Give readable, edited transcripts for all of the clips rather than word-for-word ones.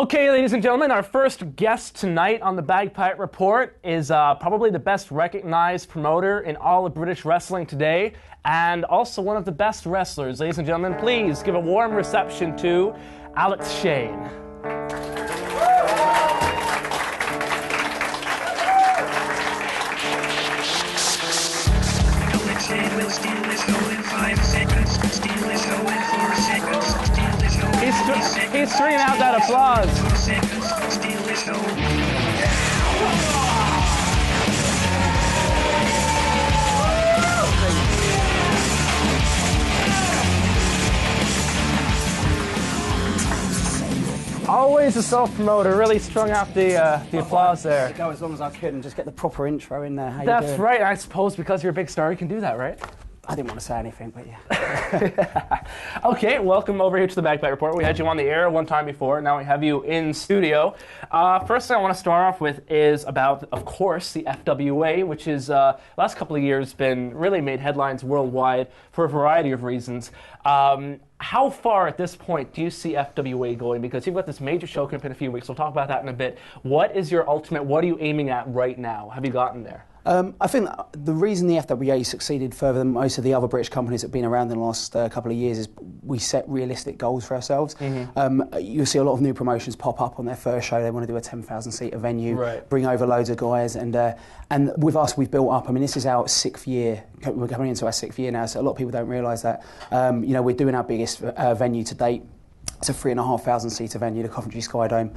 Okay, ladies and gentlemen, our first guest tonight on the Bagpipe Report is probably the best recognized promoter in all of British wrestling today, and also one of the best wrestlers. Ladies and gentlemen, please give a warm reception to Alex Shane. Alex Shane will steal this show in 5 seconds, steal this show in 4 seconds, steal this show in 3 seconds. He's stringing out that applause. 4 seconds, steal this show. Always a self-promoter, really strung out the applause there. Go as long as I could and just get the proper intro in there. How you That's doing? right, I suppose because you're a big star, you can do that, right? I didn't want to say anything, but yeah. Okay, welcome over here to the Bagpipe Report. We had you on the air one time before, now we have you in studio. First thing I want to start off with is about, of course, the FWA, which is, last couple of years, been really made headlines worldwide for a variety of reasons. How far at this point do you see FWA going? Because you've got this major show coming up in a few weeks. We'll talk about that in a bit. What is your ultimate, what are you aiming at right now? Have you gotten there? I think the reason the FWA succeeded further than most of the other British companies that have been around in the last couple of years is we set realistic goals for ourselves. You'll see a lot of new promotions pop up on their first show. They want to do a 10,000-seater venue, right, bring over loads of guys, and with us, we've built up. I mean, this is our 6th year. We're coming into our 6th year now, so a lot of people don't realise that. We're doing our biggest venue to date. It's a 3,500-seater venue, the Coventry Skydome.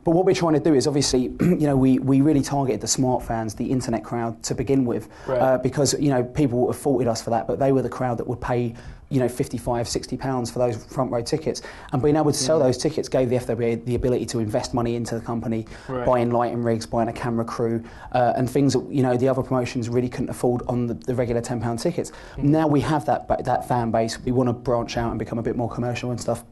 But what we're trying to do is obviously, we really targeted the smart fans, the internet crowd to begin with, right, because people have faulted us for that, but they were the crowd that would pay £55, £60 for those front row tickets, and being able to sell those tickets gave the FWA the ability to invest money into the company, right, buying lighting rigs, buying a camera crew, and things that the other promotions really couldn't afford on the regular £10 tickets. Now we have that fan base. We want to branch out and become a bit more commercial and stuff.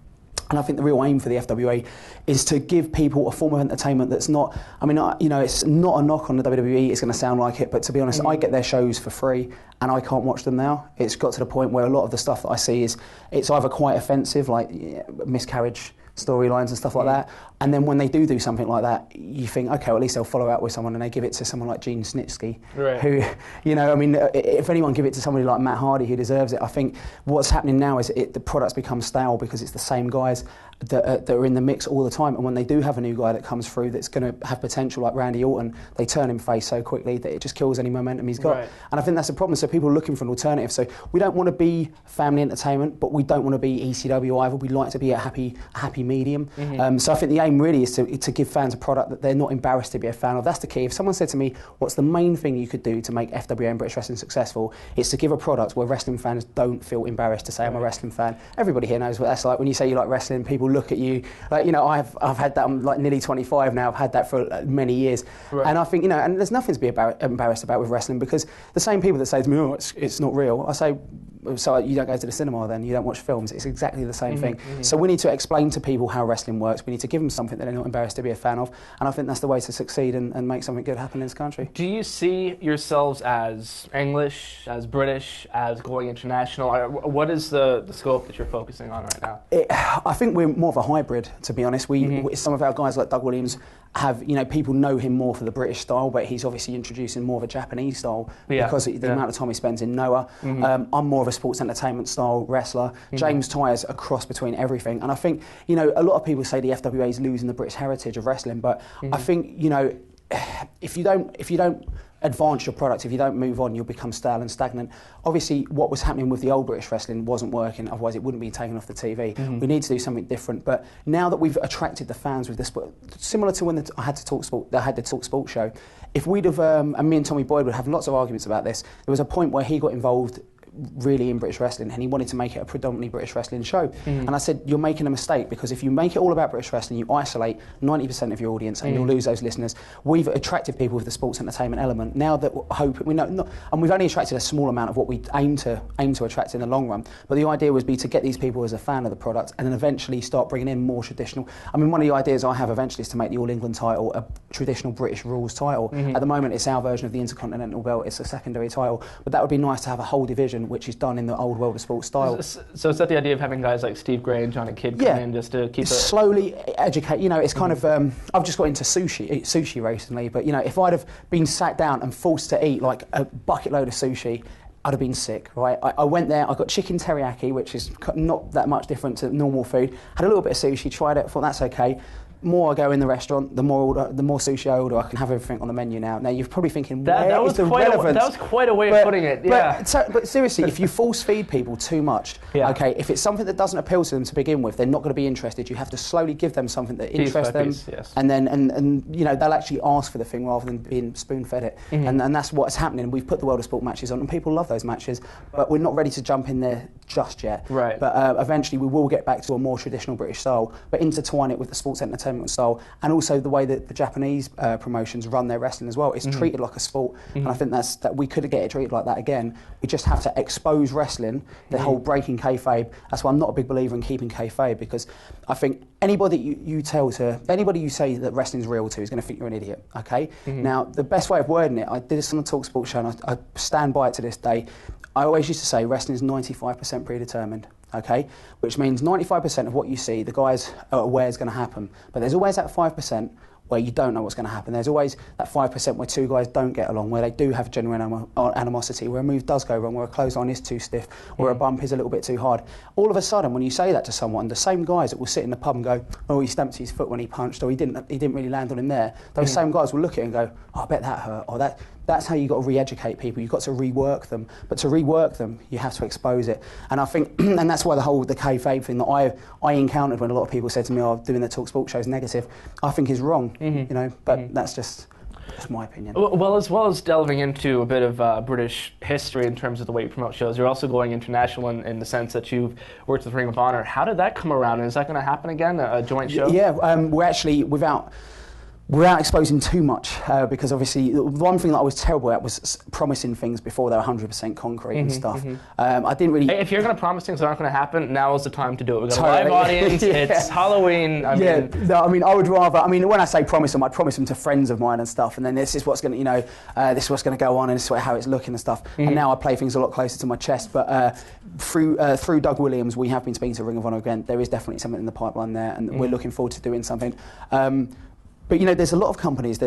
And I think the real aim for the FWA is to give people a form of entertainment that's not, it's not a knock on the WWE, it's going to sound like it, but to be honest, I get their shows for free and I can't watch them now. It's got to the point where a lot of the stuff that I see it's either quite offensive, like miscarriage storylines and stuff like that, and then when they do something like that, you think, okay, well, at least they'll follow out with someone and they give it to someone like Gene Snitsky, right, who, if anyone give it to somebody like Matt Hardy who deserves it. I think what's happening now is the products become stale because it's the same guys that are in the mix all the time, and when they do have a new guy that comes through that's going to have potential like Randy Orton, they turn him face so quickly that it just kills any momentum he's got. Right. And I think that's the problem. So people are looking for an alternative. So we don't want to be family entertainment, but we don't want to be ECW either. We like to be a happy medium. So I think the aim really is to give fans a product that they're not embarrassed to be a fan of. That's the key. If someone said to me, what's the main thing you could do to make FWA and British wrestling successful, it's to give a product where wrestling fans don't feel embarrassed to say, I'm a wrestling fan. Everybody here knows what that's like. When you say you like wrestling, people look at you like, I've had that. I'm like nearly 25 now. I've had that for many years. Right. And I think, and there's nothing to be embarrassed about with wrestling, because the same people that say to me, oh, it's not real, I say, so you don't go to the cinema then, you don't watch films. It's exactly the same thing. So we need to explain to people how wrestling works. We need to give them something that they're not embarrassed to be a fan of, and I think that's the way to succeed and make something good happen in this country. Do you see yourselves as English, as British, as going international? What is the scope that you're focusing on right now? I think we're more of a hybrid, to be honest. Some of our guys like Doug Williams have, people know him more for the British style, but he's obviously introducing more of a Japanese style because of the amount of time he spends in Noah. I'm more of a sports entertainment style wrestler. James Tyer's a cross between everything. And I think, a lot of people say the FWA is losing the British heritage of wrestling, but I think, if you don't advance your product, if you don't move on, you'll become stale and stagnant. Obviously, what was happening with the old British wrestling wasn't working, otherwise it wouldn't be taken off the TV. We need to do something different. But now that we've attracted the fans with this, similar to when I had the Talk Sport show, if we'd have, and me and Tommy Boyd would have lots of arguments about this, there was a point where he got involved really in British wrestling, and he wanted to make it a predominantly British wrestling show. And I said, you're making a mistake, because if you make it all about British wrestling, you isolate 90% of your audience and you'll lose those listeners. We've attracted people with the sports entertainment element. Now that we know, and we've only attracted a small amount of what we aim to attract in the long run, but the idea would be to get these people as a fan of the product and then eventually start bringing in more traditional. I mean, one of the ideas I have eventually is to make the All England title a traditional British rules title. At the moment, it's our version of the Intercontinental belt. It's a secondary title, but that would be nice to have a whole division promotion which is done in the old World of Sport style. So is that the idea of having guys like Steve Gray and Johnny Kidd come in just to keep it... Slowly educate, you know, it's kind of, I've just got into sushi recently, but, you know, if I'd have been sat down and forced to eat like a bucket load of sushi, I'd have been sick, right? I went there, I got chicken teriyaki, which is not that much different to normal food, had a little bit of sushi, tried it, thought that's okay. More I go in the restaurant, the more sushi I order, I can have everything on the menu now. Now you're probably thinking, where is the relevance? That was quite a way of putting it. Yeah. But seriously, if you force feed people too much, okay, if it's something that doesn't appeal to them to begin with, they're not going to be interested. You have to slowly give them something that interests them, and then and you know they'll actually ask for the thing rather than being spoon-fed it. And that's what's happening. We've put the World of Sport matches on, and people love those matches, but we're not ready to jump in there just yet. Right. But eventually we will get back to a more traditional British style, but intertwine it with the sports entertainment style. And also the way that the Japanese promotions run their wrestling as well. It's treated like a sport, and I think that we could get it treated like that again. We just have to expose wrestling, the whole breaking kayfabe. That's why I'm not a big believer in keeping kayfabe, because I think anybody you say that wrestling's real to is going to think you're an idiot, okay? Now, the best way of wording it, I did this on the TalkSport show, and I stand by it to this day. I always used to say wrestling is 95% predetermined. Okay, which means 95% of what you see, the guys are aware is going to happen. But there's always that 5% where you don't know what's going to happen. There's always that 5% where two guys don't get along, where they do have genuine animosity, where a move does go wrong, where a clothesline is too stiff, or a bump is a little bit too hard. All of a sudden, when you say that to someone, the same guys that will sit in the pub and go, oh, he stamped his foot when he punched, or he didn't really land on him there, those same guys will look at it and go, oh, I bet that hurt, or that's how you've got to re-educate people. You've got to rework them. But to rework them, you have to expose it. And I think, and that's why the kayfabe thing that I encountered when a lot of people said to me, oh, doing the TalkSport show is negative, I think is wrong, you know, but that's just my opinion. Well, as well as delving into a bit of British history in terms of the way you promote shows, you're also going international in the sense that you've worked with Ring of Honor. How did that come around? Is that going to happen again, a joint show? Yeah, we're actually, without exposing too much, because obviously the one thing that I was terrible at was promising things before they were 100% concrete and stuff. I didn't really... Hey, if you're going to promise things that aren't going to happen, now is the time to do it. We've got a live audience, it's Halloween. I mean, I would rather... I mean, when I say promise them, I'd promise them to friends of mine and stuff, and then this is what's going to, you know, this is what's going to go on, and this is how it's looking and stuff. And now I play things a lot closer to my chest, but through Doug Williams, we have been speaking to Ring of Honor again. There is definitely something in the pipeline there, and we're looking forward to doing something. But, you know, there's a lot of companies,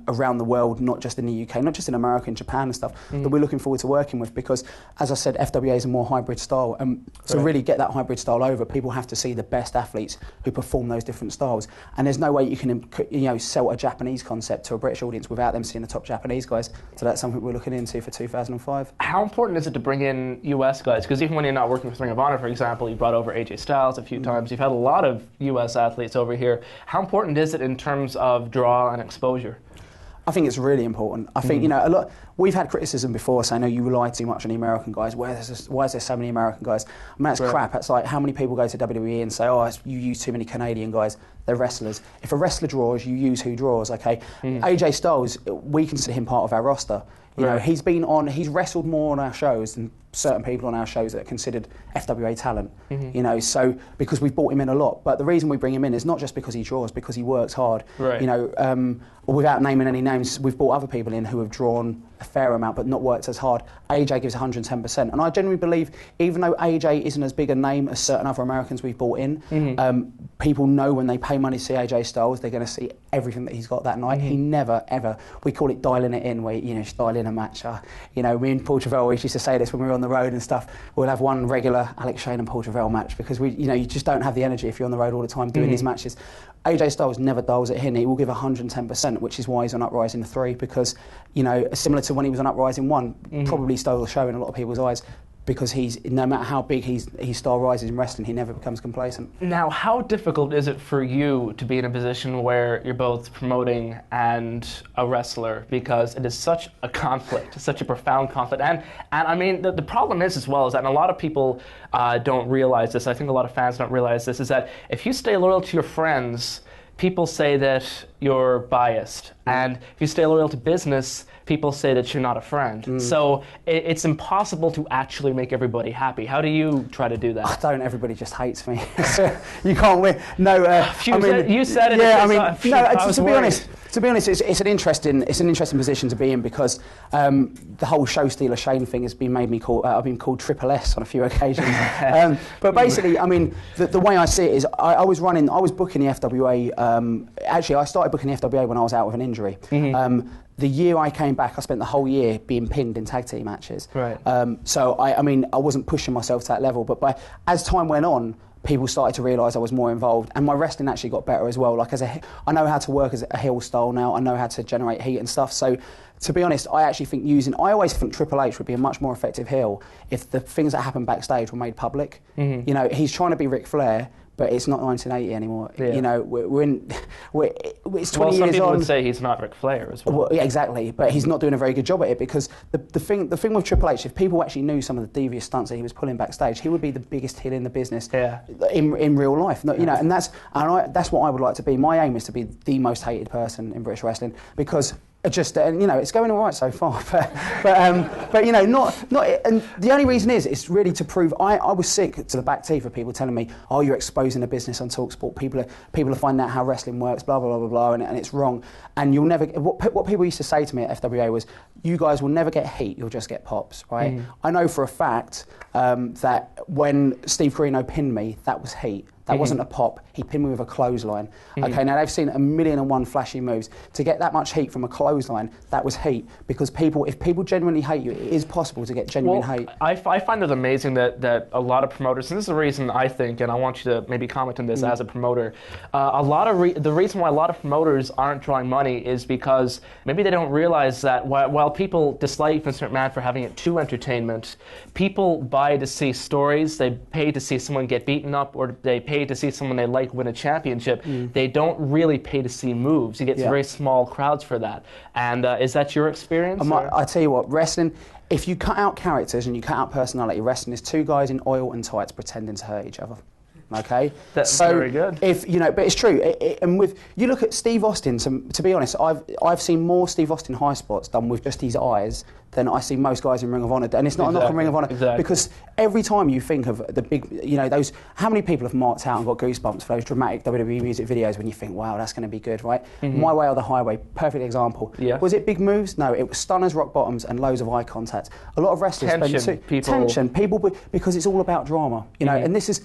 around the world, not just in the UK, not just in America and Japan and stuff, that we're looking forward to working with because, as I said, FWA is a more hybrid style. To really get that hybrid style over, people have to see the best athletes who perform those different styles. And there's no way you can, you know, sell a Japanese concept to a British audience without them seeing the top Japanese guys. So that's something we're looking into for 2005. How important is it to bring in US guys? Because even when you're not working with Ring of Honor, for example, you brought over AJ Styles a few times. You've had a lot of US athletes over here. How important is it in terms of draw and exposure? I think it's really important. I think, you know, we've had criticism before saying, no, you rely too much on the American guys. Why is there so many American guys? I mean, that's crap. It's like, how many people go to WWE and say, oh, you use too many Canadian guys? They're wrestlers. If a wrestler draws, you use who draws, okay? AJ Styles, we consider him part of our roster. You know, he's wrestled more on our shows than certain people on our shows that are considered FWA talent. You know, so because we've brought him in a lot. But the reason we bring him in is not just because he draws, because he works hard. You know, without naming any names, we've brought other people in who have drawn a fair amount but not worked as hard. AJ gives 110%. And I genuinely believe, even though AJ isn't as big a name as certain other Americans we've brought in, people know when they pay money to see AJ Styles, they're going to see everything that he's got that night. He never, ever, we call it dialing it in, where, you know, dial in a match. You know, me and Paul Travell, we used to say this when we were on the road and stuff, we'll have one regular Alex Shane and Paul Travell match, because you know, you just don't have the energy if you're on the road all the time doing these matches. AJ Styles never dials it in. He will give 110%, which is why he's on Uprising 3, because, you know, similar to when he was on Uprising 1, probably stole the show in a lot of people's eyes, because no matter how big his star rises in wrestling, he never becomes complacent. Now, how difficult is it for you to be in a position where you're both promoting and a wrestler, because it is such a conflict, such a profound conflict, and I mean, the problem is, as well, is that, and a lot of people don't realize this, I think a lot of fans don't realize this, is that if you stay loyal to your friends, people say that you're biased, and if you stay loyal to business, people say that you're not a friend. So it's impossible to actually make everybody happy. How do you try to do that? Everybody just hates me. You can't win. No, you said it. Yeah, I mean, no, to be honest, To be honest, it's an interesting position to be in because the whole show stealer Shane thing has been made me call. I've been called Triple S on a few occasions. But basically, I mean, the way I see it is, I was booking the FWA. Actually, I started booking the FWA when I was out with an injury. The year I came back, I spent the whole year being pinned in tag team matches. Right. So I mean, I wasn't pushing myself to that level. But as time went on, people started to realise I was more involved, and my wrestling actually got better as well. Like I know how to work as a heel style now. I know how to generate heat and stuff. So, to be honest, I actually think I always think Triple H would be a much more effective heel if the things that happen backstage were made public. You know, he's trying to be Ric Flair, but it's not 1980 anymore. Yeah. You know, it's 20 years on. Some people would say he's not Ric Flair as well. Yeah, exactly, but he's not doing a very good job at it because the thing with Triple H, if people actually knew some of the devious stunts that he was pulling backstage, he would be the biggest heel in the business in real life. You know, and that's what I would like to be. My aim is to be the most hated person in British wrestling because. You know, it's going all right so far, but you know, not. And the only reason it's really to prove. I was sick to the back teeth of people telling me, "Oh, you're exposing the business on TalkSport. People are finding out how wrestling works, blah blah blah blah blah," and it's wrong. And you'll never. What people used to say to me at FWA was, "You guys will never get heat. You'll just get pops." Right? I know for a fact that when Steve Corino pinned me, that was heat. That wasn't a pop. He pinned me with a clothesline. Okay, now they've seen 1,000,001 flashy moves. To get that much heat from a clothesline, that was heat. Because if people genuinely hate you, it is possible to get genuine hate. I find it amazing that a lot of promoters, and this is the reason I think, and I want you to maybe comment on this as a promoter, the reason why a lot of promoters aren't drawing money is because maybe they don't realize that while people dislike Vince McMahon for having it too entertainment, people buy to see stories, they pay to see someone get beaten up, or they pay to see someone they like win a championship. They don't really pay to see moves. You get very small crowds for that. And is that your experience? I tell you what, wrestling, if you cut out characters and you cut out personality, wrestling is two guys in oil and tights pretending to hurt each other. Okay, that's very good. If you know, but it's true. And with you look at Steve Austin. To be honest, I've seen more Steve Austin high spots done with just his eyes than I see most guys in Ring of Honor. And it's not a knock on Ring of Honor because every time you think of the big, you know, those how many people have marked out and got goosebumps for those dramatic WWE music videos when you think, wow, that's going to be good, right? My Way or the Highway, perfect example. Yeah. Was it big moves? No, it was stunners, rock bottoms, and loads of eye contact. A lot of wrestlers spend people because it's all about drama, you know. And this is.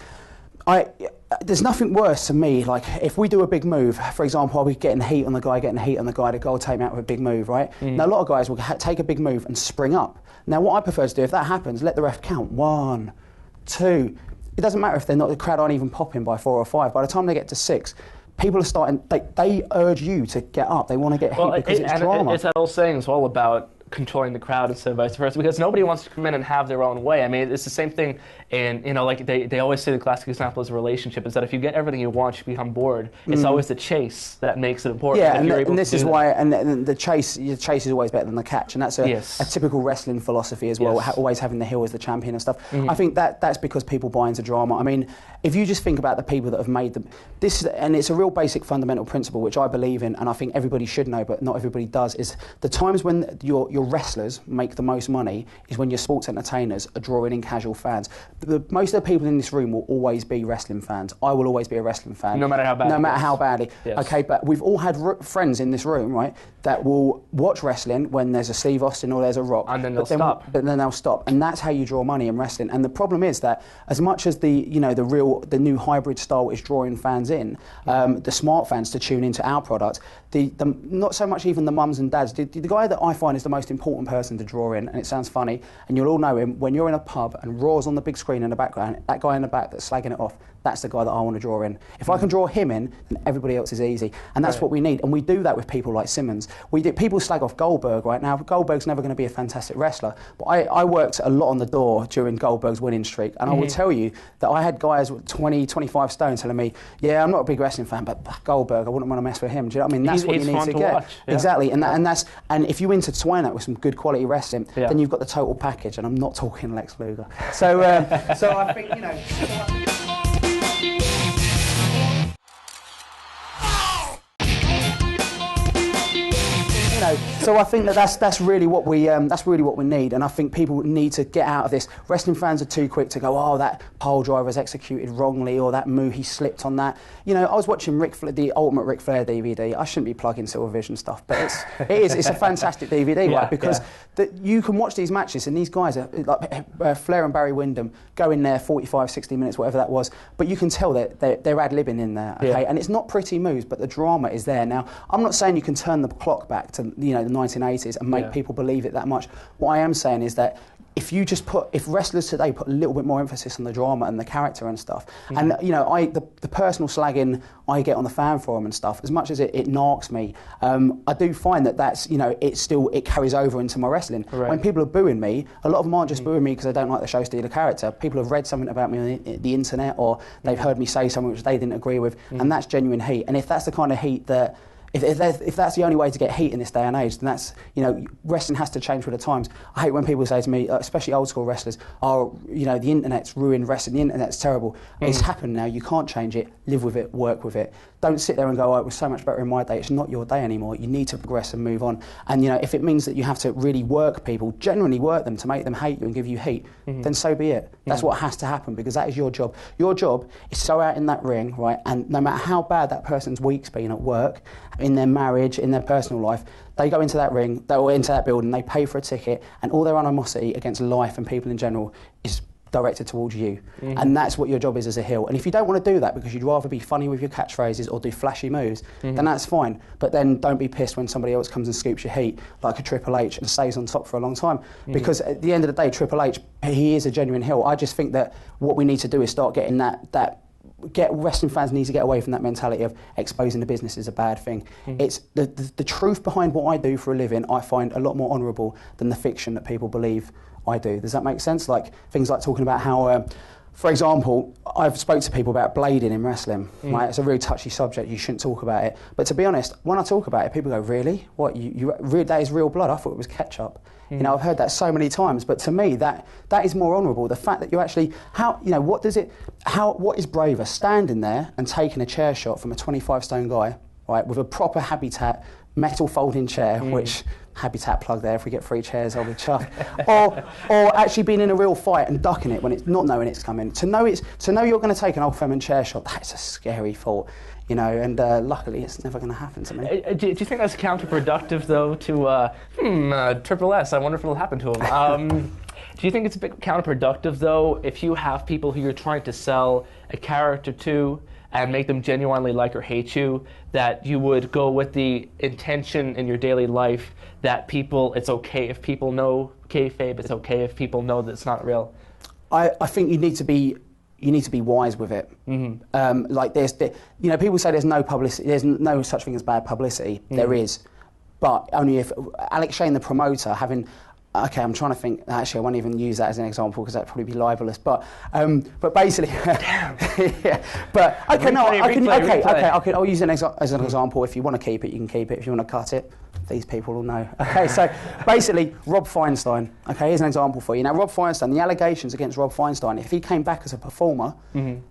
There's nothing worse to me, like if we do a big move, for example, I'll be getting heat on the guy, the guy will take me out with a big move, right? Now, a lot of guys will take a big move and spring up. Now, what I prefer to do, if that happens, let the ref count. 1, 2. It doesn't matter if the crowd aren't even popping by 4 or 5. By the time they get to 6, people are starting, they urge you to get up. They want to get heat because it's drama. It's that old saying, it's all about controlling the crowd instead of vice versa, because nobody wants to come in and have their own way. I mean, it's the same thing in, you know, like they always say the classic example is a relationship, is that if you get everything you want, you become bored. It's always the chase that makes it important. Yeah, and this is why, and the chase is always better than the catch, and that's a typical wrestling philosophy as well, always having the heel as the champion and stuff. I think that's because people buy into drama. I mean, if you just think about the people that have made this, and it's a real basic fundamental principle, which I believe in, and I think everybody should know, but not everybody does, is the times when your wrestlers make the most money is when your sports entertainers are drawing in casual fans. Most of the people in this room will always be wrestling fans. I will always be a wrestling fan. No matter how bad. No matter how badly. Yes. Okay, but we've all had friends in this room, right, that will watch wrestling when there's a Steve Austin or there's a Rock. And then they'll stop. But then they'll stop. And that's how you draw money in wrestling. And the problem is that as much as the new hybrid style is drawing fans in, the smart fans to tune into our product, the not so much even the mums and dads. The guy that I find is the most important person to draw in, and it sounds funny, and you'll all know him, when you're in a pub and Raw's on the big screen in the background, that guy in the back that's slagging it off, that's the guy that I want to draw in. If I can draw him in, then everybody else is easy. And that's what we need. And we do that with people like Simmons. People slag off Goldberg right now. Goldberg's never going to be a fantastic wrestler. But I worked a lot on the door during Goldberg's winning streak. And I will tell you that I had guys with 20, 25 stone telling me, yeah, I'm not a big wrestling fan, but Goldberg, I wouldn't want to mess with him. Do you know what I mean? That's what you need to get. Yeah. Exactly. And if you intertwine that with some good quality wrestling, then you've got the total package. And I'm not talking Lex Luger. So I think, you know... So I think that's really what we need, and I think people need to get out of this. Wrestling fans are too quick to go, oh, that pole driver was executed wrongly, or that move, he slipped on that. You know, I was watching the Ultimate Ric Flair DVD. I shouldn't be plugging Silvervision stuff, but it's a fantastic DVD, right? Because you can watch these matches, and these guys are like Flair and Barry Windham go in there 45, 60 minutes, whatever that was, but you can tell that they're ad-libbing in there, okay? And it's not pretty moves, but the drama is there. Now, I'm not saying you can turn the clock back to, you know, the 1980s and make people believe it that much. What I am saying is that if wrestlers today put a little bit more emphasis on the drama and the character and stuff, and you know, the personal slagging I get on the fan forum and stuff, as much as it narks me, I do find that's, you know, it carries over into my wrestling. Right. When people are booing me, a lot of them aren't just booing me because they don't like the show stealer character. People have read something about me on the internet, or they've heard me say something which they didn't agree with, and that's genuine heat. And if that's the kind of heat that if that's the only way to get heat in this day and age, then that's, you know, wrestling has to change with the times. I hate when people say to me, especially old school wrestlers, oh, you know, the internet's ruined wrestling, the internet's terrible. It's happened now, you can't change it, live with it, work with it. Don't sit there and go, oh, it was so much better in my day. It's not your day anymore. You need to progress and move on. And, you know, if it means that you have to really work people, genuinely work them to make them hate you and give you heat, then so be it. That's what has to happen, because that is your job. Your job is so out in that ring, right, and no matter how bad that person's week's been at work, in their marriage, in their personal life, they go into that ring, or into that building, they pay for a ticket, and all their animosity against life and people in general is directed towards you. And that's what your job is as a heel. And if you don't want to do that because you'd rather be funny with your catchphrases or do flashy moves, then that's fine. But then don't be pissed when somebody else comes and scoops your heat, like a Triple H, and stays on top for a long time. Because at the end of the day, Triple H, he is a genuine heel. I just think that what we need to do is start getting wrestling fans need to get away from that mentality of exposing the business is a bad thing. It's the truth behind what I do for a living, I find a lot more honourable than the fiction that people believe I do. Does that make sense? Like things like talking about how, for example, I've spoke to people about blading in wrestling. Right? It's a really touchy subject. You shouldn't talk about it. But to be honest, when I talk about it, people go, "Really? What? That is real blood? I thought it was ketchup." You know, I've heard that so many times. But to me, that is more honourable. The fact that you actually, what is braver, standing there and taking a chair shot from a 25-stone guy, right, with a proper Habitat metal folding chair, which Habitat plug there, if we get free chairs I'll be chuffed, or actually being in a real fight and ducking it when it's not knowing it's coming. To know you're going to take an old feminine chair shot, that's a scary thought, you know, and luckily it's never going to happen to me. Do you think that's counterproductive though to Triple S? I wonder if it'll happen to him. Do you think it's a bit counterproductive though if you have people who you're trying to sell a character to and make them genuinely like or hate you, that you would go with the intention in your daily life that it's okay if people know kayfabe, it's okay if people know that it's not real? I think you need to be wise with it. Like people say there's no publicity, there's no such thing as bad publicity. There is, but only if Alex Shane, the promoter, having. Okay, I'm trying to think. Actually, I won't even use that as an example because that'd probably be libelous. But basically, damn. Yeah. But okay, I'll use it as an example. If you want to keep it, you can keep it. If you want to cut it, these people will know. Okay, so basically, Rob Feinstein. Okay, here's an example for you. Now, Rob Feinstein, the allegations against Rob Feinstein, if he came back as a performer,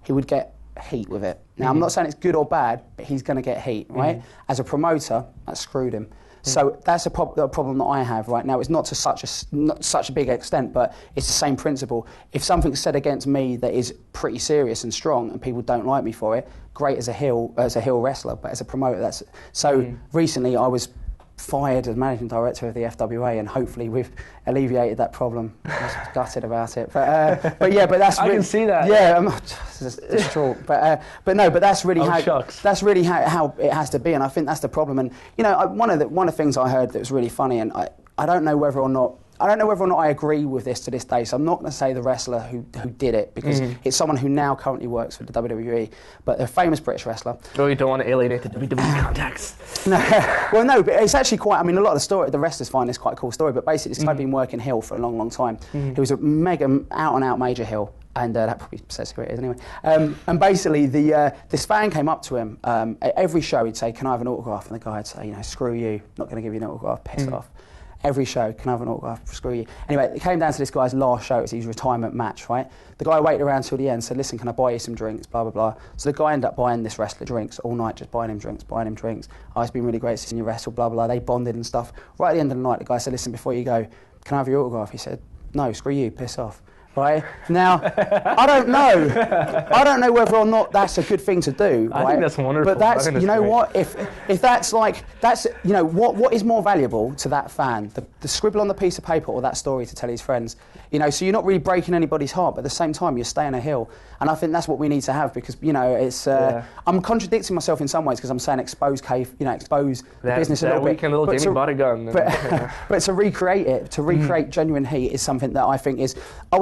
he would get heat with it. Now, I'm not saying it's good or bad, but he's going to get heat, right? As a promoter, that screwed him. So that's a problem that I have right now. It's not to not such a big extent, but it's the same principle. If something's said against me that is pretty serious and strong, and people don't like me for it, great as a heel wrestler, but as a promoter, that's so. Recently, I was fired as managing director of the FWA, and hopefully we've alleviated that problem. I was gutted about it, but that's I can see that. Yeah, I'm distraught. But that's really that's really how it has to be, and I think that's the problem. And you know, one of the things I heard that was really funny, and I don't know whether or not I agree with this to this day, so I'm not going to say the wrestler who did it, because it's someone who now currently works for the WWE, but a famous British wrestler. Oh, you don't want to alienate the WWE contacts. No, well, no, but it's actually quite, I mean, a lot of the wrestlers find this quite a cool story, but basically this guy had been working heel for a long, long time. He was a mega, out-and-out major heel, and that probably says who it is anyway. And basically, this fan came up to him at every show. He'd say, "Can I have an autograph?" And the guy would say, "You know, screw you, not going to give you an autograph, piss off." every show, can I have an autograph? Screw you. Anyway, it came down to this guy's last show. It was his retirement match, right? The guy waited around till the end, said, listen, can I buy you some drinks, blah, blah, blah. So the guy ended up buying this wrestler drinks all night, just buying him drinks. Oh, it's been really great seeing you wrestle, blah, blah, blah. They bonded and stuff. Right at the end of the night, the guy said, listen, before you go, can I have your autograph? He said, no, screw you, piss off. Right now, I don't know whether or not that's a good thing to do. Right? I think that's wonderful. But that's, you know great. what? If that's you know what is more valuable to that fan, the scribble on the piece of paper or that story to tell his friends. You know, so you're not really breaking anybody's heart, but at the same time you're staying a hill. And I think that's what we need to have because you know it's. I'm contradicting myself in some ways because I'm saying expose the business a little bit. Little Jamie Bodygun. But to recreate it, genuine heat is something that I think is. I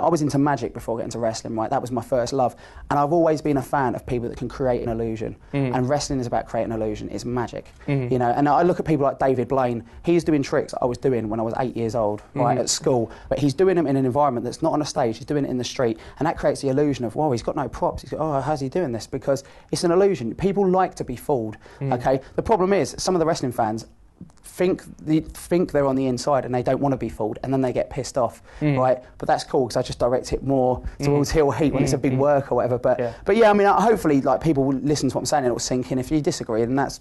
was into magic before getting to wrestling, right? That was my first love. And I've always been a fan of people that can create an illusion. And wrestling is about creating an illusion. It's magic. You know, and I look at people like David Blaine. He's doing tricks I was doing when I was 8 years old, right, at school. But he's doing them in an environment that's not on a stage. He's doing it in the street. And that creates the illusion of, whoa, he's got no props. He's got, oh, how's he doing this? Because it's an illusion. People like to be fooled, okay? The problem is, some of the wrestling fans think they're on the inside and they don't want to be fooled, and then they get pissed off, right? But that's cool because I just direct it more towards heel heat when it's a big work or whatever. But yeah, I mean, hopefully, like people will listen to what I'm saying and it'll sink in. If you disagree, then that's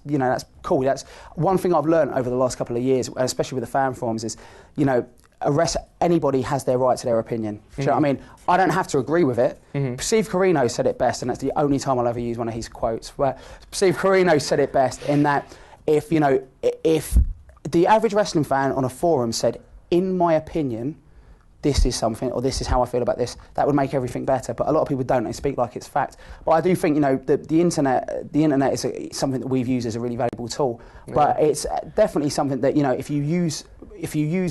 cool. That's one thing I've learned over the last couple of years, especially with the fan forums, is anybody has their right to their opinion. Do you know what I mean? I don't have to agree with it. Steve Corino said it best, and that's the only time I'll ever use one of his quotes. Where Steve Corino said it best in that if the average wrestling fan on a forum said, in my opinion, this is something, or this is how I feel about this, that would make everything better. But a lot of people don't. They speak like it's fact. But I do think, the internet is something that we've used as a really valuable tool. But it's definitely something that, if you use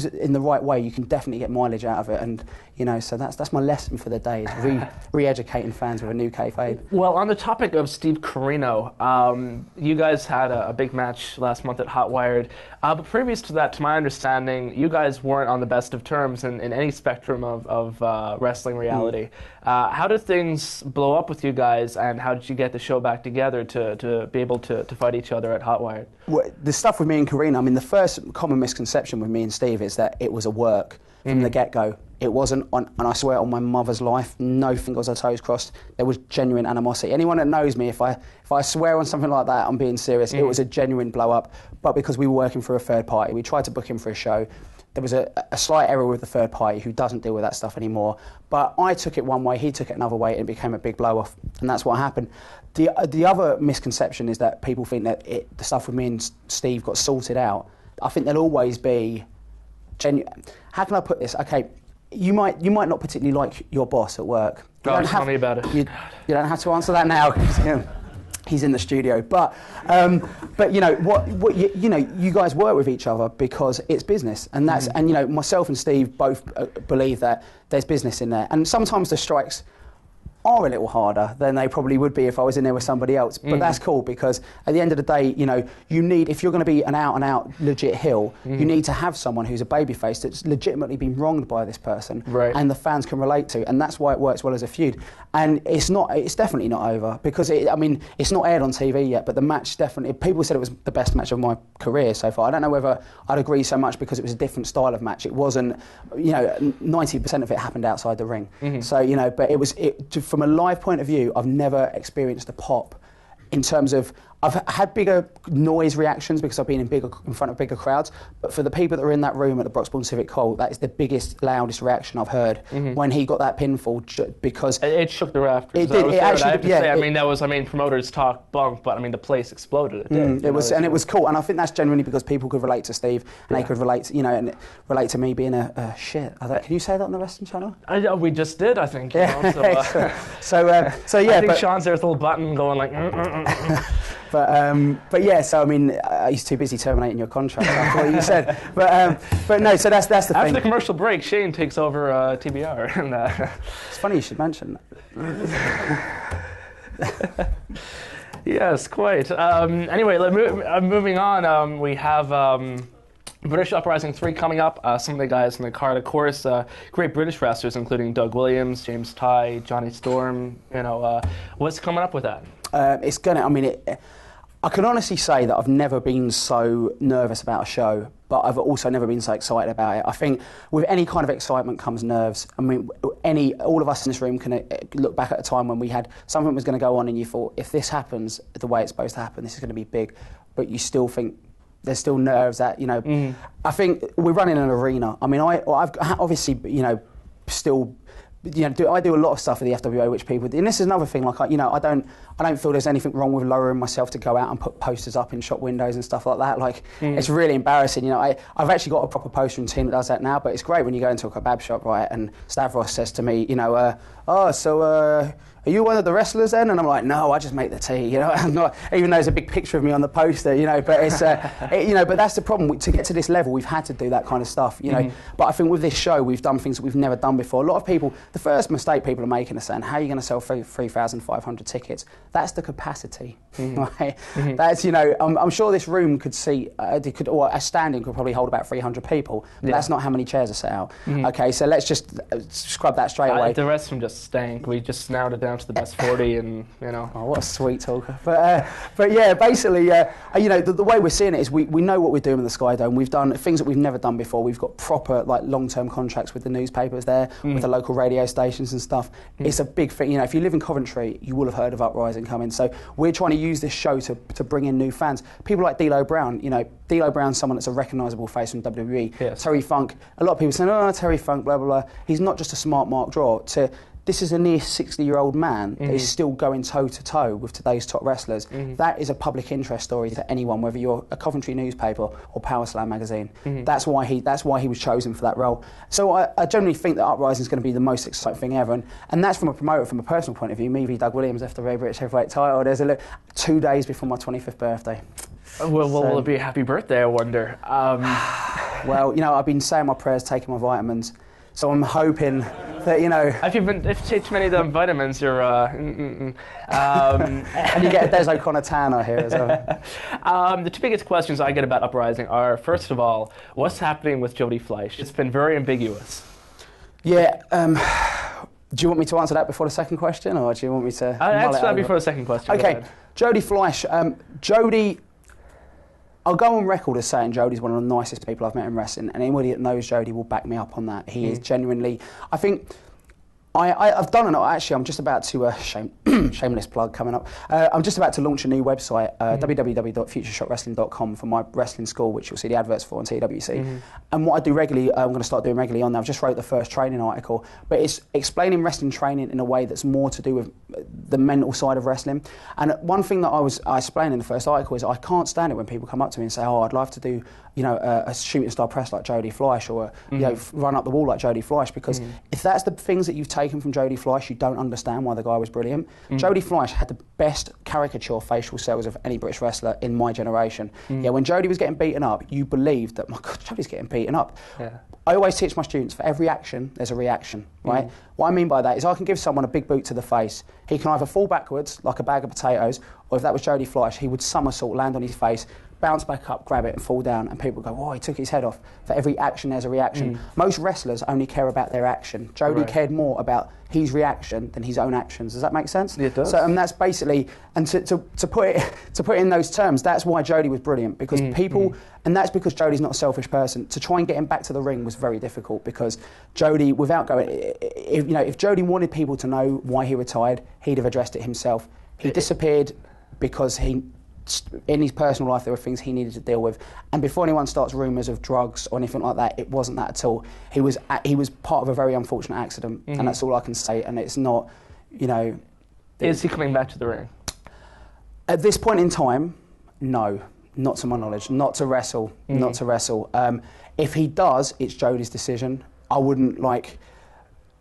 it in the right way, you can definitely get mileage out of it. And, so that's my lesson for the day, is re-educating fans with a new kayfabe. Well, on the topic of Steve Corino, you guys had a big match last month at Hot Wired. But previous to that, to my understanding, you guys weren't on the best of terms in any spectrum of wrestling reality. How did things blow up with you guys, and how did you get the show back together to be able to fight each other at Hot Wired? Well, the stuff with me and Corino, I mean, the first common misconception with me and Steve is that it was a work from the get-go. It wasn't, and I swear on my mother's life, no fingers or toes crossed. There was genuine animosity. Anyone that knows me, if I swear on something like that, I'm being serious. It was a genuine blow-up, but because we were working for a third party, we tried to book him for a show. There was a slight error with the third party who doesn't deal with that stuff anymore. But I took it one way, he took it another way, and it became a big blow-off. And that's what happened. The other misconception is that people think that the stuff with me and Steve got sorted out. I think there'll always be genuine. How can I put this? Okay, you might not particularly like your boss at work. Tell me about it. You don't have to answer that now. He's in the studio, but you guys work with each other because it's business, and that's and myself and Steve both believe that there's business in there, and sometimes the strikes are a little harder than they probably would be if I was in there with somebody else. But that's cool because at the end of the day, you need, if you're going to be an out-and-out legit heel, you need to have someone who's a babyface that's legitimately been wronged by this person, and the fans can relate to, and that's why it works well as a feud. And it's definitely not over because it's not aired on TV yet, but the match definitely, people said it was the best match of my career so far. I don't know whether I'd agree so much because it was a different style of match. It wasn't, 90% of it happened outside the ring. So, but from a live point of view, I've never experienced a pop in terms of, I've had bigger noise reactions because I've been in front of bigger crowds, but for the people that were in that room at the Broxbourne Civic Hall, that is the biggest, loudest reaction I've heard when he got that pinfall, because it shook the rafters. It did. I have to say, promoters talk bunk, but the place exploded. It did. It was cool, and I think that's genuinely because people could relate to Steve, and they could relate, and relate to me being a shit. Can you say that on the Wrestling Channel? We just did, I think. So yeah. I think Sean's there with a little button going like. But yeah, so he's too busy terminating your contract after what you said. But no, so that's the thing. After the commercial break, Shane takes over TBR. And, it's funny you should mention that. Yes, quite. Anyway, moving on, we have British Uprising 3 coming up. Some of the guys in the card, of course, great British wrestlers, including Doug Williams, James Ty, Johnny Storm. What's coming up with that? It's gonna. I can honestly say that I've never been so nervous about a show, but I've also never been so excited about it. I think with any kind of excitement comes nerves. I mean, all of us in this room can look back at a time when we had something was going to go on and you thought, if this happens the way it's supposed to happen, this is going to be big, but you still think there's still nerves that, you know, I think we're running an arena. I mean, I've obviously, you know, still... You know, I do a lot of stuff with the FWA, which people do. And this is another thing. Like, you know, I don't feel there's anything wrong with lowering myself to go out and put posters up in shop windows and stuff like that. Like, it's really embarrassing. You know, I've actually got a proper postering team that does that now. But it's great when you go into a kebab shop, right? And Stavros says to me, you know, are you one of the wrestlers then? And I'm like, no, I just make the tea, you know. I'm not, even though there's a big picture of me on the poster, you know. But it's, you know, but that's the problem. To get to this level, we've had to do that kind of stuff, you know. But I think with this show, we've done things that we've never done before. A lot of people, the first mistake people are making is saying, how are you going to sell 3,500 tickets? That's the capacity, right? That's, you know, I'm sure this room could seat, or a standing could probably hold about 300 people. But that's not how many chairs are set out. Okay, so let's just scrub that straight away. The rest of them just stank. We just narrowed it down to the best 40, and you know. Oh, what a sweet talker! But yeah, basically, you know, the way we're seeing it is we know what we're doing with the Sky Dome. We've done things that we've never done before. We've got proper like long-term contracts with the newspapers there, with the local radio stations and stuff. It's a big thing. You know, if you live in Coventry, you will have heard of Uprising coming. So we're trying to use this show to bring in new fans. People like D'Lo Brown. You know, D'Lo Brown's someone that's a recognisable face from WWE. Yes. Terry Funk. A lot of people saying, oh, Terry Funk, blah blah blah. He's not just a smart mark draw. This is a near 60-year-old man that is still going toe-to-toe with today's top wrestlers. That is a public interest story to anyone, whether you're a Coventry newspaper or Power Slam magazine. That's why he was chosen for that role. So I generally think that Uprising is going to be the most exciting thing ever. And that's from a promoter, from a personal point of view. Me v Doug Williams after the British Heavyweight title. There's 2 days before my 25th birthday. Well, will it be a happy birthday, I wonder? Well, you know, I've been saying my prayers, taking my vitamins. So I'm hoping that, you know... If you take too many of them vitamins, you're... And you get a Des O'Connor tan, I hear, as well. The two biggest questions I get about Uprising are, first of all, what's happening with Jody Fleisch? It's been very ambiguous. Yeah, do you want me to answer that before the second question, or do you want me to... Answer that before the second question. Okay, Jody Fleisch. Jody... I'll go on record as saying Jody's one of the nicest people I've met in wrestling, and anybody that knows Jody will back me up on that. He is genuinely... I think... I've done it. Actually, I'm just about to shameless plug coming up. I'm just about to launch a new website, www.futureshotwrestling.com, for my wrestling school, which you'll see the adverts for on TWC. And what I do regularly, I'm going to start doing regularly on there. I've just wrote the first training article, but it's explaining wrestling training in a way that's more to do with the mental side of wrestling. And one thing that I explained in the first article is I can't stand it when people come up to me and say, "Oh, I'd love to do, you know, a shooting star press like Jody Fleisch, or you know, run up the wall like Jody Fleisch," because if that's the things that you've taken from Jody Fleisch, you don't understand why the guy was brilliant. Jody Fleisch had the best caricature facial cells of any British wrestler in my generation. Yeah, when Jody was getting beaten up, you believed that, my God, Jody's getting beaten up. Yeah. I always teach my students, for every action, there's a reaction, right? What I mean by that is I can give someone a big boot to the face. He can either fall backwards like a bag of potatoes, or if that was Jody Fleisch, he would somersault, land on his face, bounce back up, grab it and fall down, and people go, "Oh, he took his head off." For every action, there's a reaction. Most wrestlers only care about their action. Jody cared more about his reaction than his own actions. Does that make sense? It does. So, and that's basically, and to put it in those terms, that's why Jody was brilliant, because people, and that's because Jody's not a selfish person. To try and get him back to the ring was very difficult, because Jody, without going, if Jody wanted people to know why he retired, he'd have addressed it himself. He disappeared because in his personal life there were things he needed to deal with, and before anyone starts rumours of drugs or anything like that, it wasn't that at all. He was part of a very unfortunate accident, and that's all I can say. And it's not, you know... Is he coming back to the ring? At this point in time, no, not to my knowledge. Not to wrestle, not to wrestle. If he does, it's Jody's decision. I wouldn't like...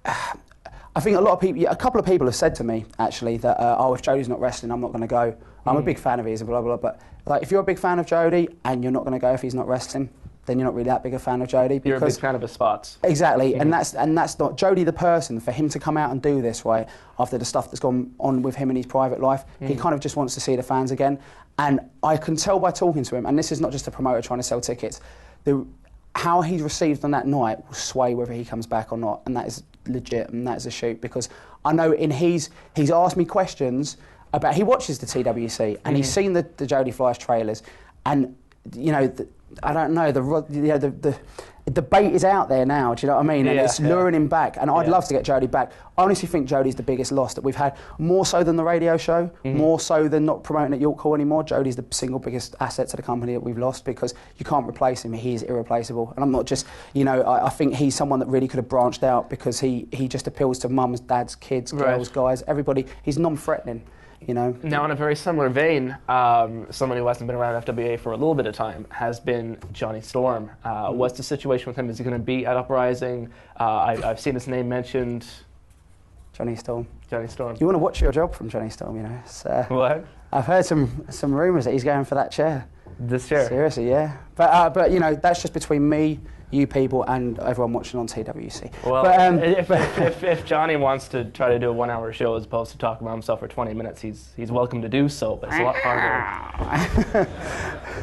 I think a couple of people have said to me, actually, that, if Jody's not wrestling, I'm not going to go. I'm a big fan of his and blah, blah, blah. But like, if you're a big fan of Jody and you're not going to go if he's not wrestling, then you're not really that big a fan of Jody. You're a big fan of his spots. Exactly, and that's not Jody the person. For him to come out and do this, right, after the stuff that's gone on with him in his private life, he kind of just wants to see the fans again. And I can tell by talking to him, and this is not just a promoter trying to sell tickets, how he's received on that night will sway whether he comes back or not, and that is legit, and that is a shoot, because I know he's asked me questions about he watches the TWC and he's seen the Jodie Fleiss trailers, and you know, I don't know, the bait is out there now, do you know what I mean? And it's luring him back, and I'd love to get Jodie back. I honestly think Jodie's the biggest loss that we've had, more so than the radio show, more so than not promoting at York Hall anymore. Jodie's the single biggest asset to the company that we've lost, because you can't replace him. He is irreplaceable. And I'm not just, you know, I think he's someone that really could have branched out, because he just appeals to mums, dads, kids, girls, guys, everybody. He's non-threatening. You know. Now, in a very similar vein, someone who hasn't been around FWA for a little bit of time has been Johnny Storm. What's the situation with him? Is he going to be at Uprising? I've seen his name mentioned. Johnny Storm. Johnny Storm. You want to watch your job from Johnny Storm, you know. It's, what? I've heard some rumours that he's going for that chair. This chair? Seriously, yeah. But you know, that's just between me, you people, and everyone watching on TWC. Well, but, if Johnny wants to try to do a 1 hour show as opposed to talk about himself for 20 minutes, he's welcome to do so, but it's a lot harder.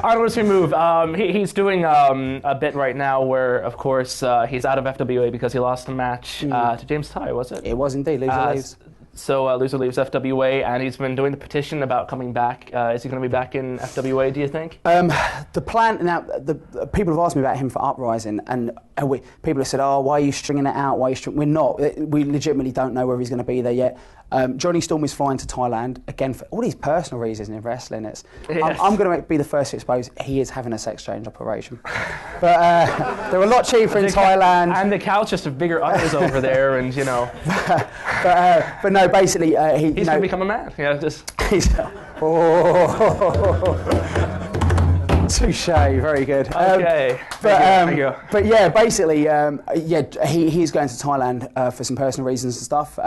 Onward as we move, he's doing a bit right now where, of course, he's out of FWA because he lost a match to James Ty, was it? It was indeed, loser leaves. So Loser leaves FWA, and he's been doing the petition about coming back. Is he going to be back in FWA, do you think? The plan, now, the people have asked me about him for Uprising, and people have said, oh, why are you stringing it out? Why are you We're not. We legitimately don't know whether he's going to be there yet. Johnny Storm is flying to Thailand, again, for all these personal reasons in wrestling. I'm going to be the first to expose he is having a sex change operation. But they're a lot cheaper in Thailand. And the couch just have bigger udders over there, and, you know. But no, basically, he's going to become a man. Yeah, just. Touche, very good. Okay, but yeah, basically, he's going to Thailand for some personal reasons and stuff.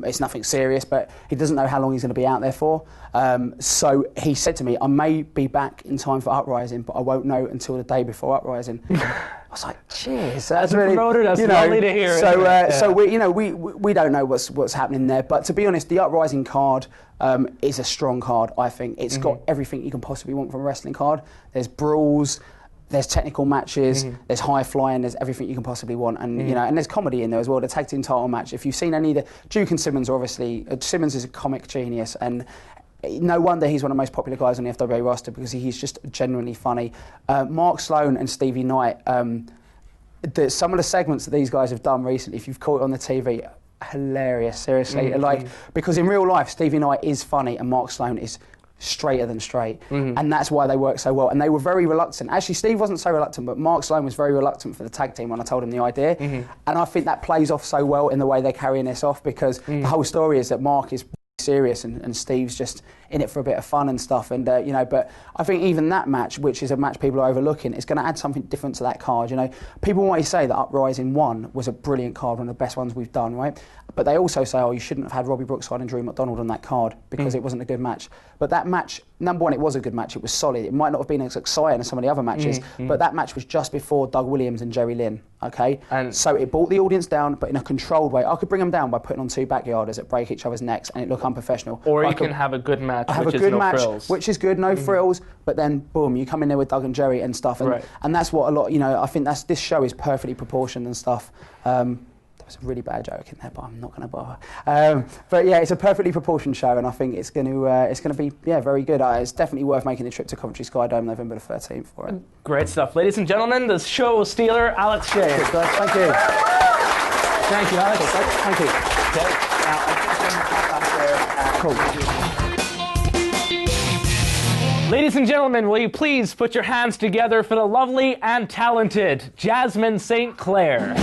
It's nothing serious, but he doesn't know how long he's going to be out there for. So he said to me, I may be back in time for Uprising, but I won't know until the day before Uprising. I was like, cheers, that's really, promoter, that's lovely to hear. So we don't know what's happening there. But to be honest, the Uprising card is a strong card. I think it's got everything you can possibly want from a wrestling card. There's brawls, there's technical matches, there's high flying, there's everything you can possibly want, and you know, and there's comedy in there as well. The tag team title match. If you've seen any of the Duke and Simmons, obviously Simmons is a comic genius, and no wonder he's one of the most popular guys on the FWA roster, because he's just genuinely funny. Mark Sloan and Stevie Knight, some of the segments that these guys have done recently, if you've caught it on the TV, hilarious, seriously. Because in real life, Stevie Knight is funny and Mark Sloan is straighter than straight, and that's why they work so well. And they were very reluctant. Actually, Steve wasn't so reluctant, but Mark Sloan was very reluctant for the tag team when I told him the idea. And I think that plays off so well in the way they're carrying this off, because the whole story is that Mark is serious and Steve's just in it for a bit of fun and stuff, and you know, but I think even that match, which is a match people are overlooking, is going to add something different to that card. You know, people always say that Uprising 1 was a brilliant card, one of the best ones we've done, right? But they also say, oh, you shouldn't have had Robbie Brookside and Drew McDonald on that card because it wasn't a good match. But that match, number one, it was a good match. It was solid. It might not have been as exciting as some of the other matches, but that match was just before Doug Williams and Jerry Lynn, okay? And so it brought the audience down, but in a controlled way. I could bring them down by putting on two backyarders that break each other's necks and it look unprofessional. Or you can have a good match, which is good, no frills, but then, boom, you come in there with Doug and Jerry and stuff. And, and that's what a lot, you know, I think this show is perfectly proportioned and stuff. There was a really bad joke in there, but I'm not going to bother. But yeah, it's a perfectly proportioned show, and I think it's going to be very good. It's definitely worth making the trip to Coventry Sky Dome November the 13th for it. Great stuff, ladies and gentlemen. The show stealer, Alex Shea. Thank you. Thank you, Alex. Thank you. Cool. Ladies and gentlemen, will you please put your hands together for the lovely and talented Jasmine St. Clair.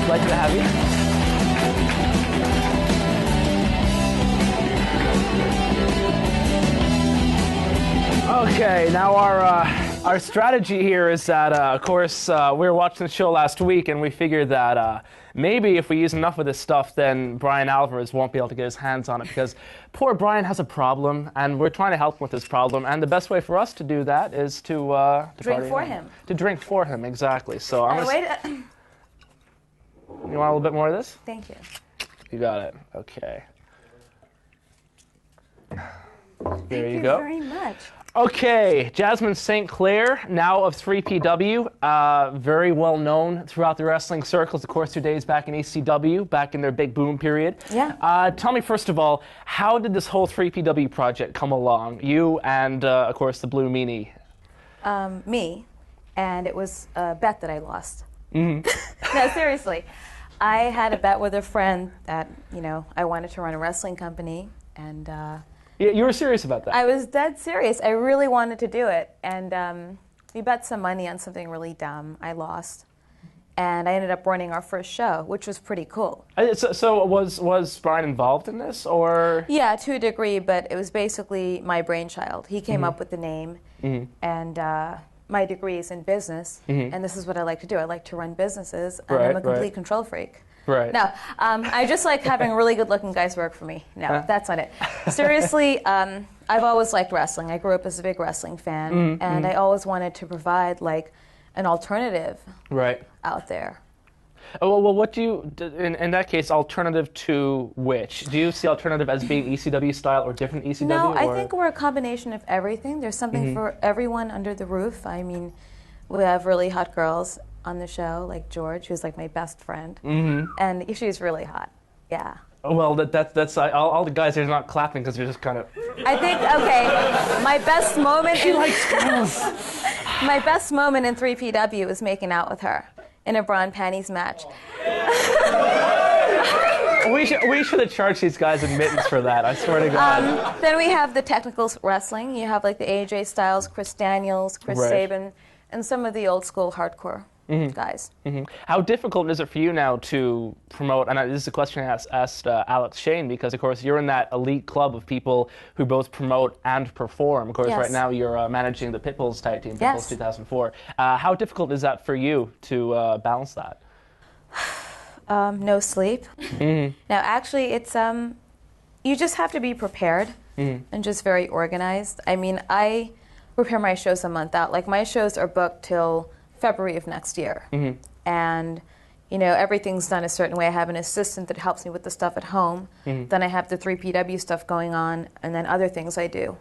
Pleasure to have you. Okay, now our strategy here is that, of course, we were watching the show last week and we figured that maybe if we use enough of this stuff, then Brian Alvarez won't be able to get his hands on it, because poor Brian has a problem, and we're trying to help him with this problem. And the best way for us to do that is to drink for him. To drink for him, exactly. So I'm gonna. You want a little bit more of this? Thank you. You got it. Okay. Thank you go. very much. Okay, Jasmine St. Clair, now of 3PW, very well known throughout the wrestling circles. Of course, 2 days back in ECW, back in their big boom period. Yeah. Tell me, first of all, how did this whole 3PW project come along? You and, of course, the Blue Meanie. Me, and it was a bet that I lost. Mm-hmm. No, seriously. I had a bet with a friend that, I wanted to run a wrestling company, and... Yeah, you were serious about that? I was dead serious. I really wanted to do it. And we bet some money on something really dumb. I lost. And I ended up running our first show, which was pretty cool. So was Brian involved in this, or? Yeah, to a degree, but it was basically my brainchild. He came up with the name, and my degree is in business, and this is what I like to do. I like to run businesses, and I'm a complete control freak. Right. No, I just like having really good-looking guys work for me. No, that's not it. Seriously, I've always liked wrestling. I grew up as a big wrestling fan, and I always wanted to provide like an alternative out there. Oh, well, what do you, in that case, alternative to which? Do you see alternative as being ECW style or different ECW? No, I think we're a combination of everything. There's something for everyone under the roof. I mean, we have really hot girls on the show, like George, who's like my best friend, and she's really hot. Yeah. Well, that's all the guys are not clapping because they're just kind of. I think my best moment. She likes girls. My best moment in 3PW was making out with her in a bra and panties match. We should have charged these guys admittance for that. I swear to God. Then we have the technical wrestling. You have like the AJ Styles, Chris Daniels, Chris Sabin, and some of the old school hardcore guys. How difficult is it for you now to promote, and this is a question I asked Alex Shane, because of course you're in that elite club of people who both promote and perform. Of course right now you're managing the Pitbulls tag team, Pitbulls 2004. How difficult is that for you to balance that? No sleep. Now actually it's, you just have to be prepared and just very organized. I mean, I prepare my shows a month out. Like my shows are booked till February of next year. And, everything's done a certain way. I have an assistant that helps me with the stuff at home. Then I have the 3PW stuff going on, and then other things I do.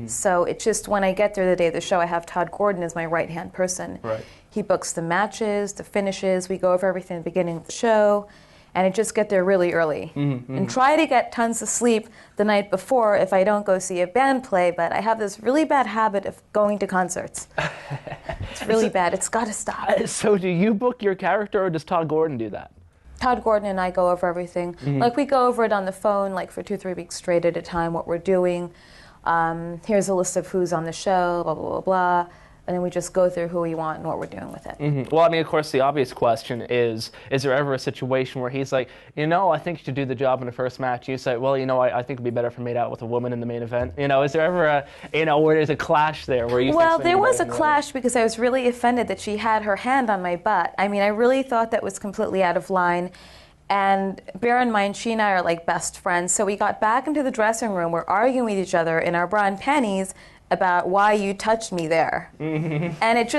So it's just when I get there the day of the show, I have Todd Gordon as my right-hand person. He books the matches, the finishes. We go over everything at the beginning of the show. And I just get there really early and try to get tons of sleep the night before if I don't go see a band play, but I have this really bad habit of going to concerts. It's really bad. It's got to stop. So do you book your character, or does Todd Gordon do that? Todd Gordon and I go over everything. Like we go over it on the phone like for 2-3 weeks straight at a time, what we're doing. Here's a list of who's on the show, blah, blah, blah, blah. And then we just go through who we want and what we're doing with it. Well, I mean, of course, the obvious question is there ever a situation where he's like, I think you should do the job in the first match? You say, well, I think it'd be better for me to out with a woman in the main event. Is there ever where there's a clash there? Where you Well, there was a clash because I was really offended that she had her hand on my butt. I mean, I really thought that was completely out of line. And bear in mind, she and I are like best friends. So we got back into the dressing room. We're arguing with each other in our bra and panties about why you touched me there. And it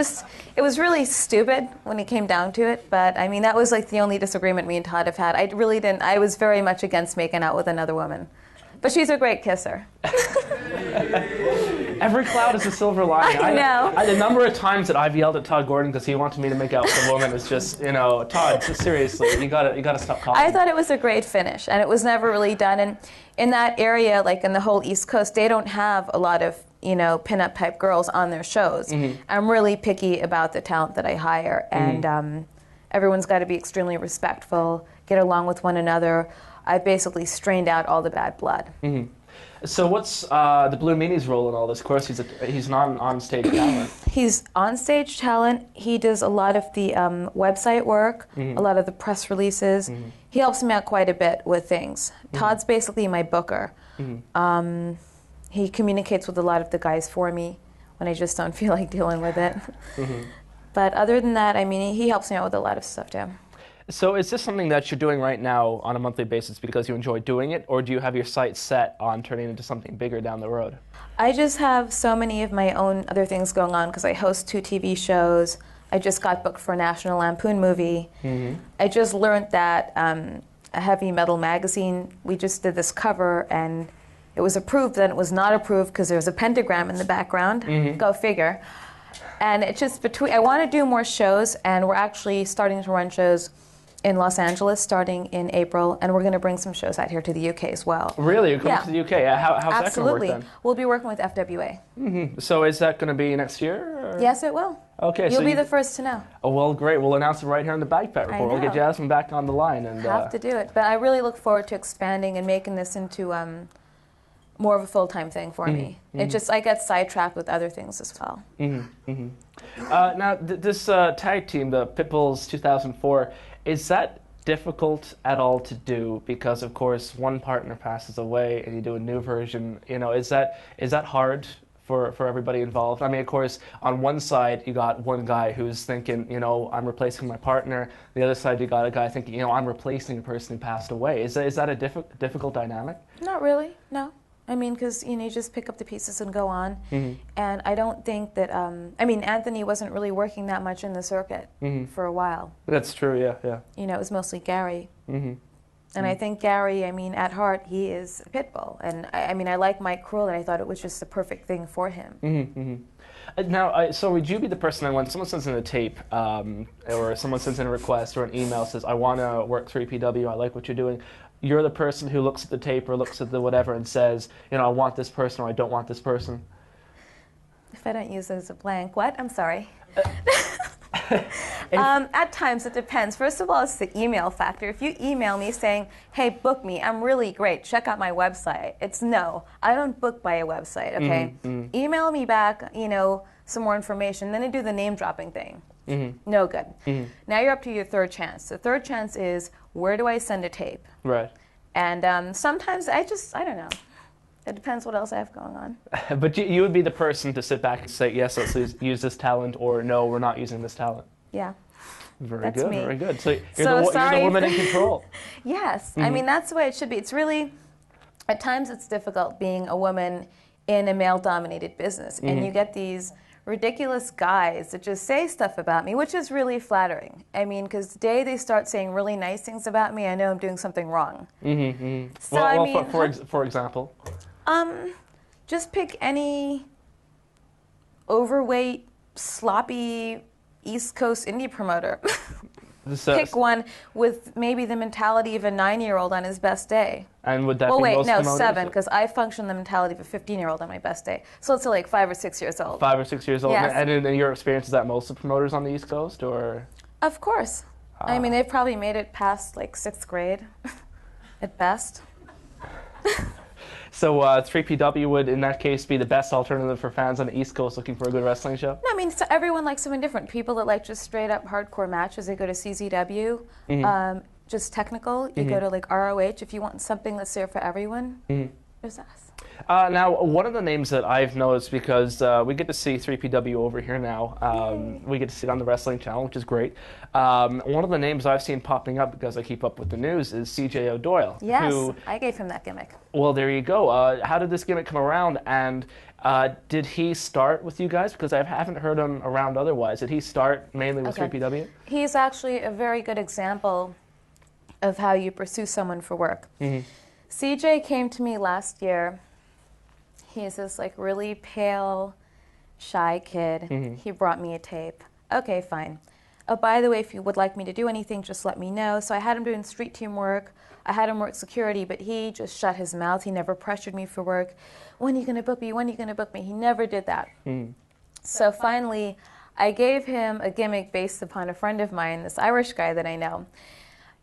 was really stupid when it came down to it, but I mean, that was like the only disagreement me and Todd have had. I was very much against making out with another woman. But she's a great kisser. Every cloud is a silver lining. I know. The number of times that I've yelled at Todd Gordon because he wanted me to make out with a woman is just, Todd, seriously, you gotta stop calling. I thought it was a great finish, and it was never really done. And in that area, like in the whole East Coast, they don't have a lot of pinup type girls on their shows. I'm really picky about the talent that I hire, and everyone's got to be extremely respectful, get along with one another. I've basically strained out all the bad blood. So what's the Blue Meanie's role in all this? Of course, he's an on-stage talent. He's on-stage talent. He does a lot of the website work, a lot of the press releases. He helps me out quite a bit with things. Todd's basically my booker. He communicates with a lot of the guys for me when I just don't feel like dealing with it. But other than that, I mean, he helps me out with a lot of stuff too. So is this something that you're doing right now on a monthly basis because you enjoy doing it, or do you have your sights set on turning it into something bigger down the road? I just have so many of my own other things going on because I host 2 TV shows. I just got booked for a National Lampoon movie. I just learned that a heavy metal magazine, we just did this cover and it was approved, then it was not approved because there was a pentagram in the background. Go figure. And it's just I want to do more shows, and we're actually starting to run shows in Los Angeles starting in April, and we're going to bring some shows out here to the UK as well. Really? You're coming to the UK? How's that Absolutely. going to work then? We'll be working with FWA. So is that going to be next year? Or? Yes, it will. Okay. You'll be the first to know. Oh, well, great. We'll announce it right here on the Bagpipe Report. We'll get Jasmine back on the line. And have to do it. But I really look forward to expanding and making this into more of a full-time thing for me. It just, I get sidetracked with other things as well. Now, this tag team, the Pitbulls 2004, is that difficult at all to do? Because, of course, one partner passes away and you do a new version. You know, is that hard for everybody involved? I mean, of course, on one side, you got one guy who's thinking, you know, I'm replacing my partner. The other side, you got a guy thinking, you know, I'm replacing a person who passed away. Is that a difficult dynamic? Not really, no. I mean, because, you know, you just pick up the pieces and go on. And I don't think that, I mean, Anthony wasn't really working that much in the circuit for a while. That's true, yeah. You know, it was mostly Gary. And I think Gary, I mean, at heart, he is a pit bull. And I mean, I like Mike Krul, and I thought it was just the perfect thing for him. Now, so would you be the person that when someone sends in a tape, or someone sends in a request or an email says, I want to work 3PW, I like what you're doing, you're the person who looks at the tape or looks at the whatever and says, you know, I want this person or I don't want this person? If I don't use it as a blank, what? I'm sorry. At times it depends. First of all, it's the email factor. If you email me saying, hey, book me, I'm really great, check out my website. It's no, I don't book by a website, okay? Email me back, you know, some more information. Then I do the name dropping thing. No good. Now you're up to your third chance. The third chance is, where do I send a tape? Right. And sometimes I don't know. It depends what else I have going on. But you would be the person to sit back and say, yes, let's use this talent, or no, we're not using this talent. Yeah. Very good. So you're sorry. the woman in control. Yes. I mean, that's the way it should be. It's really, at times it's difficult being a woman in a male-dominated business. And you get these ridiculous guys that just say stuff about me, which is really flattering. I mean, because the day they start saying really nice things about me, I know I'm doing something wrong. So well, I mean, for example, just pick any overweight, sloppy East Coast indie promoter. Pick one with maybe the mentality of a 9-year-old on his best day. And would that well, be wait, most no, promoters? 7, because I function the mentality of a 15-year-old on my best day. So it's like 5 or 6 years old. 5 or 6 years old. Yes. And in your experience, is that most of the promoters on the East Coast, or? Of course. I mean, they've probably made it past like 6th grade, at best. So 3PW would, in that case, be the best alternative for fans on the East Coast looking for a good wrestling show? No, I mean, so everyone likes something different. People that like just straight up hardcore matches, they go to CZW. Just technical, you go to like ROH. If you want something that's there for everyone, there's us. Now, one of the names that I've noticed, because we get to see 3PW over here now, we get to see it on the Wrestling Channel, which is great. One of the names I've seen popping up, because I keep up with the news, is CJ O'Doyle. Yes, who, I gave him that gimmick. Well, there you go. How did this gimmick come around, and did he start with you guys? Because I haven't heard him around otherwise. Did he start mainly with 3PW? He's actually a very good example of how you pursue someone for work. CJ came to me last year. He's this like really pale, shy kid. He brought me a tape. Okay, fine. Oh, by the way, if you would like me to do anything, just let me know. So I had him doing street team work. I had him work security, but he just shut his mouth. He never pressured me for work. When are you going to book me? When are you going to book me? He never did that. So finally, I gave him a gimmick based upon a friend of mine, this Irish guy that I know.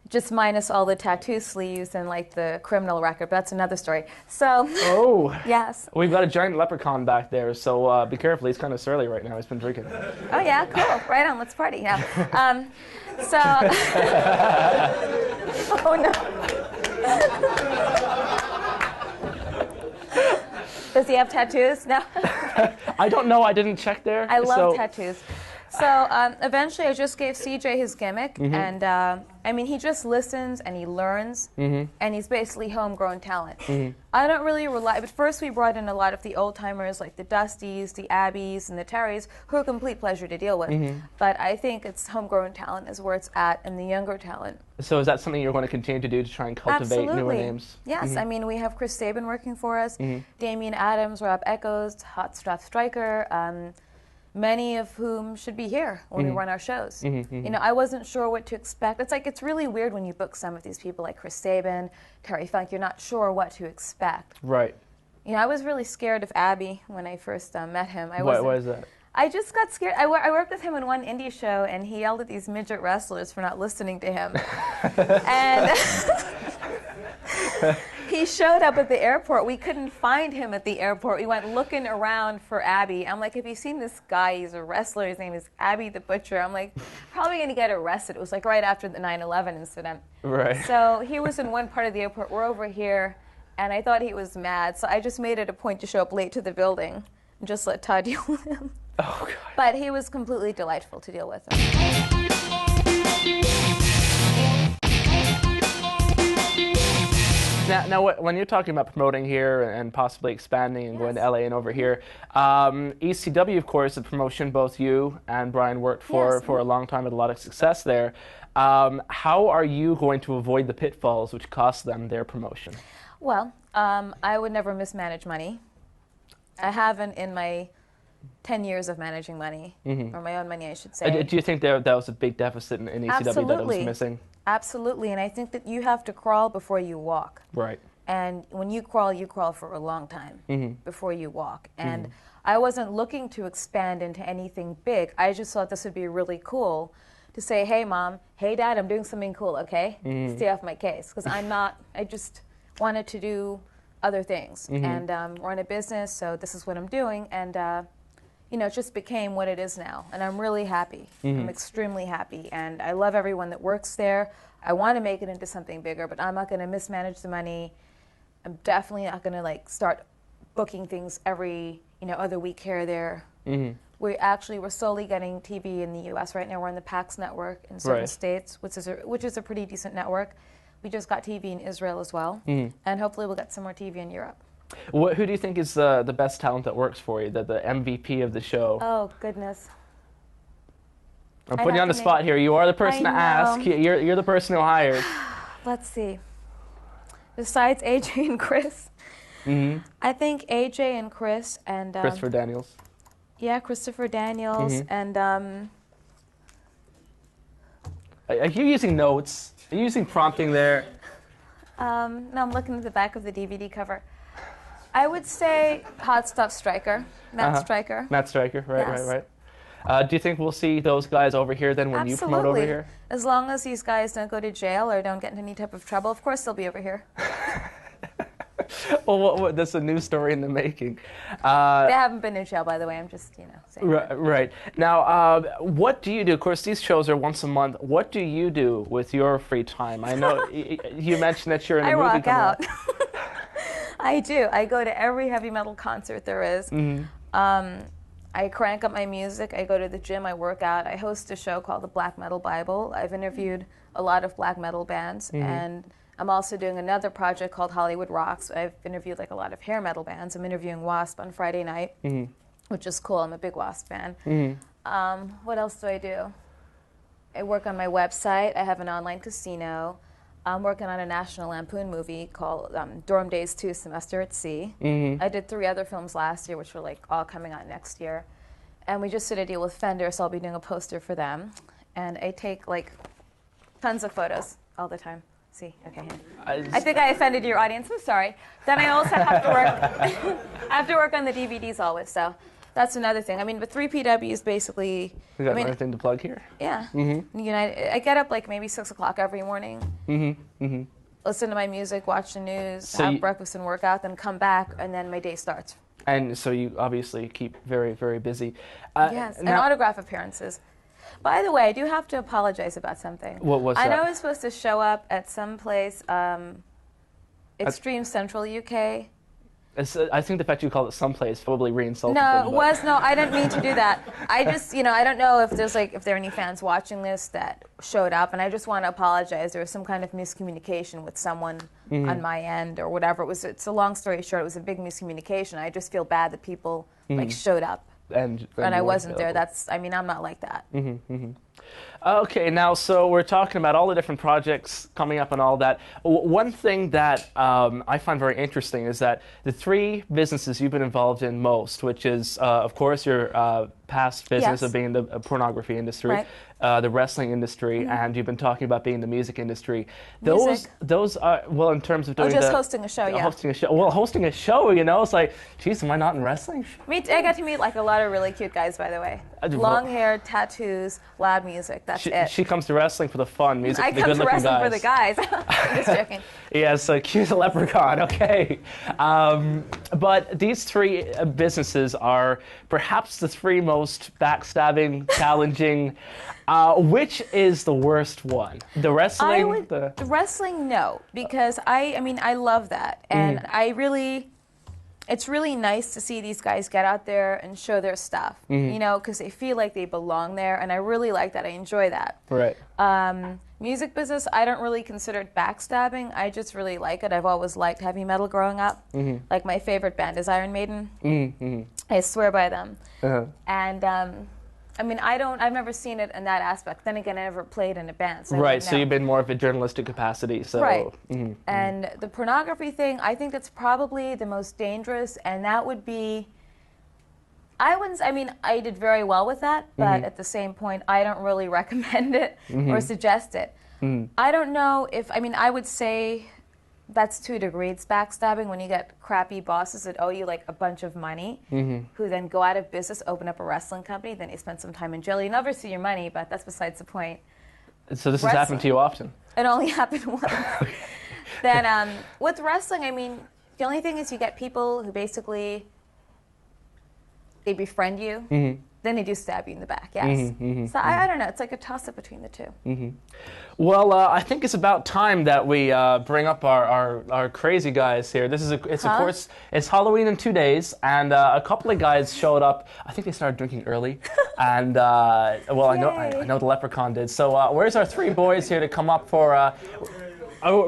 Just minus all the tattoo sleeves and like the criminal record, but that's another story. So, yes. We've got a giant leprechaun back there, so be careful. He's kind of surly right now. He's been drinking. Oh yeah, cool. Right on. Let's party. Yeah. Oh no. Does he have tattoos? No. I don't know. I didn't check there. I love tattoos. So eventually I just gave CJ his gimmick, and I mean, he just listens and he learns, and he's basically homegrown talent. I don't really rely, but first we brought in a lot of the old timers like the Dusties, the Abbeys, and the Terrys, who are a complete pleasure to deal with. But I think it's homegrown talent is where it's at, and the younger talent. So is that something you're going to continue to do to try and cultivate newer names? Yes, I mean, we have Chris Sabin working for us, Damian Adams, Rob Echoes, Hot Stuff Striker, many of whom should be here when we run our shows. You know, I wasn't sure what to expect. It's really weird when you book some of these people like Chris Sabin, Terry Funk, you're not sure what to expect. Right. You know, I was really scared of Abby when I first met him. Why is that? I just got scared. I worked with him in one indie show, and he yelled at these midget wrestlers for not listening to him. And he showed up at the airport. We couldn't find him at the airport. We went looking around for Abby. I'm like, have you seen this guy? He's a wrestler. His name is Abby the Butcher. I'm like, probably going to get arrested. It was like right after the 9/11 incident. Right. So he was in one part of the airport. We're over here, and I thought he was mad. So I just made it a point to show up late to the building and just let Todd deal with him. Oh, God. But he was completely delightful to deal with. Now, when you're talking about promoting here and possibly expanding and going to LA and over here, ECW, of course, a promotion both you and Brian worked for a long time, had a lot of success there. How are you going to avoid the pitfalls which cost them their promotion? Well, I would never mismanage money. I haven't in my 10 years of managing money, or my own money, I should say. Do you think that was a big deficit in ECW that it was missing? Absolutely, and I think that you have to crawl before you walk. Right. And when you crawl for a long time before you walk. And I wasn't looking to expand into anything big. I just thought this would be really cool to say, hey, Mom, hey, Dad, I'm doing something cool, okay? Stay off my case. Because I just wanted to do other things and run a business, so this is what I'm doing. And you know, it just became what it is now. And I'm really happy. I'm extremely happy. And I love everyone that works there. I want to make it into something bigger, but I'm not going to mismanage the money. I'm definitely not going to like start booking things every, other week here or there. We're slowly getting TV in the U.S. right now. We're on the PAX network in certain states, which is a pretty decent network. We just got TV in Israel as well. And hopefully we'll get some more TV in Europe. Who do you think is the best talent that works for you, the MVP of the show? Oh, goodness. I'm putting you on the spot here. You are the person to ask. You're the person who hires. Let's see. Besides AJ and Chris, I think AJ and Chris and... Christopher Daniels. Yeah, Christopher Daniels and... Are you using notes? Are you using prompting there? No, I'm looking at the back of the DVD cover. I would say Hot Stuff Striker, Matt Striker. Matt Striker, right. Do you think we'll see those guys over here then when you promote over here? As long as these guys don't go to jail or don't get into any type of trouble, of course they'll be over here. Well, that's a new story in the making. They haven't been in jail, by the way. I'm just, saying. Right. Now, what do you do? Of course, these shows are once a month. What do you do with your free time? I know you mentioned that you're in a movie. I rock out. I do. I go to every heavy metal concert there is. I crank up my music. I go to the gym. I work out. I host a show called The Black Metal Bible. I've interviewed a lot of black metal bands, and I'm also doing another project called Hollywood Rocks. I've interviewed a lot of hair metal bands. I'm interviewing Wasp on Friday night, which is cool. I'm a big Wasp fan. What else do I do? I work on my website. I have an online casino. I'm working on a National Lampoon movie called Dorm Days 2 Semester at Sea. I did 3 other films last year, which were all coming out next year. And we just did a deal with Fender, so I'll be doing a poster for them. And I take tons of photos all the time. See, okay. I think I offended your audience. I'm sorry. Then I also have to work. I have to work on the DVDs always. So that's another thing. I mean, but 3PW is basically. You got anything to plug here? Yeah. I get up maybe 6 o'clock every morning. Listen to my music, watch the news, have breakfast and work out, then come back, and then my day starts. And so you obviously keep very, very busy. Yes, and autograph appearances. By the way, I do have to apologize about something. What was that? I know I was supposed to show up at some place, Extreme Central UK, I think the fact you called it someplace probably re-insulted No, them. it was no. I didn't mean to do that. I just, I don't know if there are any fans watching this that showed up, and I just want to apologize. There was some kind of miscommunication with someone on my end or whatever. It's a long story short. It was a big miscommunication. I just feel bad that people showed up and I wasn't there. I'm not like that. Okay, now, so we're talking about all the different projects coming up and all that. One thing that I find very interesting is that the three businesses you've been involved in most, which is, of course, your past business of being in the pornography industry, the wrestling industry, and you've been talking about being in the music industry. Those are, well, in terms of doing hosting a show, hosting a show. Well, hosting a show, it's like, geez, am I not in wrestling? I got to meet like a lot of really cute guys, by the way. Long hair, tattoos, loud music. That's it. She comes to wrestling for the fun, music for the I come good-looking to guys. wrestling for the guys. I'm just joking. Yes, cute leprechaun, okay. But these three businesses are perhaps the three most backstabbing, challenging. Which is the worst one? The wrestling? The wrestling, no. Because I love that. And it's really nice to see these guys get out there and show their stuff, because they feel like they belong there, and I really like that. I enjoy that. Right. Music business, I don't really consider it backstabbing. I just really like it. I've always liked heavy metal growing up. Like, my favorite band is Iron Maiden. I swear by them. And I've never seen it in that aspect. Then again, I never played in a band. So right, so you've been more of a journalistic capacity. So. Right. And the pornography thing, I think that's probably the most dangerous, and that would be, I did very well with that, but at the same point, I don't really recommend it or suggest it. I don't know if, I would say that's to a degree. It's backstabbing when you get crappy bosses that owe you like a bunch of money, who then go out of business, open up a wrestling company, then you spend some time in jail. You never see your money, but that's besides the point. So this has happened to you often? It only happened once. Then with wrestling, the only thing is you get people who basically, they befriend you, then they do stab you in the back, yes. So I don't know, it's like a toss-up between the two. Well, I think it's about time that we bring up our crazy guys here. Of course, it's Halloween in 2 days, and a couple of guys showed up. I think they started drinking early, and I know the leprechaun did. So where's our three boys here to come up for?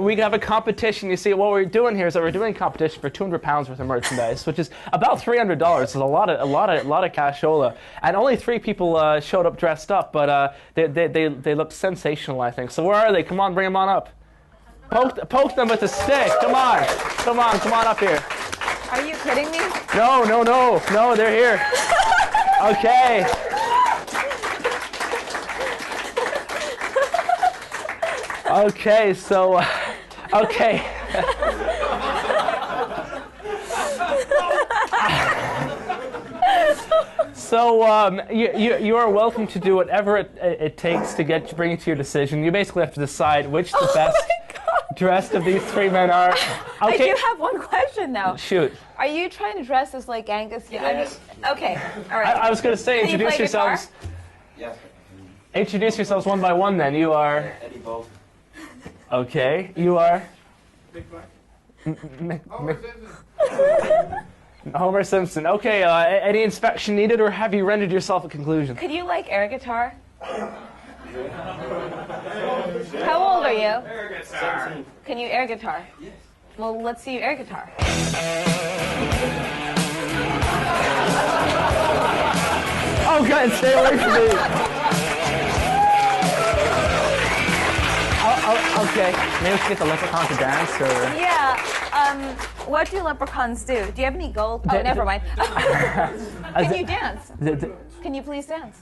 We have a competition. You see, what we're doing here is that we're doing a competition for £200 worth of merchandise, which is about $300. It's a lot of cashola, and only three people showed up dressed up, but they look sensational, I think. So where are they? Come on, bring them on up. Poke them with a stick. Come on up here. Are you kidding me? No, they're here. Okay. Okay, so, okay. So you are welcome to do whatever it takes to bring it to your decision. You basically have to decide which the best dressed of these three men are. Okay. I do have one question, though. Shoot. Are you trying to dress as like Angus? Yes. Okay, all right. I was going to say, introduce yourselves. Yes. Introduce yourselves one by one, then. You are... Eddie Bolton. Okay, you are... Homer Simpson. Okay, any inspection needed, or have you rendered yourself a conclusion? Could you like air guitar? How old are you? Air guitar. Can you air guitar? Yes. Well, let's see you air guitar. Oh, God, stay away from me. Okay, maybe we should get the leprechaun to dance, or... Yeah, what do leprechauns do? Do you have any gold? Oh, never mind. Can you dance? Can you please dance?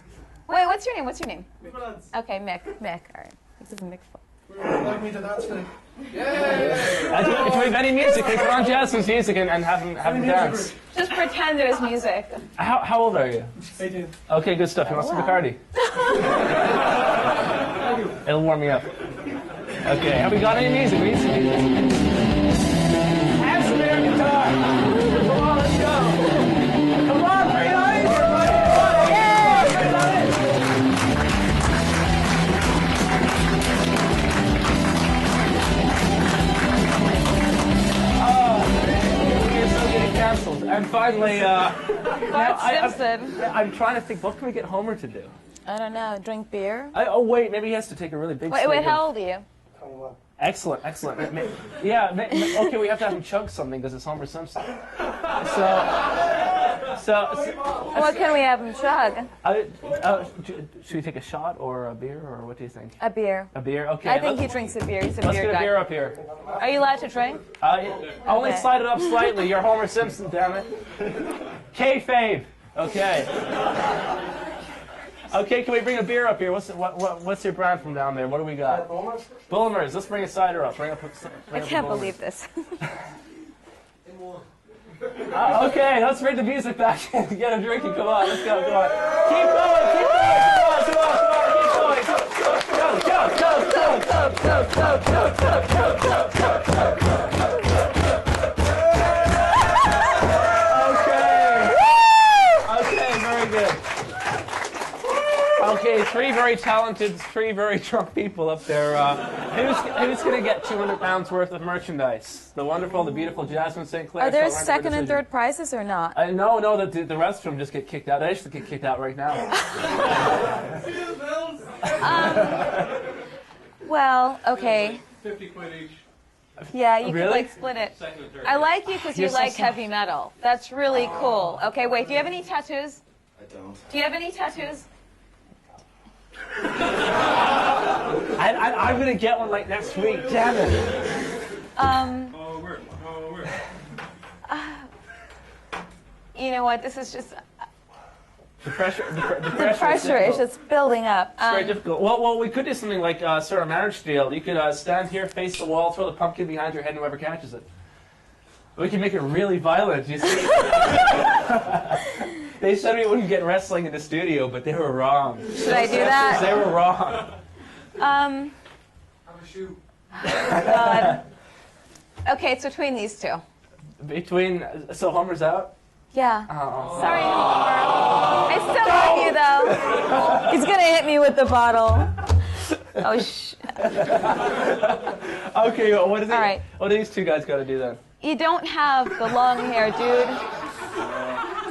Wait, what's your name? Okay, Mick. All right. This is Mick. Would you like me to dance for you? If we have any music, we put on Jasmine's music and have him dance. Just pretend there's music. How old are you? 18. Okay, good stuff. You want some Bacardi? It'll warm me up. Okay, have we got any music? Have some air guitar. Come on, let's go. Come on, bring it on, everybody. Yeah, bring it on in. Oh, you're so good at certainly. Bart Simpson. I'm trying to think. What can we get Homer to do? I don't know. Drink beer. Oh wait, maybe he has to take a really big. Wait. How old are you? Excellent. Okay, we have to have him chug something because it's Homer Simpson. So What can we have him chug? should we take a shot or a beer, or what do you think? A beer. A beer? Okay. I think he drinks a beer. He's a Let's beer get a guy. beer up here. Are you allowed to drink? Only Okay. slide it up slightly. You're Homer Simpson, damn it. Kayfabe. Okay. Okay, can we bring a beer up here? What's your brand from down there? What do we got? Bulmers. Let's bring a cider up. Bring I can't believe this. Okay, let's bring the music back and get a drink and come on. Let's go, come on. Keep going, come on. Okay, very good. Okay, three very talented, three very drunk people up there. Who's going to get 200 pounds worth of merchandise? The wonderful, the beautiful Jasmine St. Clair. Are there shall render her second and decision. third prizes or not? No, the rest of them just get kicked out. They should get kicked out right now. Well, okay. 50 quid each. Yeah, you Really? could like split it. Second and third. I like you because you You're so like smart. heavy metal. That's really cool. Okay, wait. Do you have any tattoos? I don't. Do you have any tattoos? I'm going to get one like next week. Damn it. Over. You know what? This is just The pressure is just building up. very difficult. Well, we could do something like sort of marriage deal. You could stand here, face the wall, throw the pumpkin behind your head, and whoever catches it. We can make it really violent, you see. They said we wouldn't get wrestling in the studio, but they were wrong. Should I do that? They were wrong. Have a shoe. God. Okay, it's between these two. So Homer's out? Yeah. Oh. Sorry, Homer. I still love you, though. He's gonna hit me with the bottle. Oh, Okay, well, what right. do these two guys got to do then? You don't have the long hair, dude.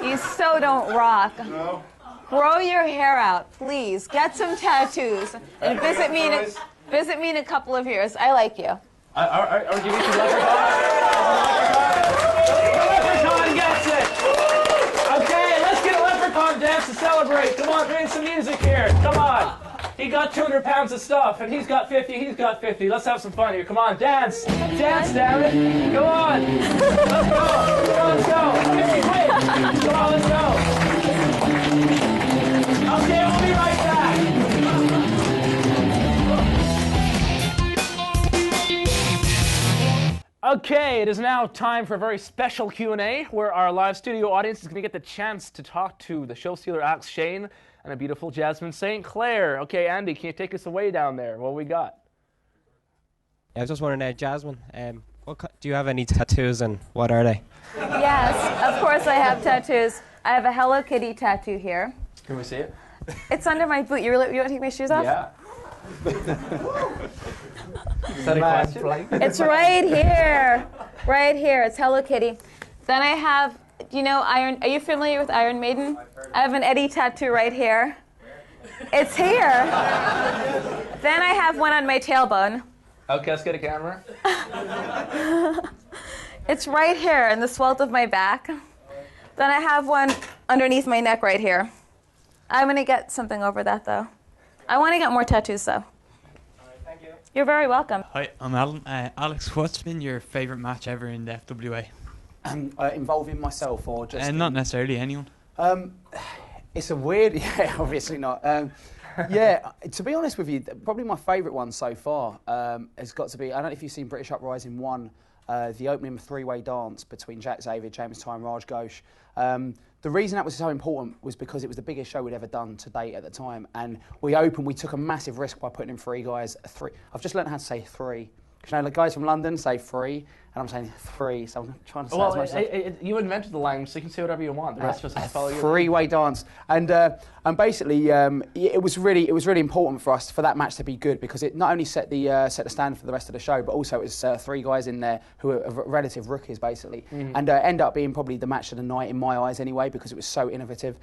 You so don't rock. No. Grow your hair out, please. Get some tattoos and visit me in a couple of years. I like you. Are you giving some leprechaun? The leprechaun gets it! Okay, let's get a leprechaun dance to celebrate. Come on, bring some music here. Come on. He got 200 pounds of stuff, and he's got 50, he's got 50. Let's have some fun here. Come on, dance. Dance, damn it. Come on. Let's go. Let's go. 50 quid. Come on, let's go. Okay, we'll be right back. Okay, it is now time for a very special Q&A where our live studio audience is going to get the chance to talk to the show stealer Alex Shane and a beautiful Jasmine St. Clair. Okay, Andy, can you take us away down there? What we got? I was just wondering, Jasmine, do you have any tattoos and what are they? Yes, of course I have tattoos. I have a Hello Kitty tattoo here. Can we see it? It's under my boot. You want to take my shoes off? Yeah. Is that a question? It's right here. Right here. It's Hello Kitty. Then I have, Are you familiar with Iron Maiden? I have an Eddie tattoo right here. It's here. Then I have one on my tailbone. Okay, let's get a camera. It's right here in the swelt of my back. Then I have one underneath my neck right here. I'm going to get something over that, though. I want to get more tattoos, though. Thank you. You're very welcome. Hi, I'm Alan. Alex, what's been your favourite match ever in the FWA? Involving myself or just... Not necessarily anyone. It's a weird... Yeah, obviously not. Yeah, to be honest with you, probably my favourite one so far has got to be... I don't know if you've seen British Uprising 1, the opening three-way dance between Jack Xavier, James Ty and Raj Ghosh. The reason that was so important was because it was the biggest show we'd ever done to date at the time. And we took a massive risk by putting in three guys. I've just learned how to say three. Because the guys from London say three, I'm saying 3, so I'm trying to say Well, as much as you invented the language, so you can say whatever you want. The rest of us can follow you. Three-way dance, and basically it was really important for us for that match to be good because it not only set the standard for the rest of the show, but also it was 3 guys in there who are relative rookies basically, and end up being probably the match of the night in my eyes anyway because it was so innovative.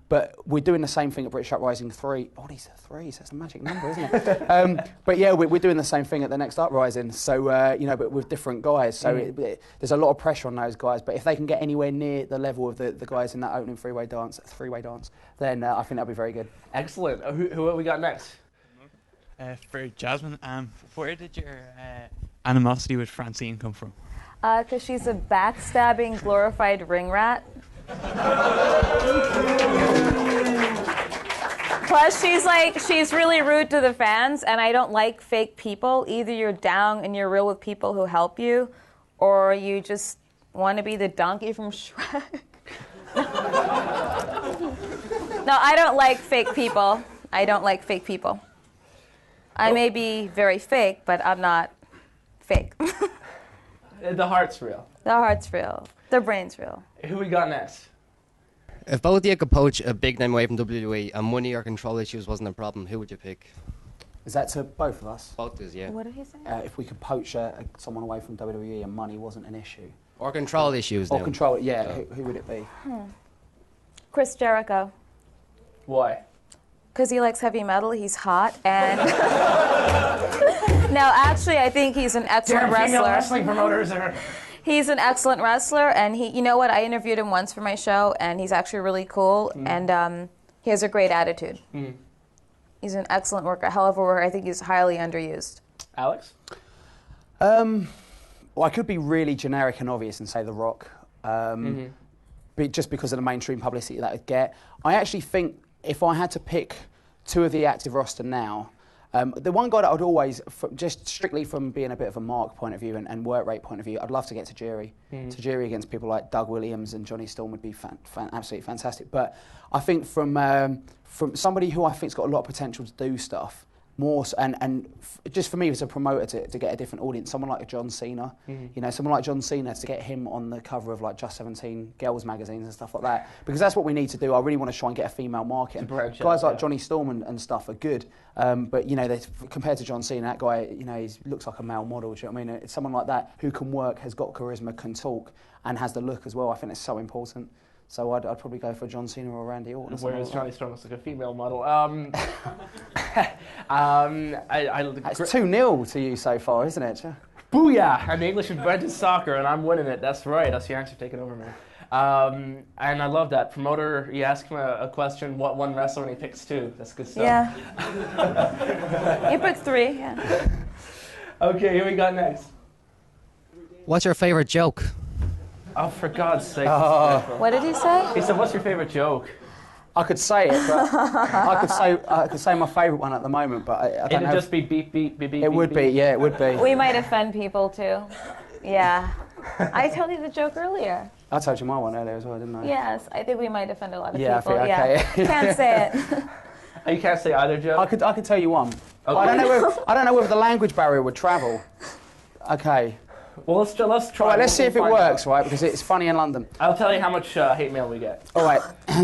But we're doing the same thing at British Uprising 3. Oh, these are 3s. That's a magic number, isn't it? But yeah, we're doing the same thing at the next Uprising. So but with different guys. So there's a lot of pressure on those guys. But if they can get anywhere near the level of the guys in that opening three-way dance, then I think that'll be very good. Excellent. Who have we got next? For Jasmine, where did your animosity with Francine come from? Because she's a backstabbing, glorified ring rat. Plus, she's really rude to the fans, and I don't like fake people. Either you're down and you're real with people who help you, or you just want to be the donkey from Shrek. No, I don't like fake people. I may be very fake, but I'm not fake. The heart's real. The heart's real. The brain's real. Who we got next? If both of you could poach a big name away from WWE and money or control issues wasn't a problem, who would you pick? Is that to both of us? Both of us, yeah. What did he say? If we could poach someone away from WWE and money wasn't an issue. Or control issues Or now. control it, yeah. Who would it be? Chris Jericho. Why? Because he likes heavy metal, he's hot, and... No, actually, I think he's an excellent wrestler. Female wrestling promoters are... He's an excellent wrestler, and you know what? I interviewed him once for my show, and he's actually really cool, and he has a great attitude. He's an excellent worker. However, I think he's highly underused. Alex? Well, I could be really generic and obvious and say The Rock, just because of the mainstream publicity that I'd get. I actually think if I had to pick 2 of the active roster now, the one guy that I'd always, just strictly from being a bit of a mark point of view and work rate point of view, I'd love to get Tajiri. Tajiri against people like Doug Williams and Johnny Storm would be absolutely fantastic. But I think from somebody who I think's got a lot of potential to do stuff, more just for me as a promoter to get a different audience, someone like a John Cena, someone like John Cena, to get him on the cover of like Just 17 girls magazines and stuff like that, because that's what we need to do. I really want to try and get a female market. And guys like Johnny Storm and stuff are good, but compared to John Cena, that guy, he looks like a male model. Do you know what I mean? It's someone like that who can work, has got charisma, can talk, and has the look as well. I think it's so important. So I'd probably go for John Cena or Randy Orton. Whereas Johnny Storm looks like a female model. It's 2-0 to you so far, isn't it? Booyah! I'm English invented soccer, and I'm winning it. That's right. That's the answer taking over me. And I love that. Promoter, you ask him a question, what one wrestler, and he picks 2. That's good stuff. Yeah. You picked 3, yeah. Okay, who we got next? What's your favourite joke? Oh, for God's sake. What did he say? He said, what's your favourite joke? I could say it, but I could say my favourite one at the moment, but I don't know. It'd just be beep, beep, beep, beep. It would be, yeah, it would be. We might offend people, too. Yeah. I told you the joke earlier. I told you my one earlier as well, didn't I? Yes, I think we might offend a lot of Yeah, people. I think, okay. Can't say it. You can't say either joke? I could tell you one. Okay. I don't know whether the language barrier would travel. Okay. Well, let's try. All right, let's see if it works, right? Because it's funny in London. I'll tell you how much hate mail we get. All right.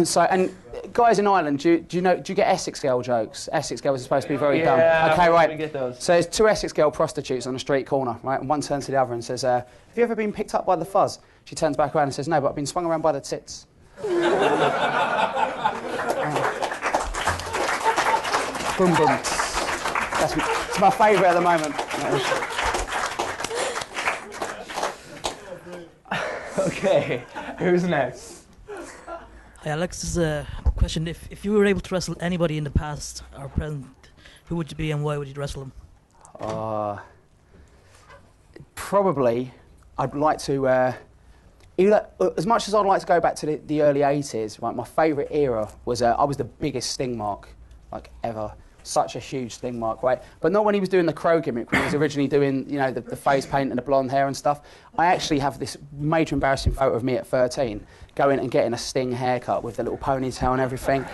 So, and guys in Ireland, do you get Essex girl jokes? Essex girls are supposed to be very dumb. Okay, right. We get those. So there's 2 Essex girl prostitutes on a street corner, right? And one turns to the other and says, "Have you ever been picked up by the fuzz?" She turns back around and says, "No, but I've been swung around by the tits." Boom, boom. It's my favourite at the moment. Okay, who's next? Hi Alex, this is a question. If you were able to wrestle anybody in the past or present, who would you be and why would you wrestle them? Probably, I'd like to, as much as I'd like to go back to the early 80s, right, my favourite era was, I was the biggest Sting mark, like, ever. Such a huge Sting mark, right? But not when he was doing the Crow gimmick, when he was originally doing, the face paint and the blonde hair and stuff. I actually have this major embarrassing photo of me at 13 going and getting a Sting haircut with the little ponytail and everything.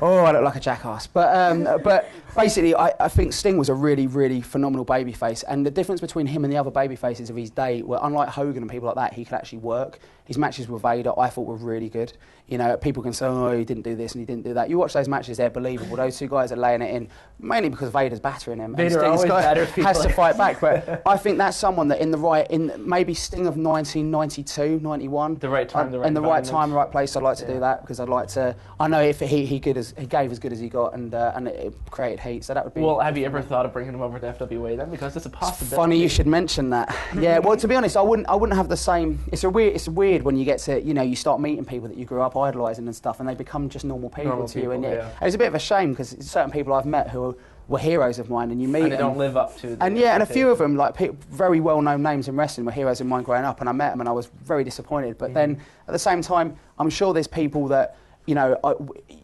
Oh, I look like a jackass. But basically, I think Sting was a really, really phenomenal babyface. And the difference between him and the other babyfaces of his day were, unlike Hogan and people like that, he could actually work. His matches with Vader, I thought, were really good. You know, people can say, oh, he didn't do this and he didn't do that. You watch those matches, they're believable. Those two guys are laying it in, mainly because Vader's battering him. Vader always batters people. Has to fight back. But I think that's someone that in maybe Sting of 1992, 91. The right time, in the right time, the right place. I'd like to do that because I'd like to. I know if he gave as good as he got, and it created heat. So that would be. Well, have you ever thought of bringing him over to FWA then? Because it's a possibility. Funny you should mention that. Yeah. Well, to be honest, I wouldn't have the same. It's weird when you get to, you know, you start meeting people that you grew up idolising and stuff, and they become just normal people to you. And it's a bit of a shame because certain people I've met who were heroes of mine, and you meet and they don't live up to. And a few of them, like very well-known names in wrestling, were heroes of mine growing up, and I met them, and I was very disappointed. But then at the same time, I'm sure there's people that, you know,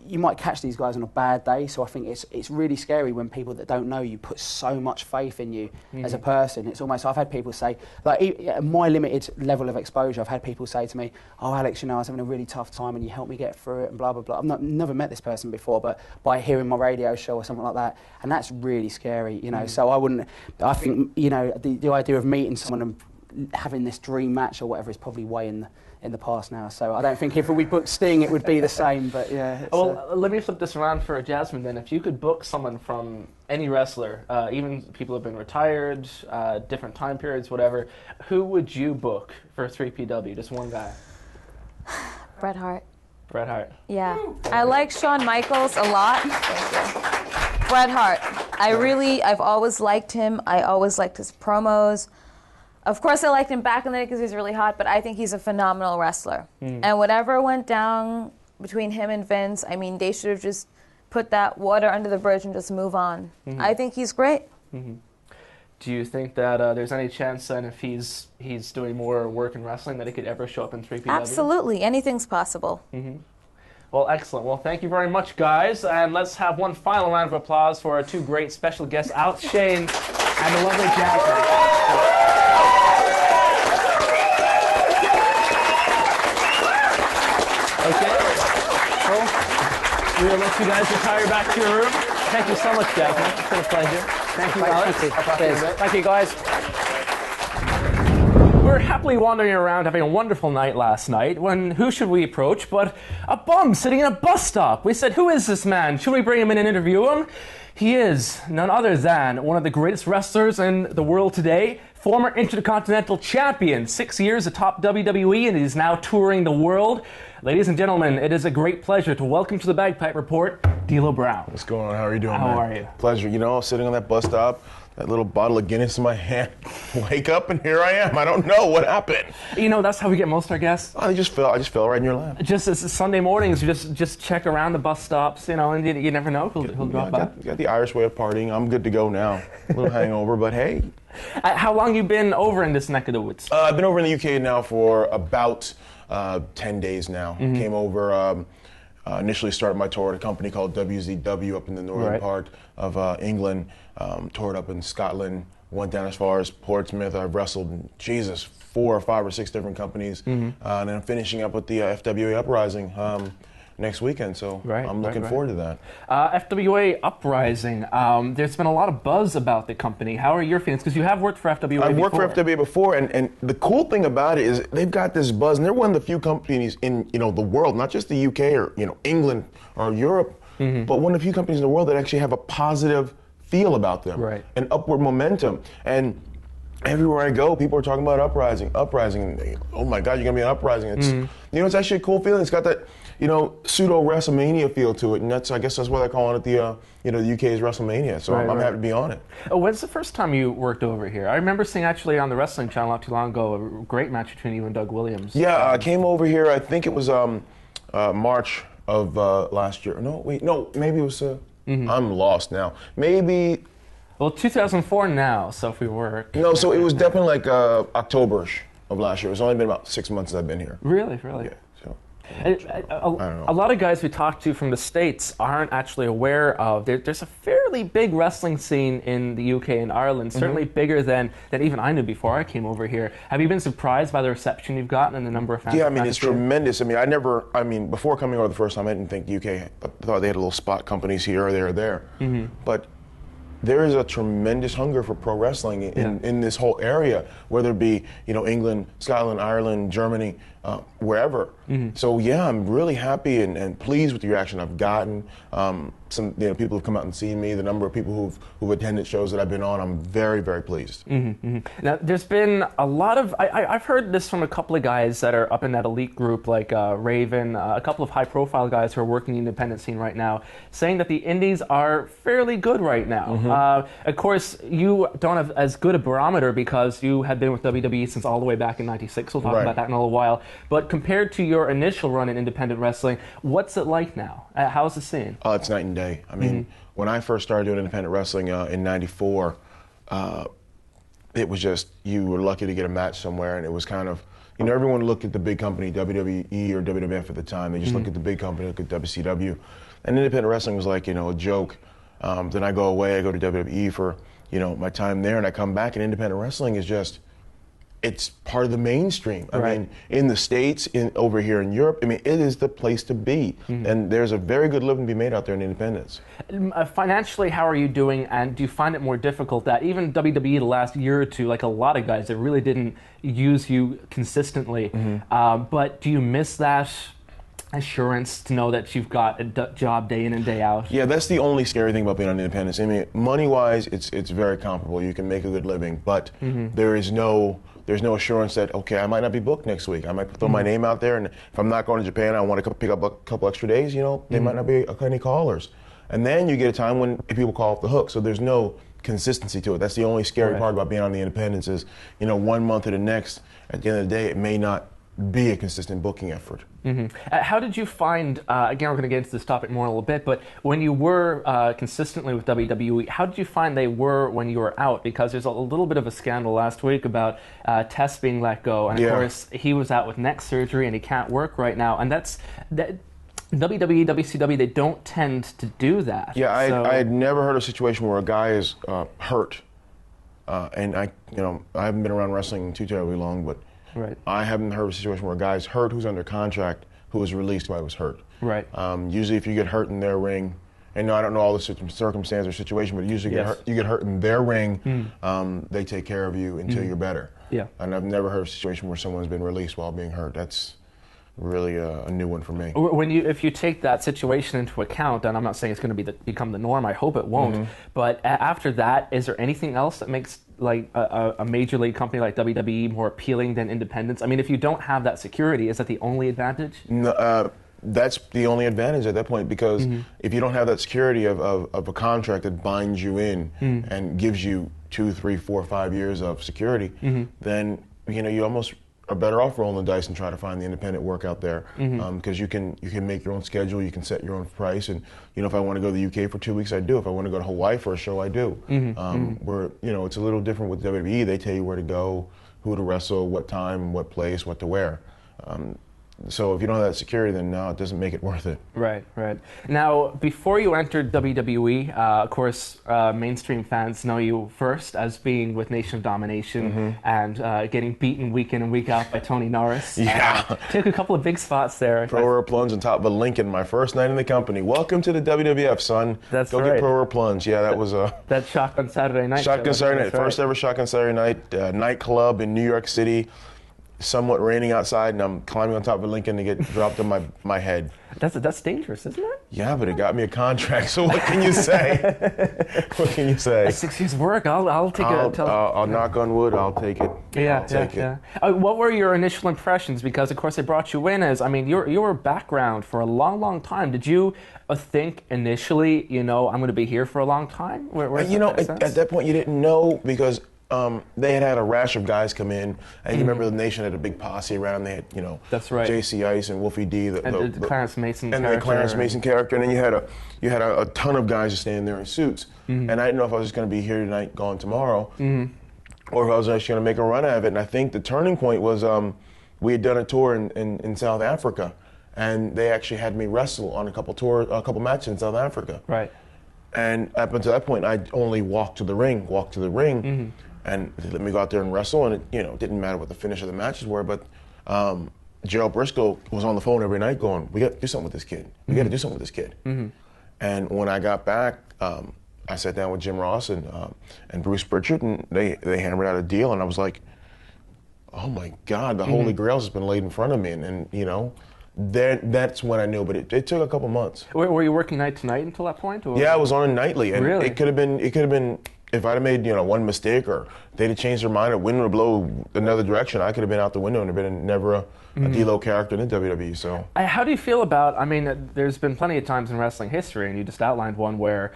you might catch these guys on a bad day. So I think it's really scary when people that don't know you put so much faith in you as a person. It's almost, I've had people say, like, at my limited level of exposure, I've had people say to me, oh, Alex, you know, I was having a really tough time and you helped me get through it and blah, blah, blah. I've never met this person before, but by hearing my radio show or something like that, and that's really scary, you know. So I think, you know, the idea of meeting someone and having this dream match or whatever is probably way in the past now, so I don't think if we booked Sting it would be the same, but yeah. Well, let me flip this around for Jasmine then. If you could book someone from any wrestler, even people who have been retired, different time periods, whatever, who would you book for 3PW? Just one guy. Bret Hart. Bret Hart. Yeah. I like Shawn Michaels a lot. Thank you. Bret Hart. I've always liked him. I always liked his promos. Of course, I liked him back in the day because he's really hot, but I think he's a phenomenal wrestler. And whatever went down between him and Vince, I mean, they should have just put that water under the bridge and just move on. I think he's great. Do you think that there's any chance then if he's doing more work in wrestling that he could ever show up in 3PW? Absolutely. Anything's possible. Well, excellent. Well, thank you very much, guys. And let's have one final round of applause for our two great special guests, Alex Shane and the lovely Jasmine. Okay. Well, we'll let you guys retire back to your room. Thank you so much, Jasmine. It's been a pleasure. Thank you, Alex. Thank you, guys. We're happily wandering around having a wonderful night last night when who should we approach but a bum sitting in a bus stop. We said, who is this man? Should we bring him in and interview him? He is none other than one of the greatest wrestlers in the world today, former Intercontinental Champion, 6 years atop WWE, and he's now touring the world. Ladies and gentlemen, it is a great pleasure to welcome to the Bagpipe Report, D'Lo Brown. What's going on? How are you doing, How man? are you? Pleasure. You know, sitting on that bus stop, that little bottle of Guinness in my hand. Wake up and here I am. I don't know what happened. You know, that's how we get most of our guests. I just fell right in your lap. Just as Sunday mornings, you just check around the bus stops, you know, and you never know. He'll drop by. Got the Irish way of partying. I'm good to go now. A little hangover, but hey. How long you been over in this neck of the woods? I've been over in the UK now for about 10 days now. Came over, initially started my tour at a company called WZW up in the northern part of England. Toured up in Scotland, went down as far as Portsmouth. I've wrestled in, 4 or 5 or 6 different companies. And then I'm finishing up with the FWA Uprising next weekend, so I'm looking forward to that. FWA Uprising, there's been a lot of buzz about the company. How are your feelings? Because you have worked for FWA I've before. worked for FWA before, and the cool thing about it is they've got this buzz, and they're one of the few companies in the world, not just the UK or England or Europe, but one of the few companies in the world that actually have a positive feel about them, and upward momentum. And everywhere I go, people are talking about uprising. Oh my God, you're gonna be an uprising. It's it's actually a cool feeling. It's got that pseudo WrestleMania feel to it, and I guess that's why they're calling it the the UK's WrestleMania. So I'm happy to be on it. When's the first time you worked over here? I remember seeing actually on the Wrestling Channel not too long ago a great match between you and Doug Williams. Yeah, I came over here. I think it was March of last year. No, maybe it was. I'm lost now. Maybe. Well, 2004 now, so if we work. No, so it was definitely like October-ish of last year. It's only been about 6 months that I've been here. Really? Yeah. So. A lot of guys we talk to from the States aren't actually aware of. There's a fairly fairly big wrestling scene in the UK and Ireland, certainly bigger than even I knew before I came over here. Have you been surprised by the reception you've gotten and the number of fans? Yeah, I mean, it's tremendous. I mean, before coming over the first time, I didn't think the UK, I thought they had little spot companies here, there, or there. But there is a tremendous hunger for pro wrestling in this whole area, whether it be, England, Scotland, Ireland, Germany, wherever. So yeah, I'm really happy and pleased with the reaction I've gotten. Some people have come out and seen me. The number of people who've attended shows that I've been on, I'm very, very pleased. Now, there's been a lot of I've heard this from a couple of guys that are up in that elite group, like Raven, a couple of high-profile guys who are working the independent scene right now, saying that the indies are fairly good right now. Of course, you don't have as good a barometer because you had been with WWE since all the way back in '96. We'll talk about that in a little while. But compared to your initial run in independent wrestling, what's it like now? How's the scene? It's night and day. I mean, when I first started doing independent wrestling in '94, it was just, you were lucky to get a match somewhere, and it was kind of, everyone looked at the big company, WWE or WWF at the time. They just looked at the big company, look at WCW. And independent wrestling was like, a joke. Then I go away, I go to WWE for, my time there, and I come back, and independent wrestling is just, it's part of the mainstream. I mean, in the States, over here in Europe, I mean, it is the place to be. And there's a very good living to be made out there in independence. Financially, how are you doing? And do you find it more difficult that even WWE the last year or two, like a lot of guys, that really didn't use you consistently, but do you miss that assurance to know that you've got a job day in and day out? Yeah, that's the only scary thing about being on independence. I mean, money-wise, it's very comparable. You can make a good living, but there's no assurance that, okay, I might not be booked next week. I might throw my name out there, and if I'm not going to Japan, I want to pick up a couple extra days, they might not be any callers. And then you get a time when people call off the hook, so there's no consistency to it. That's the only scary part about being on the independence is, 1 month to the next, at the end of the day, it may not be a consistent booking effort. How did you find, again, we're going to get into this topic more in a little bit, but when you were consistently with WWE, how did you find they were when you were out? Because there's a little bit of a scandal last week about Tess being let go, and of course he was out with neck surgery and he can't work right now, and that WWE, WCW, they don't tend to do that. Yeah, I had never heard of a situation where a guy is hurt, and I haven't been around wrestling too terribly long, but I haven't heard of a situation where a guy's hurt who's under contract who was released while he was hurt. Usually if you get hurt in their ring, and I don't know all the circumstance or situation, but usually you get hurt in their ring, they take care of you until you're better. And I've never heard of a situation where someone's been released while being hurt. That's really a new one for me. If you take that situation into account, and I'm not saying it's going to become the norm, I hope it won't, but after that, is there anything else that makes like a major league company like WWE more appealing than independence? I mean, if you don't have that security, is that the only advantage? No, that's the only advantage at that point, because if you don't have that security of a contract that binds you in and gives you 2, 3, 4, 5 years of security, then you almost are better off rolling the dice and trying to find the independent work out there, because you can make your own schedule, you can set your own price, and if I want to go to the UK for 2 weeks, I do. If I want to go to Hawaii for a show, I do. Where it's a little different with WWE. They tell you where to go, who to wrestle, what time, what place, what to wear. So if you don't have that security, then no, it doesn't make it worth it. Right. Now, before you entered WWE, of course, mainstream fans know you first as being with Nation of Domination and getting beaten week in and week out by Tony Norris. Took a couple of big spots there. Pro Row Plunge on top of a Lincoln, my first night in the company. Welcome to the WWF, son. Go get Pro Row Plunge. Yeah, that was that Shotgun Saturday Night. Shotgun Saturday Night, first ever Shotgun Saturday Night nightclub in New York City. Somewhat raining outside, and I'm climbing on top of a Lincoln to get dropped on my head. That's dangerous, isn't it? Yeah, but it got me a contract. So what can you say? What can you say? 6 years work. I'll take it. I'll knock on wood. I'll take it. I'll take it. What were your initial impressions? Because of course they brought you in as your background for a long time. Did you think initially, I'm going to be here for a long time? At that point you didn't know, because they had a rash of guys come in, and you remember the Nation had a big posse around. They had, that's right, JC Ice and Wolfie D, the Clarence Mason and character. the Clarence Mason character, and then you had a ton of guys just standing there in suits. And I didn't know if I was just going to be here tonight, gone tomorrow, or if I was actually going to make a run out of it. And I think the turning point was we had done a tour in South Africa, and they actually had me wrestle on a couple matches in South Africa. Right. And up until that point, I'd only walk to the ring, and they let me go out there and wrestle. And it didn't matter what the finish of the matches were, but Gerald Briscoe was on the phone every night going, "We got to do something with this kid. We got to do something with this kid." And when I got back, I sat down with Jim Ross and Bruce Pritchard, and they hammered out a deal. And I was like, "Oh my God, the Holy Grail has been laid in front of me." And that's when I knew. But it took a couple months. Were you working night to night until that point? Or? Yeah, I was on it nightly, and really? It could have been. If I'd have made one mistake, or they'd have changed their mind, or wind would blow another direction, I could have been out the window and have been never a D-Lo character in the WWE. So, how do you feel about? I mean, there's been plenty of times in wrestling history, and you just outlined one where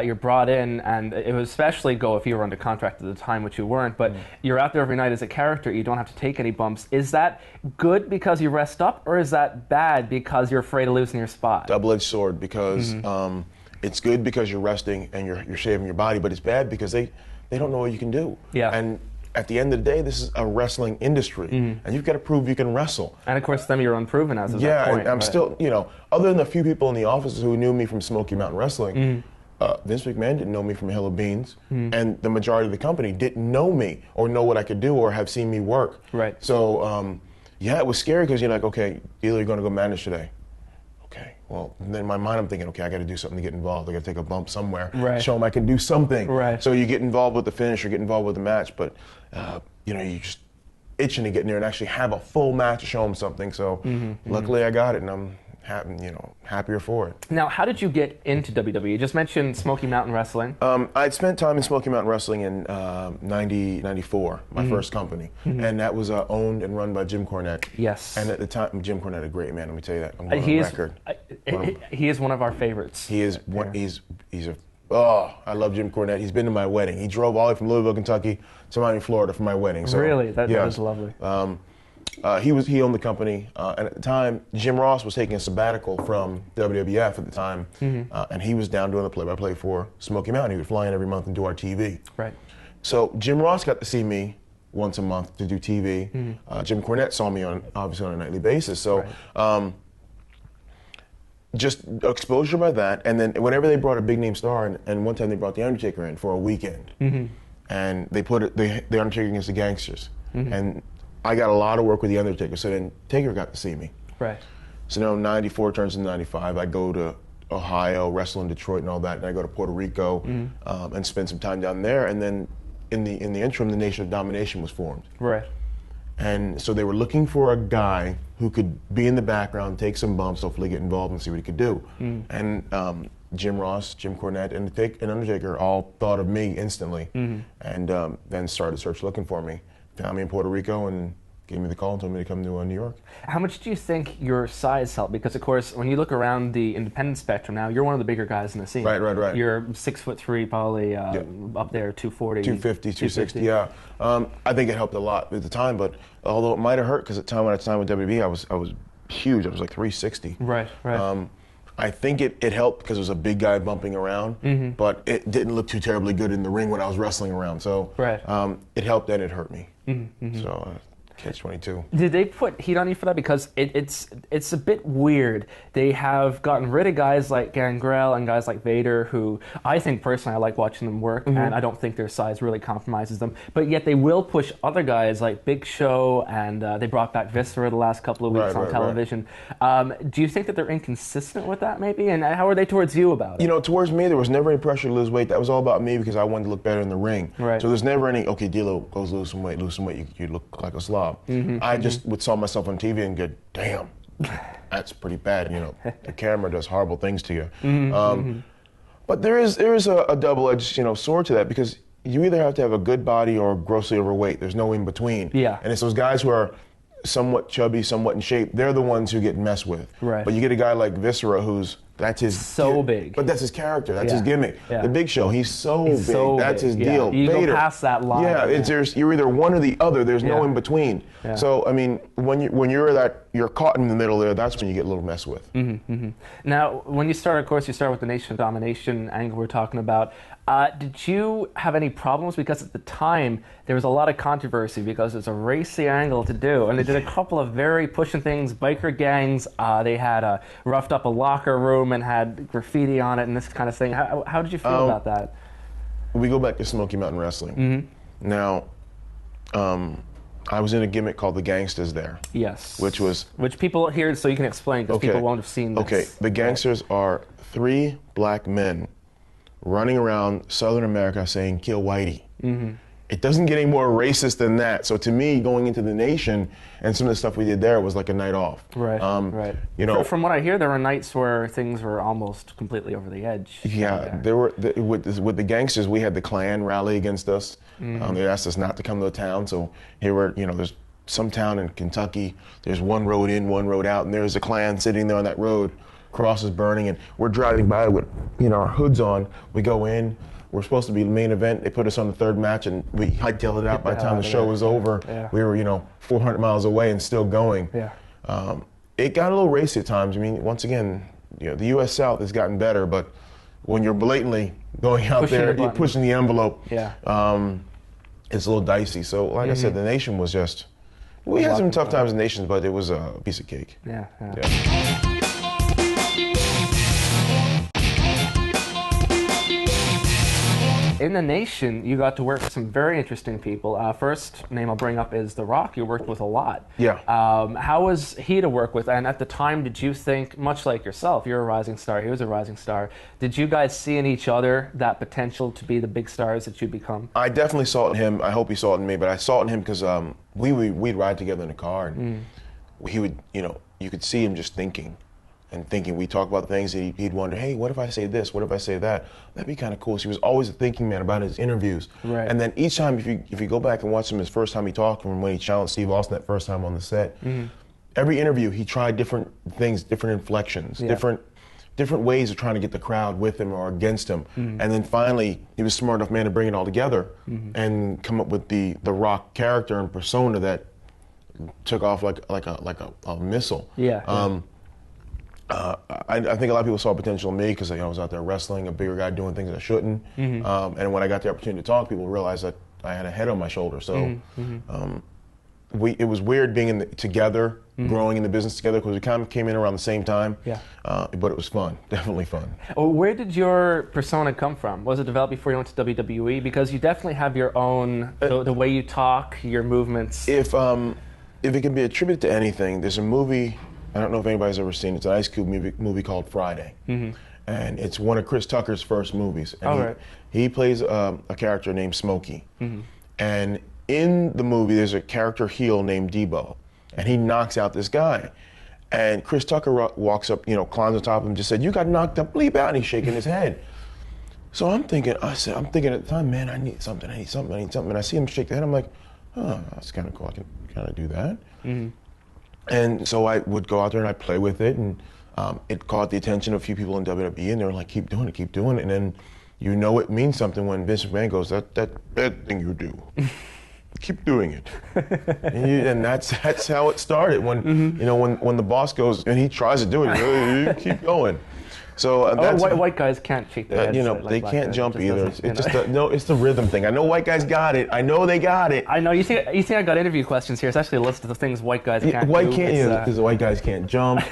you're brought in, and it would especially go if you were under contract at the time, which you weren't. But you're out there every night as a character. You don't have to take any bumps. Is that good because you rest up, or is that bad because you're afraid of losing your spot? Double-edged sword, because. It's good because you're resting and you're saving your body, but it's bad because they don't know what you can do. Yeah. And at the end of the day, this is a wrestling industry, and you've got to prove you can wrestle. And of course, them you're unproven as of yeah, that point. And I'm still, other than a few people in the office who knew me from Smoky Mountain Wrestling, Vince McMahon didn't know me from Hill of Beans, and the majority of the company didn't know me or know what I could do or have seen me work. Right. So, it was scary because you're like, okay, either you're going to go manage today. Okay, well, then in my mind I'm thinking, okay, I got to do something to get involved. I got to take a bump somewhere, show them I can do something. Right. So you get involved with the finish or get involved with the match, but you just itching to get in there and actually have a full match to show them something. So luckily I got it, and I'm happier for it. Now, how did you get into WWE? You just mentioned Smoky Mountain Wrestling. I'd spent time in Smoky Mountain Wrestling in 94, my first company. And that was owned and run by Jim Cornette. Yes. And at the time, Jim Cornette, a great man, let me tell you that. I'm going on record. He is one of our favorites. He is I love Jim Cornette. He's been to my wedding. He drove all the way from Louisville, Kentucky to Miami, Florida for my wedding. So, really? That is lovely. He owned the company, and at the time, Jim Ross was taking a sabbatical from WWF at the time, and he was down doing the play-by-play for Smoky Mountain. He would fly in every month and do our TV. Right. So Jim Ross got to see me once a month to do TV. Jim Cornette saw me obviously on a nightly basis. So just exposure by that, and then whenever they brought a big-name star, and one time they brought The Undertaker in for a weekend, and they put The Undertaker against the Gangsters, and I got a lot of work with The Undertaker, so then Taker got to see me. Right. So now 94 turns into 95. I go to Ohio, wrestle in Detroit and all that, and I go to Puerto Rico and spend some time down there. And then in the interim, the Nation of Domination was formed. Right. And so they were looking for a guy who could be in the background, take some bumps, hopefully get involved and see what he could do. And Jim Ross, Jim Cornette, and Undertaker all thought of me instantly, and then started search looking for me. Found me in Puerto Rico and gave me the call and told me to come to New York. How much do you think your size helped? Because, of course, when you look around the independent spectrum now, you're one of the bigger guys in the scene. Right. You're 6'3", probably up there, 240. 250, 260, yeah. I think it helped a lot at the time, but although it might have hurt, because at the time when I signed with WWE, I was huge. I was like 360. Right. I think it helped because it was a big guy bumping around, but it didn't look too terribly good in the ring when I was wrestling around. So it helped and it hurt me. So Catch-22. Did they put heat on you for that? Because it's a bit weird. They have gotten rid of guys like Gangrel and guys like Vader, who I think personally I like watching them work, and I don't think their size really compromises them. But yet they will push other guys like Big Show, and they brought back Viscera the last couple of weeks on television. Do you think that they're inconsistent with that, maybe? And how are they towards you about it? You know, towards me, there was never any pressure to lose weight. That was all about me because I wanted to look better in the ring. Right. So there's never any, okay, D-Lo goes lose some weight, you look like a slob. I just would saw myself on TV and go, damn, that's pretty bad. You know, the camera does horrible things to you. But there is a double-edged, sword to that, because you either have to have a good body or grossly overweight. There's no in between. Yeah. And it's those guys who are somewhat chubby, somewhat in shape. They're the ones who get messed with. Right. But you get a guy like Viscera, that's his big. But that's his character. That's his gimmick. Yeah. The Big Show, he's so big. That's his deal. You Vader, go past that line. Yeah, you're either one or the other. There's no in between. Yeah. So I mean, when you're caught in the middle there, that's when you get a little messed with. Now, when you start, of course, you start with the Nation of Domination angle we're talking about. Did you have any problems? Because at the time, there was a lot of controversy because it's a racy angle to do. And they did a couple of very pushing things, biker gangs. They had roughed up a locker room helmet had graffiti on it and this kind of thing. How did you feel about that? We go back to Smoky Mountain Wrestling. Mm-hmm. Now, I was in a gimmick called the Gangsters there. Yes. Which people here, so you can explain, because people won't have seen this. Okay, the Gangsters are 3 black men running around Southern America saying, "Kill Whitey." Mm-hmm. It doesn't get any more racist than that. So to me, going into the Nation and some of the stuff we did there was like a night off. Right, right. You know, from what I hear, there were nights where things were almost completely over the edge. Yeah, there were with the Gangsters. We had the Klan rally against us. They asked us not to come to the town. So here we're, there's some town in Kentucky. There's one road in, one road out, and there's a Klan sitting there on that road. Cross is burning, and we're driving by with our hoods on. We go in. We're supposed to be the main event. They put us on the 3rd match, and we hightailed it out by the time the show was over. Yeah. We were, 400 miles away and still going. Yeah. It got a little racy at times. I mean, once again, the U.S. South has gotten better, but when you're blatantly going out there, you're pushing the envelope, it's a little dicey. So, like I said, the Nation was just, we had some tough times in Nations, but it was a piece of cake. Yeah. In the Nation, you got to work with some very interesting people. First name I'll bring up is The Rock. You worked with a lot. Yeah. How was he to work with? And at the time, did you think, much like yourself, you're a rising star, he was a rising star, did you guys see in each other that potential to be the big stars that you'd become? I definitely saw it in him. I hope he saw it in me, but I saw it in him because we'd ride together in the car, and he would, you could see him just thinking. We'd talk about things, and he'd wonder, hey, what if I say this? What if I say that? That'd be kind of cool. So he was always a thinking man about his interviews. Right. And then each time, if you go back and watch him his first time he talked, from when he challenged Steve Austin that first time on the set, every interview he tried different things, different inflections, different ways of trying to get the crowd with him or against him. And then finally, he was a smart enough man to bring it all together and come up with the Rock character and persona that took off like a missile. I think a lot of people saw potential in me because I was out there wrestling, a bigger guy doing things I shouldn't. And when I got the opportunity to talk, people realized that I had a head on my shoulder. So it was weird being together, growing in the business together, because we kind of came in around the same time. But it was fun, definitely fun. Where did your persona come from? Was it developed before you went to WWE? Because you definitely have your own, the way you talk, your movements. If it can be attributed to anything, there's a movie, I don't know if anybody's ever seen it. It's an Ice Cube movie called Friday. And it's one of Chris Tucker's first movies. And he plays a character named Smokey. And in the movie, there's a character heel named Debo. And he knocks out this guy. And Chris Tucker walks up, climbs on top of him, just said, "You got knocked up, bleep out." And he's shaking his head. So I'm thinking at the time, man, I need something. And I see him shake the head. I'm like, oh, that's kind of cool. I can kind of do that. And so I would go out there and I'd play with it, and it caught the attention of a few people in WWE, and they were like, keep doing it. And then it means something when Vince McMahon goes, that thing you do, keep doing it. and that's how it started. When when the boss goes and he tries to do it, you keep going. So white guys can't shake their heads. They can't jump either. It's the rhythm thing. I know white guys got it. I know they got it. I know. You think I got interview questions here. It's actually a list of the things white guys can't do. Because white guys can't jump.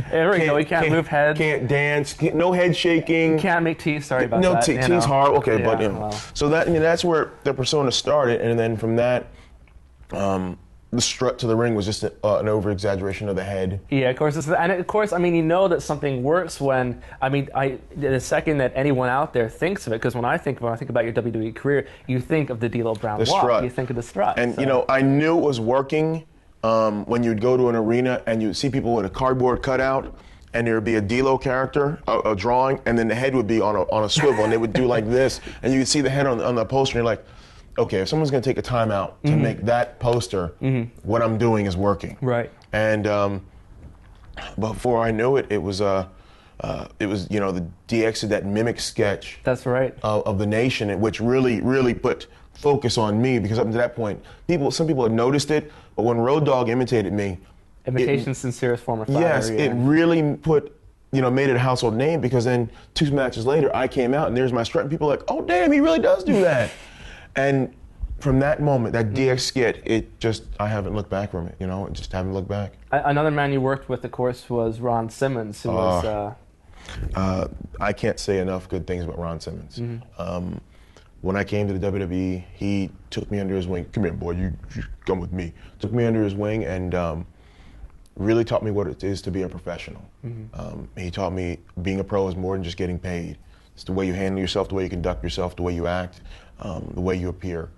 There we go. We can't move heads. Can't dance. No head shaking. Can't make teeth. Sorry about that. No, teeth's hard. Okay, yeah, but so that's where the persona started, and then from that. The strut to the ring was just an over-exaggeration of the head. Yeah, of course. I mean, you know that something works when, the second that anyone out there thinks of it, because when I think about your WWE career, you think of the D'Lo Brown walk. Strut. You think of the strut. And, I knew it was working when you'd go to an arena and you'd see people with a cardboard cutout, and there would be a D'Lo character, a drawing, and then the head would be on a swivel, and they would do like this, and you could see the head on the poster, and you're like, okay, if someone's going to take a time out to make that poster, what I'm doing is working. Right. And before I knew it, it was the DX did that mimic sketch. That's right. Of the Nation, which really put focus on me, because up to that point, some people had noticed it, but when Road Dogg imitated me, imitation's sincerest form of flattery. Yes, it really made it a household name, because then 2 matches later, I came out and there's my strut, and people were like, oh damn, he really does do that. And from that moment, that DX skit, I haven't looked back from it, just haven't looked back. Another man you worked with, of course, was Ron Simmons, who was I can't say enough good things about Ron Simmons. When I came to the WWE, he took me under his wing. Come here, boy, you come with me. Took me under his wing and really taught me what it is to be a professional. He taught me being a pro is more than just getting paid. It's the way you handle yourself, the way you conduct yourself, the way you act, the way you appear.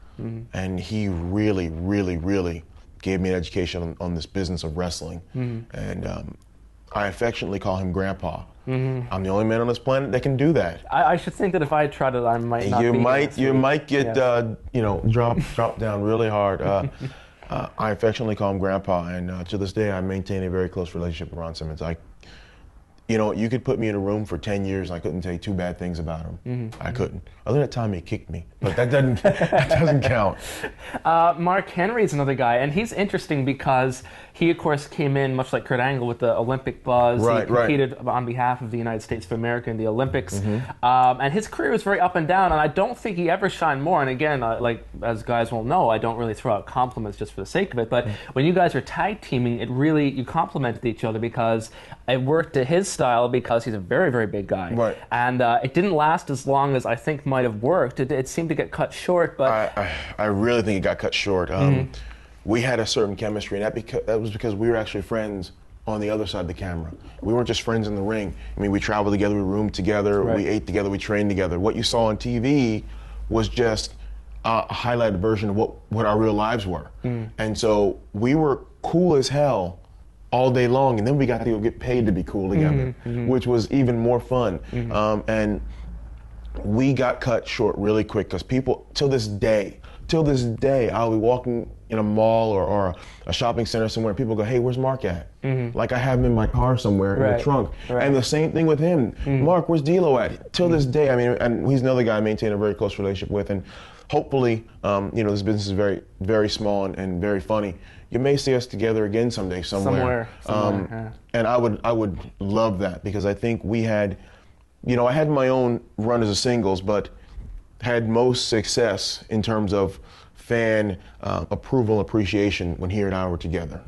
And he really, really, really gave me an education on this business of wrestling. And I affectionately call him Grandpa. I'm the only man on this planet that can do that. I should think that if I tried it, I might not be. You might get dropped down really hard. I affectionately call him Grandpa, and to this day, I maintain a very close relationship with Ron Simmons. You could put me in a room for 10 years, and I couldn't say two bad things about him. I couldn't. Other than that time he kicked me, but that doesn't count. Mark Henry's another guy, and he's interesting because he, of course, came in much like Kurt Angle with the Olympic buzz. He competed on behalf of the United States of America in the Olympics, and his career was very up and down, and I don't think he ever shined more. And again, as guys will know, I don't really throw out compliments just for the sake of it, but when you guys were tag teaming, you complimented each other because it worked to his style because he's a very, very big guy. And it didn't last as long as I think might have worked. It seemed to get cut short, but I really think it got cut short. We had a certain chemistry, and that was because we were actually friends on the other side of the camera. We weren't just friends in the ring. I mean, we traveled together, we roomed together, we ate together, we trained together. What you saw on TV was just a highlighted version of what our real lives were. And so we were cool as hell all day long, and then we got to get paid to be cool together, which was even more fun. And we got cut short really quick because people, till this day, I'll be walking in a mall or a shopping center somewhere, and people go, "Hey, where's Mark at?" Like I have him in my car somewhere in the trunk. And the same thing with him. Mark, where's D'Lo at? Till this day, I mean, and he's another guy I maintain a very close relationship with, and hopefully, this business is very, very small and very funny. You may see us together again someday, somewhere. And I would love that because I think we had, I had my own run as a singles, but had most success in terms of fan approval and appreciation when he and I were together.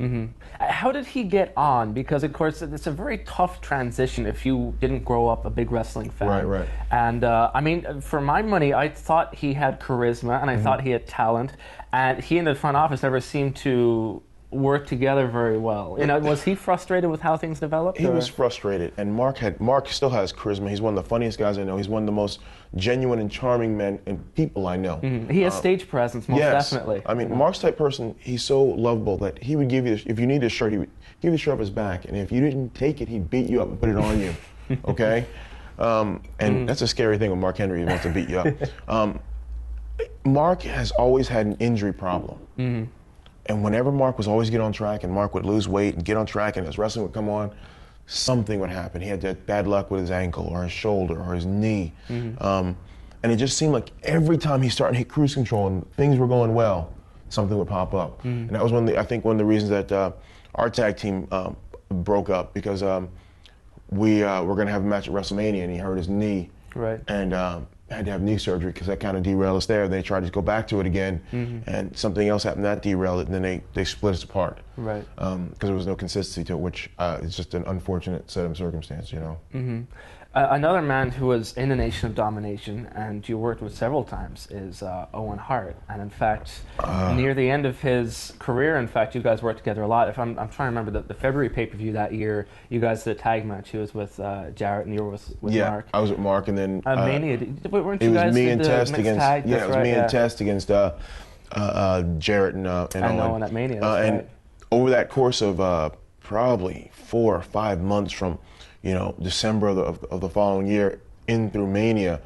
How did he get on? Because, of course, it's a very tough transition if you didn't grow up a big wrestling fan. Right. And, I mean, for my money, I thought he had charisma, and I thought he had talent, and he and the front office never seemed to work together very well. Was he frustrated with how things developed? He was frustrated, and Mark still has charisma. He's one of the funniest guys I know. He's one of the most genuine and charming men and people I know. He has stage presence, most definitely. I mean, Mark's type person, he's so lovable that he would give you, if you needed a shirt, he would give you the shirt off his back, and if you didn't take it, he'd beat you up and put it on you, okay? And that's a scary thing when Mark Henry wants to beat you up. Mark has always had an injury problem. And whenever Mark was always get on track and Mark would lose weight and get on track and his wrestling would come on, something would happen. He had that bad luck with his ankle or his shoulder or his knee. And it just seemed like every time he started to hit cruise control and things were going well, something would pop up. And that was I think one of the reasons that our tag team broke up because we were going to have a match at WrestleMania and he hurt his knee. And had to have knee surgery because that kind of derailed us there. They tried to go back to it again, and something else happened that derailed it, and then they split us apart. Because there was no consistency to it, which is just an unfortunate set of circumstances, Another man who was in the Nation of Domination, and you worked with several times, is Owen Hart. And in fact, near the end of his career, in fact, you guys worked together a lot. If I'm trying to remember the February pay-per-view that year, you guys did a tag match. He was with Jarrett, and you were with Mark. I was with Mark, and then Mania. Weren't you it was guys me and Test against tag? it was me and Test against Jarrett and Owen at Mania. And over that course of probably 4 or 5 months from December of the following year in through Mania,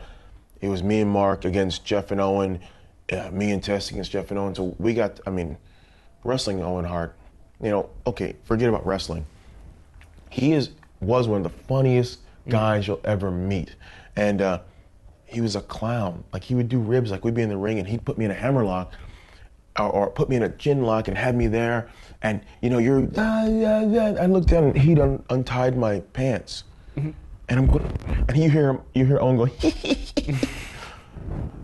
it was me and Mark against Jeff and Owen, me and Test against Jeff and Owen. So we got, wrestling Owen Hart, okay, forget about wrestling. He was one of the funniest guys you'll ever meet. And he was a clown. Like he would do ribs, like we'd be in the ring and he'd put me in a hammerlock or put me in a chin lock and have me there. And I looked down and he'd untied my pants, and you hear Owen go,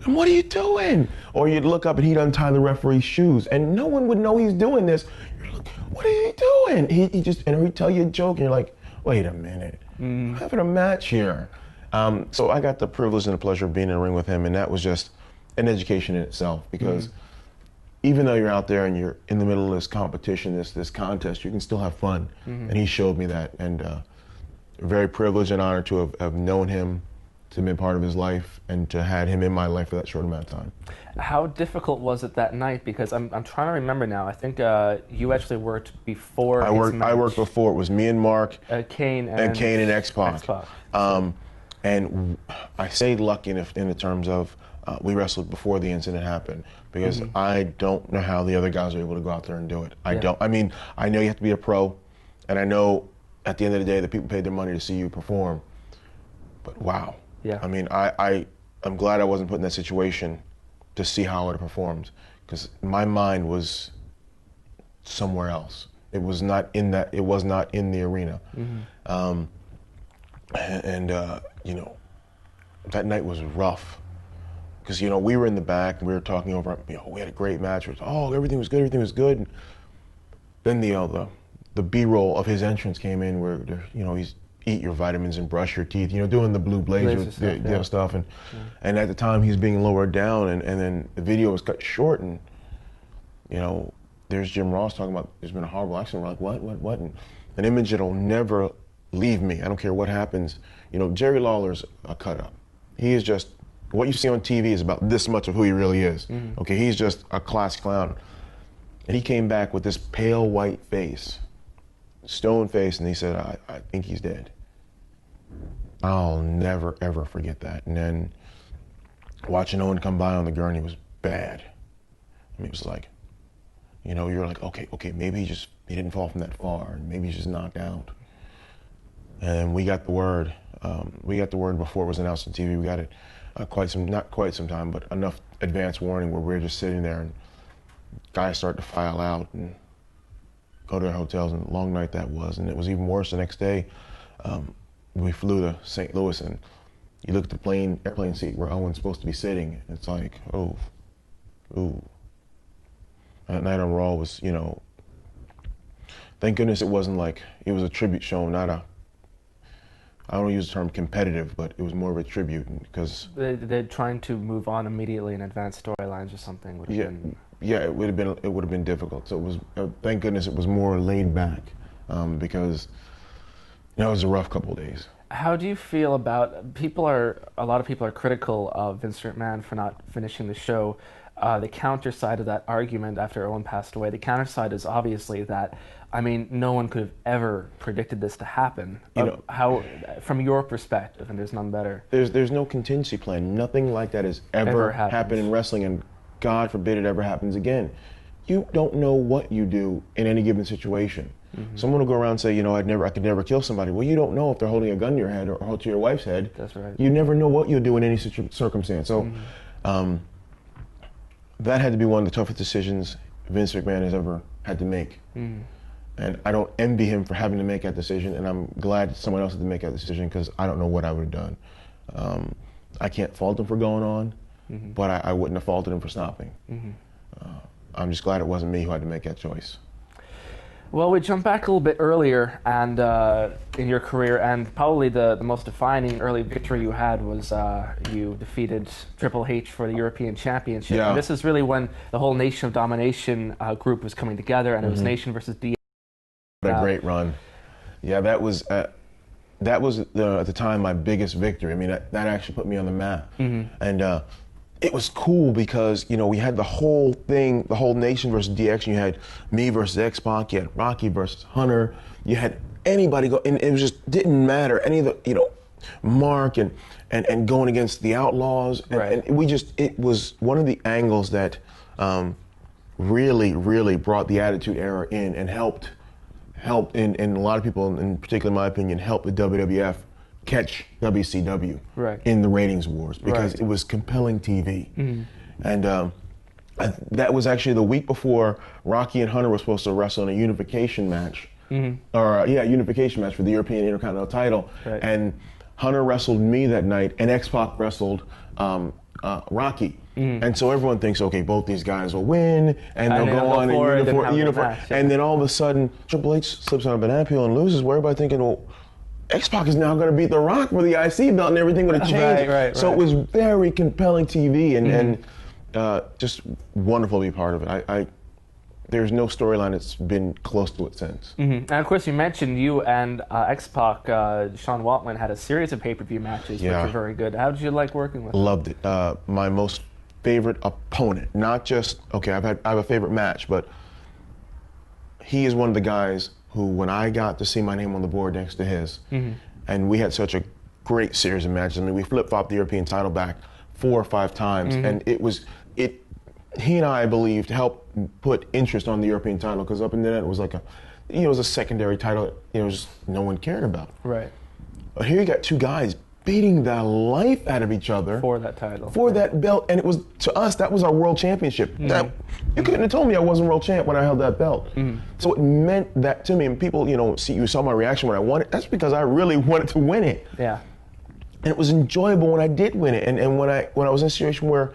and what are you doing? Or you'd look up and he'd untie the referee's shoes, and no one would know he's doing this. You're like, what are you doing? He just, and he'd tell you a joke, and you're like, wait a minute, I'm having a match here. So I got the privilege and the pleasure of being in the ring with him, and that was just an education in itself, because even though you're out there and you're in the middle of this competition, this contest, you can still have fun. And he showed me that, and very privileged and honored to have known him, to have been part of his life, and to had him in my life for that short amount of time. How difficult was it that night? Because I'm trying to remember now. I think you actually worked before. I worked before. It was me and Mark, Kane and X-Pac. And I say lucky in the terms of we wrestled before the incident happened, because I don't know how the other guys are able to go out there and do it. I don't. I mean, I know you have to be a pro, and I know at the end of the day that people paid their money to see you perform. But wow. Yeah. I mean, I'm glad I wasn't put in that situation to see how I would have performed, because my mind was somewhere else. It was not in that. It was not in the arena. You know, that night was rough, because you know we were in the back and we were talking over. You know, we had a great match. It was, everything was good. Everything was good. And then the B-roll of his entrance came in, where you know he's eat your vitamins and brush your teeth, you know, doing the blue blazer stuff, and at the time he's being lowered down, and then the video was cut short, and you know, there's Jim Ross talking about there's been a horrible accident. We're like, what? And an image that'll never leave me. I don't care what happens. You know, Jerry Lawler's a cut up. He is just, what you see on TV is about this much of who he really is. Okay, he's just a class clown. And he came back with this pale white face, stone face, and he said, I think he's dead. I'll never, ever forget that. And then watching Owen come by on the gurney was bad. I mean, it was like, you know, you're like, okay, maybe he didn't fall from that far, and maybe he's just knocked out. And we got the word. We got the word before it was announced on TV. We got it not quite some time, but enough advance warning where we were just sitting there, and guys started to file out and go to their hotels, and a long night that was. And it was even worse the next day. We flew to St. Louis, and you look at the airplane seat where Owen's supposed to be sitting. It's like, ooh. That night on Raw was, you know, thank goodness it wasn't like, it was a tribute show, not a, I don't use the term competitive, but it was more of a tribute, because they're trying to move on immediately in advanced storylines or something. It would have been difficult. So it was, thank goodness it was more laid back, because you know, it was a rough couple of days. How do you feel about a lot of people are critical of Vince McMahon for not finishing the show. The counter side of that argument after Owen passed away, the counter side is obviously that, I mean, no one could have ever predicted this to happen. You know, how, from your perspective, and there's none better. There's no contingency plan. Nothing like that has ever happened in wrestling, and God forbid it ever happens again. You don't know what you do in any given situation. Someone will go around and say, you know, I could never kill somebody. Well, you don't know if they're holding a gun to your head or to your wife's head. That's right. You never know what you'll do in any circumstance. So that had to be one of the toughest decisions Vince McMahon has ever had to make. And I don't envy him for having to make that decision, and I'm glad someone else had to make that decision, because I don't know what I would have done. I can't fault him for going on, but I wouldn't have faulted him for stopping. I'm just glad it wasn't me who had to make that choice. Well, we jump back a little bit earlier and in your career, and probably the most defining early victory you had was you defeated Triple H for the European Championship. Yeah. And this is really when the whole Nation of Domination group was coming together, and it was Nation versus D. What a great run. Yeah, that was at the time my biggest victory. I mean, that actually put me on the map. And it was cool because, you know, we had the whole thing, the whole Nation versus DX. You had me versus X-Pac, you had Rocky versus Hunter, you had anybody go, and it just didn't matter. Any of the, you know, Mark and going against the Outlaws. And it was one of the angles that really, really brought the Attitude Era in and helped and a lot of people, in particular in my opinion, helped the WWF catch WCW in the ratings wars, because it was compelling TV. And that was actually the week before Rocky and Hunter were supposed to wrestle in a unification match, unification match for the European Intercontinental title. And Hunter wrestled me that night, and X-Pac wrestled Rocky. And so everyone thinks, okay, both these guys will win, and they'll go on and uniform. And then all of a sudden, Triple H slips on a banana peel and loses. Where everybody thinking, well, X-Pac is now going to beat The Rock for the IC belt, and everything would have changed. So it was very compelling TV, and just wonderful to be part of it. There's no storyline that's been close to it since. And of course, you mentioned you and X-Pac, Sean Waltman, had a series of pay-per-view matches, which were very good. How did you like working with him? Loved it. My most favorite opponent, not just, okay, I have a favorite match, but he is one of the guys who, when I got to see my name on the board next to his, and we had such a great series of matches. I mean, we flip-flopped the European title back 4 or 5 times, and he and I believed helped put interest on the European title, because up until then it was like it was a secondary title, just no one cared about. Right. But here you got 2 guys beating the life out of each other for that title, for that belt, and it was, to us, that was our world championship. That, you couldn't have told me I wasn't world champ when I held that belt. So it meant that to me, and people, you saw my reaction when I won it. That's because I really wanted to win it. Yeah. And it was enjoyable when I did win it, and when I was in a situation where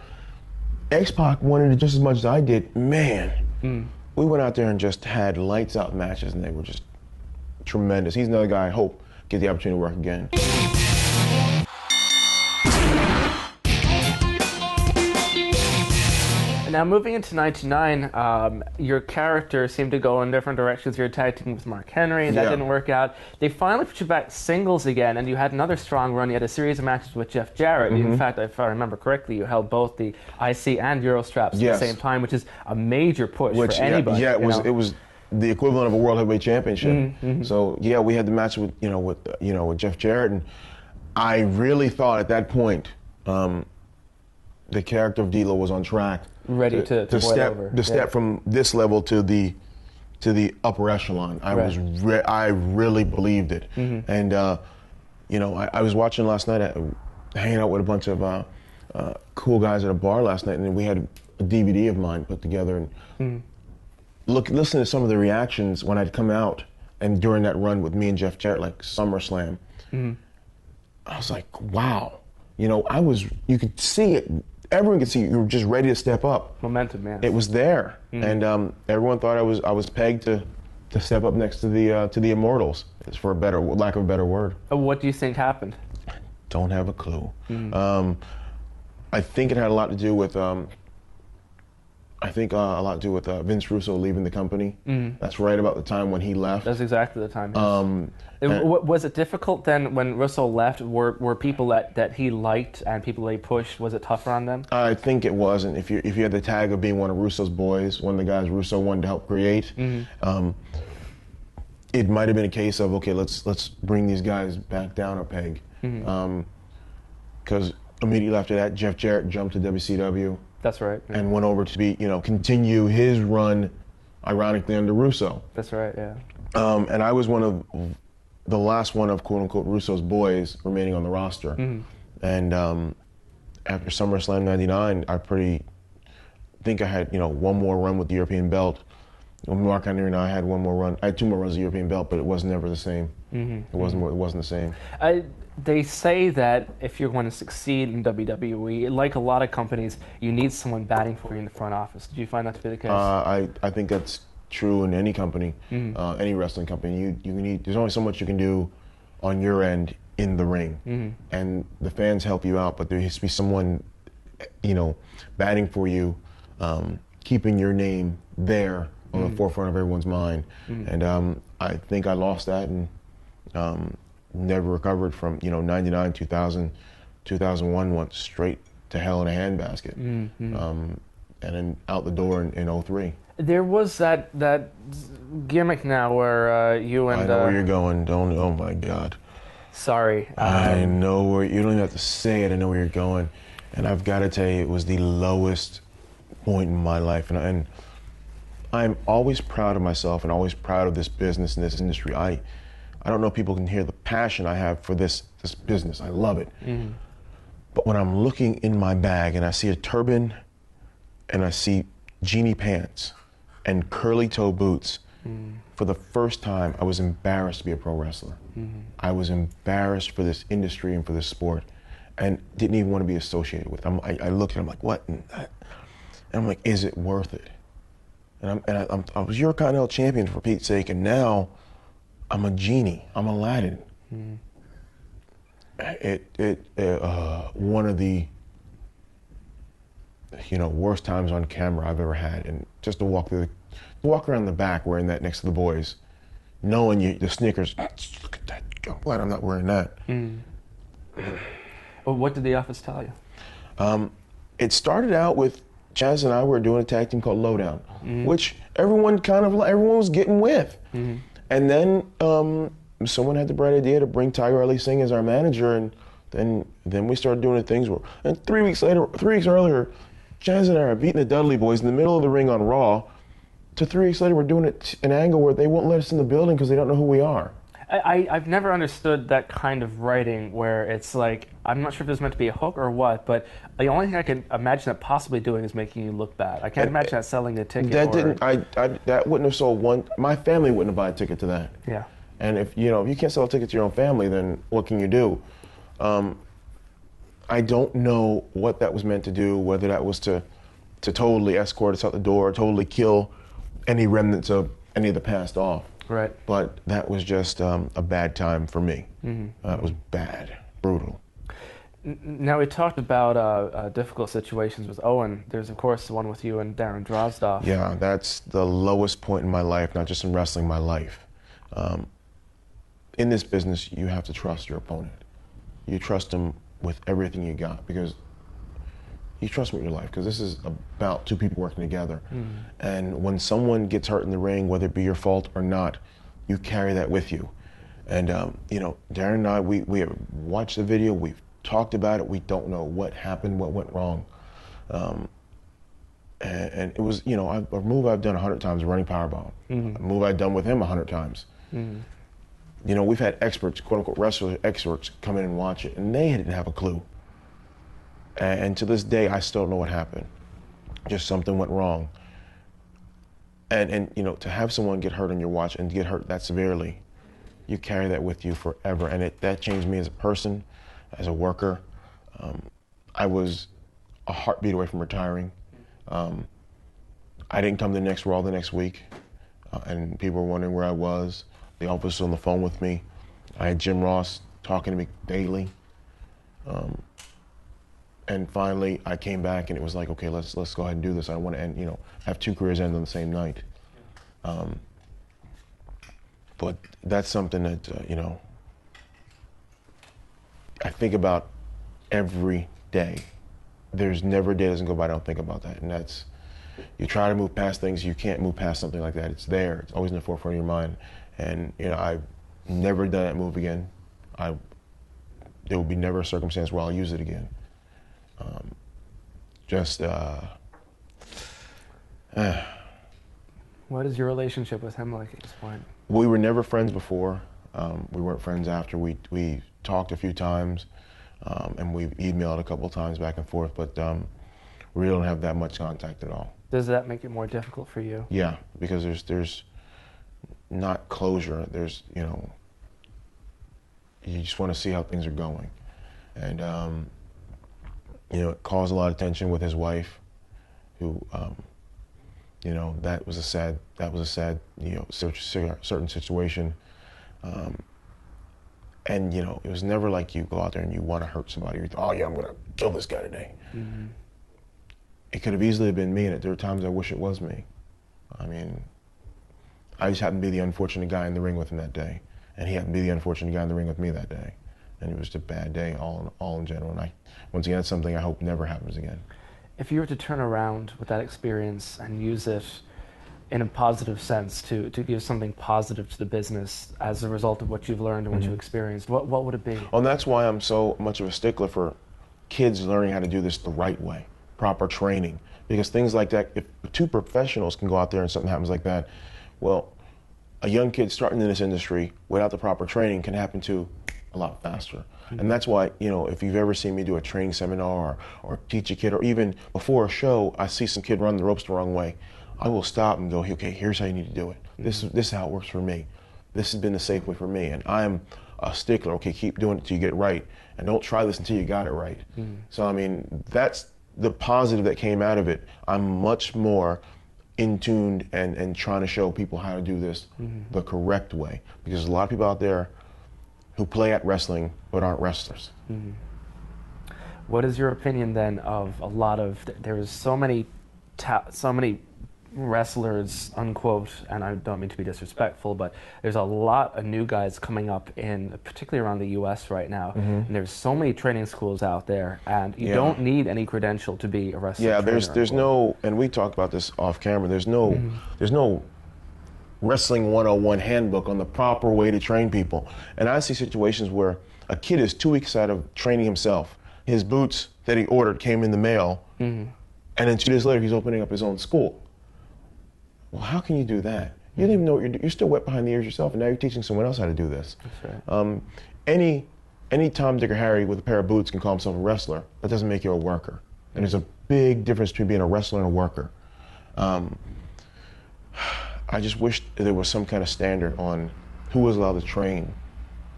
X-Pac wanted it just as much as I did, man, we went out there and just had lights out matches, and they were just tremendous. He's another guy I hope get the opportunity to work again. Now, moving into 99, your character seemed to go in different directions. You were tag teaming with Mark Henry, and that didn't work out. They finally put you back singles again, and you had another strong run. You had a series of matches with Jeff Jarrett. In fact, if I remember correctly, you held both the IC and Euro straps at the same time, which is a major push for anybody. It was the equivalent of a World Heavyweight Championship. So we had the match with Jeff Jarrett, and I really thought at that point the character of D'Lo was on track. Ready to step from this level to the upper echelon. I really believed it, and I was watching last night, hanging out with a bunch of cool guys at a bar last night, and we had a DVD of mine put together, and listen to some of the reactions when I'd come out and during that run with me and Jeff Jarrett, like SummerSlam. I was like, wow, you could see it. Everyone could see you were just ready to step up. Momentum, man. It was there, and everyone thought I was pegged to step up next to the Immortals. It's for lack of a better word. What do you think happened? Don't have a clue. I think it had a lot to do with Vince Russo leaving the company. That's right about the time when he left. That's exactly the time. Was it difficult then when Russo left? Were people that he liked and people he pushed, was it tougher on them? I think it was, and if you had the tag of being one of Russo's boys, one of the guys Russo wanted to help create, it might have been a case of, okay, let's bring these guys back down a peg, because immediately after that, Jeff Jarrett jumped to WCW. That's right. Yeah. And went over to continue his run, ironically, under Russo. That's right, yeah. And I was the last one of quote-unquote Russo's boys remaining on the roster. And after SummerSlam 99, I think I had, one more run with the European belt. Mark Henry and I had one more run. I had 2 more runs of the European belt, but it was never the same. It wasn't the same. They say that if you're going to succeed in WWE, like a lot of companies, you need someone batting for you in the front office. Did you find that to be the case? I think that's true in any company, any wrestling company. There's only so much you can do on your end in the ring, and the fans help you out, but there has to be someone, batting for you, keeping your name there on the forefront of everyone's mind. And I think I lost that, and never recovered from 99, 2000, 2001, went straight to hell in a handbasket, and then out the door in 03. There was that gimmick now where you and... I know where you're going. Oh my God. Sorry. I know where... You don't even have to say it. I know where you're going. And I've got to tell you, it was the lowest point in my life. And I'm always proud of myself and always proud of this business and this industry. I don't know if people can hear the passion I have for this business. I love it. But when I'm looking in my bag and I see a turban and I see genie pants and curly toe boots, for the first time, I was embarrassed to be a pro wrestler. I was embarrassed for this industry and for this sport, and didn't even want to be associated with it. I looked at him like, what? And I'm like, is it worth it? And I was Eurocontinental champion for Pete's sake, and now I'm a genie. I'm Aladdin. one of the worst times on camera I've ever had, and just to walk around the back wearing that next to the boys, knowing the sneakers. Look at that! I'm glad I'm not wearing that. Well, what did the office tell you? It started out with Chaz and I were doing a tag team called Lowdown, which everyone was getting with, and then someone had the bright idea to bring Tiger Ali Singh as our manager, and then we started doing the things where, and 3 weeks earlier, Chaz and I are beating the Dudley Boys in the middle of the ring on Raw. To 3 weeks later, we're doing it an angle where they won't let us in the building because they don't know who we are. I've never understood that kind of writing where it's like, I'm not sure if there's meant to be a hook or what, but the only thing I can imagine that possibly doing is making you look bad. I can't imagine that selling a ticket. That wouldn't have sold one. My family wouldn't have bought a ticket to that. Yeah. And if you can't sell a ticket to your own family, then what can you do? I don't know what that was meant to do, whether that was to totally escort us out the door, totally kill any remnants of any of the past off. Right. But that was just a bad time for me. It was bad, brutal. Now, we talked about difficult situations with Owen. There's, of course, the one with you and Darren Drozdov. Yeah, that's the lowest point in my life, not just in wrestling, my life. In this business, you have to trust your opponent. You trust him with everything you got, because you trust him with your life, because this is about two people working together. And when someone gets hurt in the ring, whether it be your fault or not, you carry that with you. And Darren and I, we have watched the video, we've talked about it, we don't know what happened, what went wrong. And it was, a move I've done 100 times, a running powerbomb. A move I've done with him 100 times. We've had experts, quote unquote wrestler experts, come in and watch it, and they didn't have a clue. And to this day, I still don't know what happened. Just something went wrong. And to have someone get hurt on your watch and get hurt that severely, you carry that with you forever. And that changed me as a person, as a worker. I was a heartbeat away from retiring. I didn't come to the next Raw the next week, and people were wondering where I was. The office was on the phone with me. I had Jim Ross talking to me daily. And finally, I came back, and it was like, okay, let's go ahead and do this. I want to end, have two careers end on the same night. But that's something that, I think about every day. There's never a day that doesn't go by I don't think about that. And that's, you try to move past things, you can't move past something like that. It's there, it's always in the forefront of your mind. And, I've never done that move again. There will be never a circumstance where I'll use it again. What is your relationship with him like at this point? We were never friends before. We weren't friends after. We talked a few times, and we've emailed a couple times back and forth, but we don't have that much contact at all. Does that make it more difficult for you? Yeah, because there's not closure. There's, you just want to see how things are going. And, it caused a lot of tension with his wife, who, that was a sad, certain situation. And, it was never like you go out there and you want to hurt somebody. You thought, oh yeah, I'm going to kill this guy today. It could have easily been me, and there are times I wish it was me. I mean, I just happened to be the unfortunate guy in the ring with him that day, and he happened to be the unfortunate guy in the ring with me that day. And it was just a bad day all in general. And once again, it's something I hope never happens again. If you were to turn around with that experience and use it in a positive sense to give something positive to the business as a result of what you've learned and what you've experienced, what would it be? Well, and that's why I'm so much of a stickler for kids learning how to do this the right way, proper training. Because things like that, if two professionals can go out there and something happens like that, well, a young kid starting in this industry without the proper training can happen to a lot faster. And that's why, if you've ever seen me do a training seminar or teach a kid, or even before a show, I see some kid run the ropes the wrong way, I will stop and go, okay, here's how you need to do it. This is how it works for me. This has been the safe way for me. And I'm a stickler. Okay, keep doing it until you get it right. And don't try this until you got it right. So, I mean, that's the positive that came out of it. I'm much more in tuned and trying to show people how to do this the correct way. Because there's a lot of people out there who play at wrestling but aren't wrestlers. Mm-hmm. What is your opinion then of a lot of, there's so many wrestlers, unquote, and I don't mean to be disrespectful, but there's a lot of new guys coming up in, particularly around the U.S. right now, and there's so many training schools out there, and you don't need any credential to be a wrestler. Yeah, there's no, and we talked about this off camera, there's no wrestling 101 handbook on the proper way to train people. And I see situations where a kid is 2 weeks out of training himself. His boots that he ordered came in the mail, and then 2 days later he's opening up his own school. Well, how can you do that? You don't even know what you're still wet behind the ears yourself, and now you're teaching someone else how to do this. That's right. Any Tom, Dick, or Harry with a pair of boots can call himself a wrestler. That doesn't make you a worker. And there's a big difference between being a wrestler and a worker. I just wish there was some kind of standard on who was allowed to train.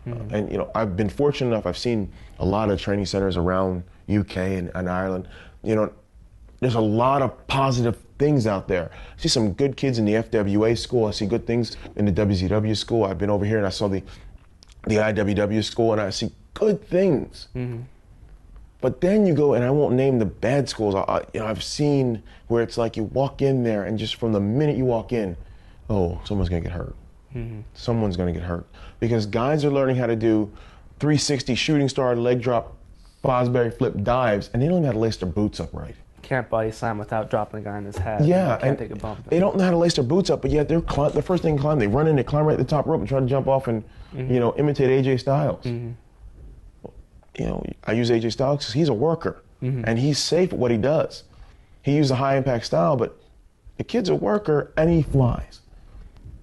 And you know, I've been fortunate enough, I've seen a lot of training centers around UK and Ireland. You know, there's a lot of positive things out there. I see some good kids in the FWA school. I see good things in the WCW school. I've been over here and I saw the IWW school, and I see good things. But then you go, and I won't name the bad schools. I've seen where it's like you walk in there, and just from the minute you walk in, oh, someone's gonna get hurt. Someone's gonna get hurt. Because guys are learning how to do 360 shooting star, leg drop, Fosbury flip dives, and they don't know how to lace their boots up right. Can't body slam without dropping the guy in his head. Yeah, can't take a bump. They don't know how to lace their boots up, but yet they're the first thing to climb, they run in, they climb right at the top rope and try to jump off and you know, imitate AJ Styles. You know, I use AJ Styles because he's a worker and he's safe at what he does. He uses a high impact style, but the kid's a worker and he flies.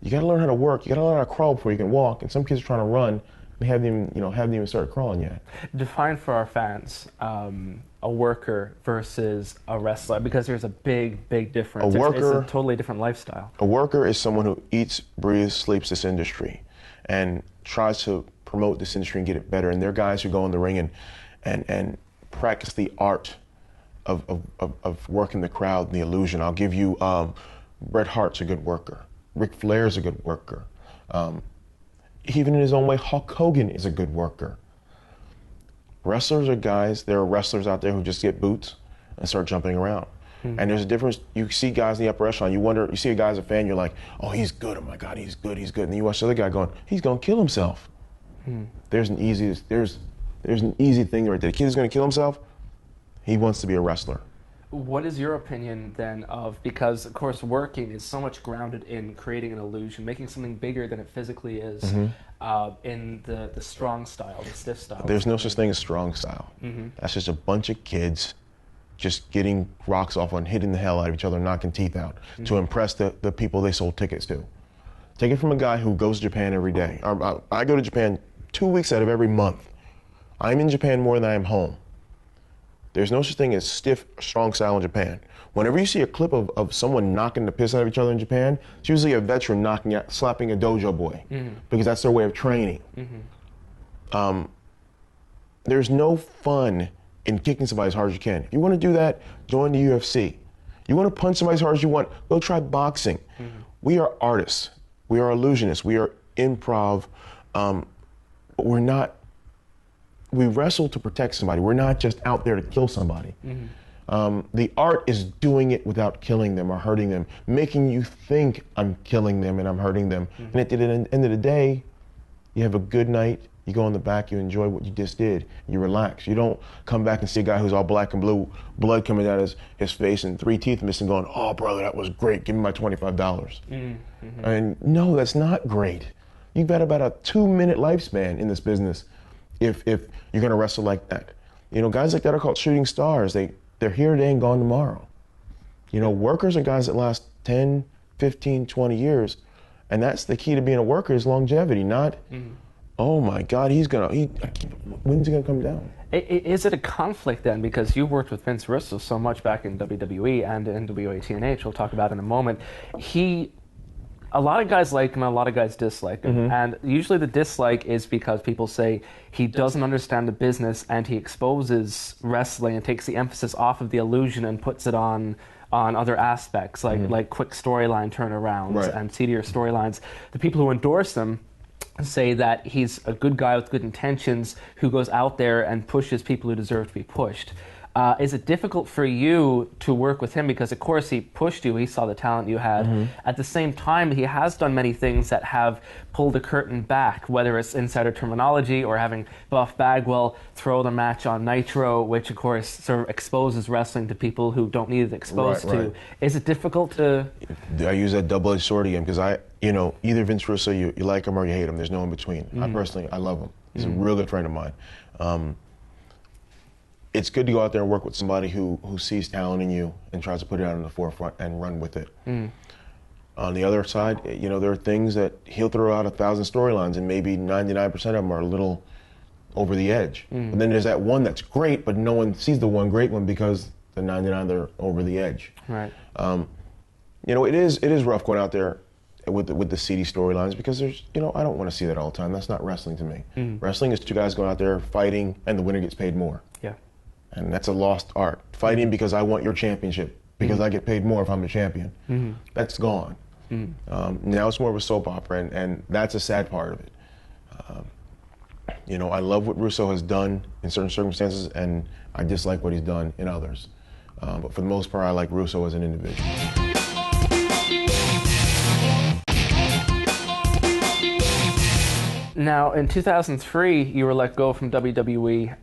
You got to learn how to work. You got to learn how to crawl before you can walk. And some kids are trying to run and haven't even started crawling yet. Define for our fans a worker versus a wrestler, because there's a big difference. It's a totally different lifestyle. A worker is someone who eats, breathes, sleeps this industry and tries to promote this industry and get it better. And they're guys who go in the ring and practice the art of working the crowd and the illusion. I'll give you Bret Hart's a good worker. Ric Flair's a good worker. Even in his own way, Hulk Hogan is a good worker. Wrestlers are guys, there are wrestlers out there who just get boots and start jumping around. And there's a difference. You see guys in the upper echelon, you see a guy as a fan, you're like, oh, he's good, oh my God, he's good. And then you watch the other guy going, he's gonna kill himself. There's an easy thing right there. The kid is gonna kill himself, he wants to be a wrestler. What is your opinion then of, because of course working is so much grounded in creating an illusion, making something bigger than it physically is, in the strong style, the stiff style? There's no such thing as strong style. That's just a bunch of kids just getting rocks off and hitting the hell out of each other, knocking teeth out to impress the people they sold tickets to. Take it from a guy who goes to Japan every day. I go to Japan 2 weeks out of every month. I'm in Japan more than I am home. There's no such thing as stiff, strong style in Japan. Whenever you see a clip of someone knocking the piss out of each other in Japan, it's usually a veteran slapping a dojo boy, because that's their way of training. There's no fun in kicking somebody as hard as you can. If you want to do that, join the UFC. You want to punch somebody as hard as you want, go try boxing. We are artists. We are illusionists. We are improv. But we're not. We wrestle to protect somebody. We're not just out there to kill somebody. The art is doing it without killing them or hurting them, making you think I'm killing them and I'm hurting them. And at the end of the day, you have a good night, you go in the back, you enjoy what you just did, you relax. You don't come back and see a guy who's all black and blue, blood coming out of his face and 3 teeth missing, going, oh brother, that was great, give me my $25. And no, that's not great. You've got about a 2-minute lifespan in this business if you're gonna wrestle like that. You know, guys like that are called shooting stars. They're here today and gone tomorrow. You know, workers are guys that last 10, 15, 20 years. And that's the key to being a worker, is longevity, not, oh my God, when's he gonna come down? Is it a conflict then? Because you worked with Vince Russo so much back in WWE and in WATNH, we'll talk about in a moment. A lot of guys like him, a lot of guys dislike him. And usually the dislike is because people say he doesn't understand the business and he exposes wrestling and takes the emphasis off of the illusion and puts it on other aspects, like quick storyline turnarounds and seedier storylines. The people who endorse him say that he's a good guy with good intentions who goes out there and pushes people who deserve to be pushed. Is it difficult for you to work with him? Because, of course, he pushed you. He saw the talent you had. At the same time, he has done many things that have pulled the curtain back, whether it's insider terminology or having Buff Bagwell throw the match on Nitro, which, of course, sort of exposes wrestling to people who don't need it exposed to. Is it difficult to... I use that double-edged sword again because either Vince Russo, you like him or you hate him. There's no in between. I love him. He's a real good friend of mine. It's good to go out there and work with somebody who sees talent in you and tries to put it out in the forefront and run with it. On the other side, there are things that he'll throw out 1,000 storylines and maybe 99% of them are a little over the edge. But then there's that one that's great, but no one sees the one great one because the 99 they're over the edge. Right. It is rough going out there with the seedy storylines because there's, I don't want to see that all the time. That's not wrestling to me. Wrestling is two guys going out there fighting and the winner gets paid more. Yeah. And that's a lost art. Fighting because I want your championship, because I get paid more if I'm the champion. That's gone. Now it's more of a soap opera, and that's a sad part of it. I love what Russo has done in certain circumstances, and I dislike what he's done in others. But for the most part, I like Russo as an individual. Now, in 2003, you were let go from WWE.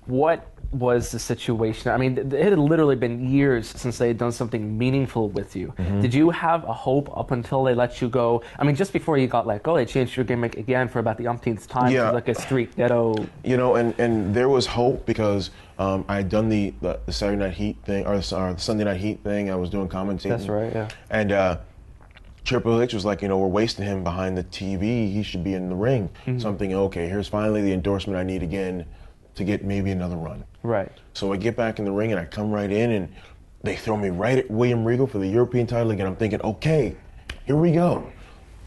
What was the situation? I mean, it had literally been years since they had done something meaningful with you. Did you have a hope up until they let you go? I mean, just before you got let go, they changed your gimmick again for about the umpteenth time to like a street ghetto. And there was hope because I had done the Saturday Night Heat thing, or the Sunday Night Heat thing. I was doing commentating. That's right, yeah. And Triple H was like, we're wasting him behind the TV. He should be in the ring. So I'm thinking, okay, here's finally the endorsement I need again to get maybe another run. Right. So I get back in the ring and I come right in and they throw me right at William Regal for the European title again. I'm thinking, okay, here we go.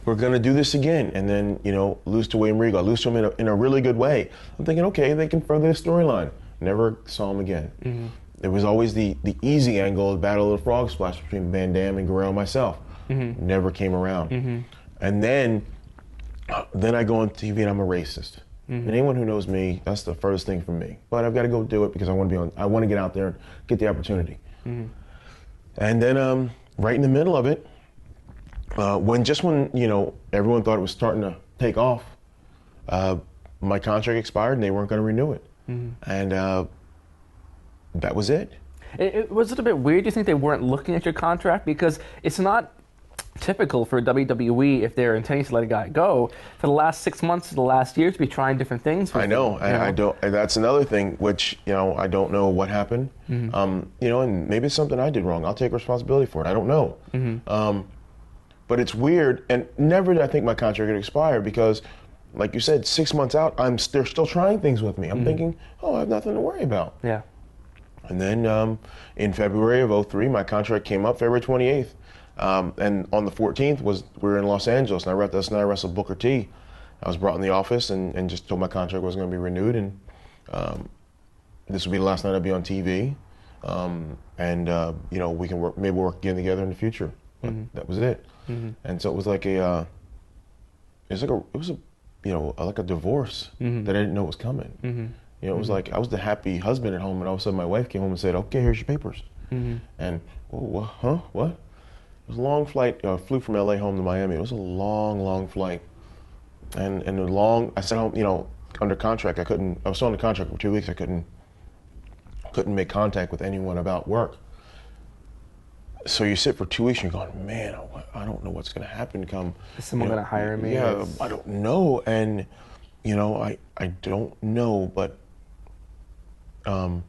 We're gonna do this again. And then, lose to William Regal. I lose to him in a really good way. I'm thinking, okay, they can further this storyline. Never saw him again. There was always the easy angle of Battle of the Frog Splash between Van Dam and Guerrero and myself. Never came around. And then I go on TV and I'm a racist. And anyone who knows me, that's the furthest thing from me. But I've got to go do it because I want to get out there and get the opportunity. And then right in the middle of it, when everyone thought it was starting to take off, my contract expired and they weren't going to renew it. And that was it. Was it a bit weird? Do you think they weren't looking at your contract? Because it's not typical for WWE, if they're intending to let a guy go, for the last 6 months of the last year to be trying different things. I know. I don't. And that's another thing, which I don't know what happened. And maybe it's something I did wrong. I'll take responsibility for it. I don't know. But it's weird, and never did I think my contract would expire because, like you said, 6 months out, they're still trying things with me. I'm thinking, I have nothing to worry about. Yeah. And then in February of 2003, my contract came up February 28th. And on the 14th we were in Los Angeles, and that's when I wrestled Booker T. I was brought in the office and just told my contract wasn't going to be renewed, and this would be the last night I'd be on TV, we can maybe work again together in the future. That was it. And so it was like a divorce that I didn't know was coming. It was like I was the happy husband at home, and all of a sudden my wife came home and said, "Okay, here's your papers." And what? It was a long flight. I flew from LA home to Miami. It was a long flight. I sat home, under contract. I was still under contract for 2 weeks. I couldn't make contact with anyone about work. So you sit for 2 weeks and you're going, man, I don't know what's going to happen come. Is someone going to hire me? Yeah, I don't know. And, I don't know, but come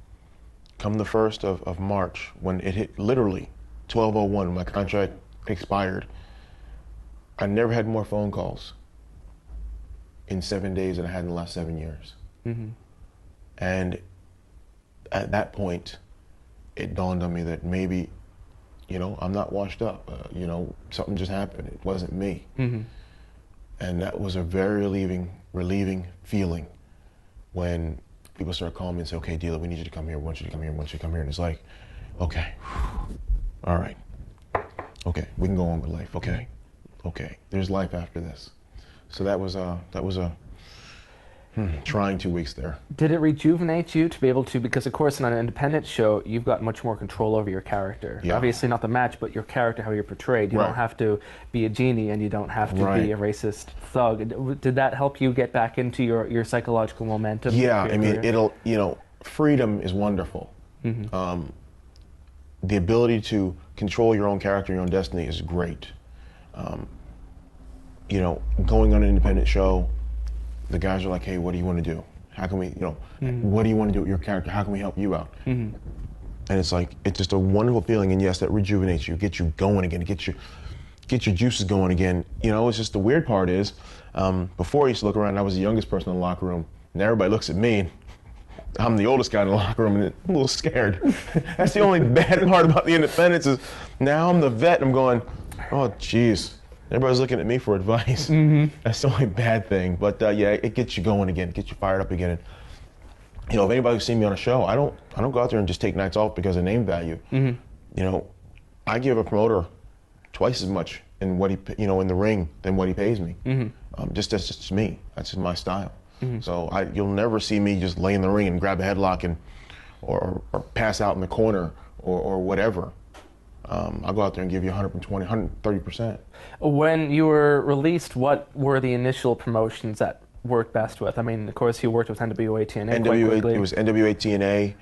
the 1st of March, when it hit literally 12:01, my contract expired, I never had more phone calls in 7 days than I had in the last 7 years. And at that point, it dawned on me that maybe, I'm not washed up. Something just happened. It wasn't me. And that was a very relieving feeling when people started calling me and say, "Okay, Dealer, we need you to come here. We want you to come here. We want you to come here." And it's like, okay. All right. Okay, we can go on with life. Okay. There's life after this. So that was a trying 2 weeks there. Did it rejuvenate you to be able to, because of course in an independent show, you've got much more control over your character. Yeah. Obviously not the match, but your character, how you're portrayed. You don't have to be a genie and you don't have to be a racist thug. Did that help you get back into your psychological momentum? Yeah, I mean, freedom is wonderful. The ability to control your own character, your own destiny is great. Going on an independent show, the guys are like, hey, what do you want to do? How can we, what do you want to do with your character? How can we help you out? And it's like, it's just a wonderful feeling. And yes, that rejuvenates you, gets you going again, get your juices going again. It's just the weird part is, before I used to look around, I was the youngest person in the locker room, and everybody looks at me. I'm the oldest guy in the locker room, and I'm a little scared. That's the only bad part about the independence is now I'm the vet, and I'm going, oh, geez. Everybody's looking at me for advice. That's the only bad thing. But yeah, it gets you going again, gets you fired up again. And, if anybody's seen me on a show, I don't go out there and just take nights off because of name value. I give a promoter twice as much in what in the ring than what he pays me. That's just me. That's just my style. So you'll never see me just lay in the ring and grab a headlock or pass out in the corner or whatever. I'll go out there and give you 120, 130%. When you were released, what were the initial promotions that worked best with? I mean, of course, you worked with NWA TNA quite quickly. It was NWA TNA.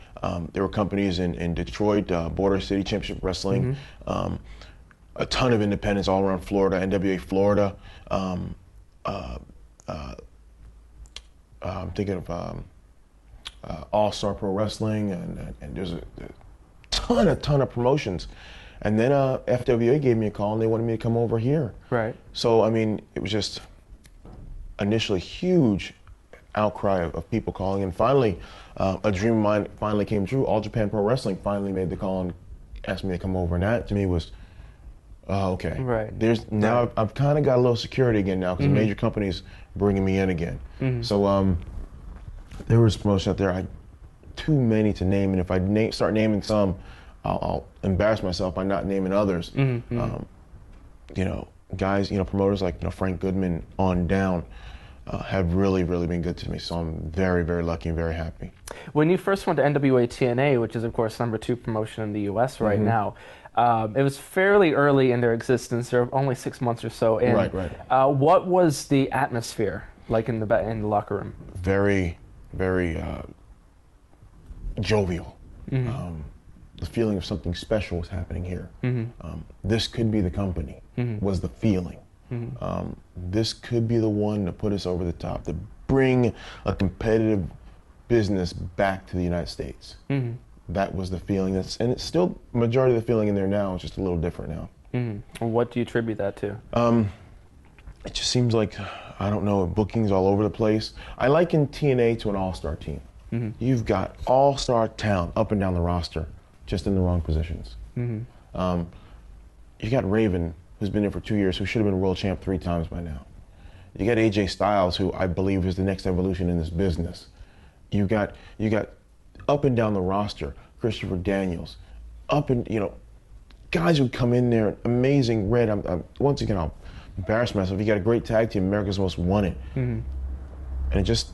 There were companies in Detroit, Border City Championship Wrestling, a ton of independents all around Florida, NWA Florida. I'm thinking of All-Star Pro Wrestling, and there's a ton of promotions. And then FWA gave me a call and they wanted me to come over here. Right. So, I mean, it was just initially huge outcry of people calling. And finally, a dream of mine finally came true. All Japan Pro Wrestling finally made the call and asked me to come over. And that to me was, okay. Right. Now I've kind of got a little security again now because the major companies bringing me in again. So there was promotions out there, too many to name. And if I start naming some, I'll embarrass myself by not naming others. Guys, promoters like Frank Goodman on down have really, really been good to me. So I'm very, very lucky and very happy. When you first went to NWA TNA, which is of course #2 promotion in the U.S. right now, it was fairly early in their existence. They're only 6 months or so in. Right. What was the atmosphere like in the locker room? Very, very jovial. The feeling of something special was happening here. This could be the company, was the feeling. This could be the one to put us over the top, to bring a competitive business back to the United States. That was the feeling, and it's still majority of the feeling in there now, it's just a little different now. What do you attribute that to? It just seems like, I don't know, bookings all over the place. I liken TNA to an all-star team. You've got all-star talent up and down the roster, just in the wrong positions. You got Raven, who's been there for 2 years, who should have been world champ 3 times by now. You got AJ Styles, who I believe is the next evolution in this business. You got up and down the roster, Christopher Daniels, guys who come in there, amazing. Red, once again, I'll embarrass myself. You got a great tag team, America's Most Wanted, and it just.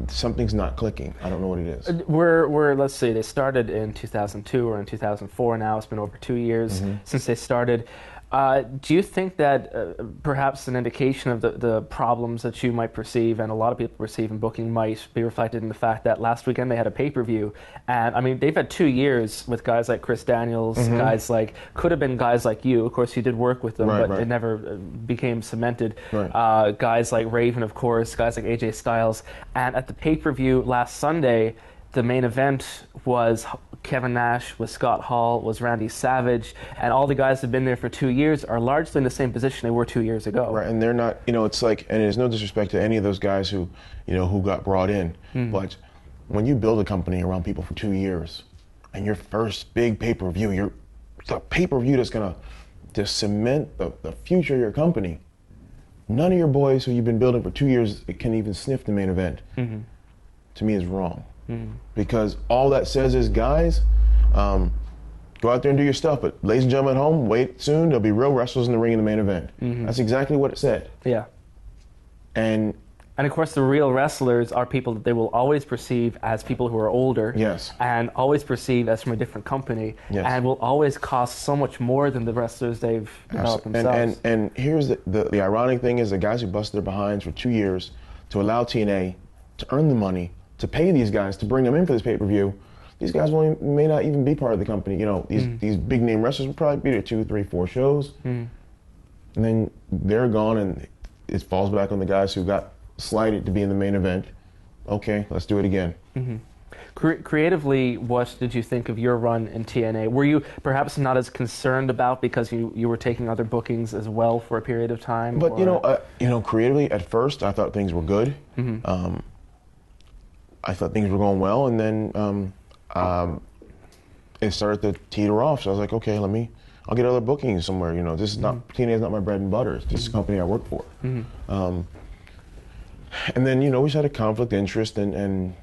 Something's not clicking. I don't know what it is. Let's see, they started in 2002 or in 2004 now. It's been over 2 years since they started. Do you think that perhaps an indication of the problems that you might perceive and a lot of people perceive in booking might be reflected in the fact that last weekend they had a pay-per-view, and I mean they've had 2 years with guys like Chris Daniels, could have been guys like you. Of course, you did work with them, but it never became cemented. Guys like Raven, of course, guys like AJ Styles, and at the pay-per-view last Sunday, the main event was Kevin Nash, was Scott Hall, was Randy Savage, and all the guys that have been there for 2 years are largely in the same position they were 2 years ago. Right, and they're not, it's like, and there's no disrespect to any of those guys who got brought in, but when you build a company around people for 2 years, and your first big pay-per-view, the pay-per-view that's gonna cement the future of your company, none of your boys who you've been building for 2 years can even sniff the main event. To me is wrong. Because all that says is, guys, go out there and do your stuff. But ladies and gentlemen at home, wait soon. There'll be real wrestlers in the ring in the main event. That's exactly what it said. Yeah. And of course, the real wrestlers are people that they will always perceive as people who are older, yes, and always perceive as from a different company, yes, and will always cost so much more than the wrestlers they've developed themselves. And here's the ironic thing is the guys who busted their behinds for 2 years to allow TNA to earn the money, to pay these guys, to bring them in for this pay-per-view, these guys may not even be part of the company. You know, these big name wrestlers will probably be there 2, 3, 4 shows, and then they're gone, and it falls back on the guys who got slighted to be in the main event. Okay, let's do it again. Creatively, what did you think of your run in TNA? Were you perhaps not as concerned about because you were taking other bookings as well for a period of time? But creatively at first I thought things were good. I thought things were going well, and then it started to teeter off. So I was like, okay, I'll get other bookings somewhere. You know, this is not TNA is not my bread and butter. It's just a company I work for. And then, we just had a conflict of interest, and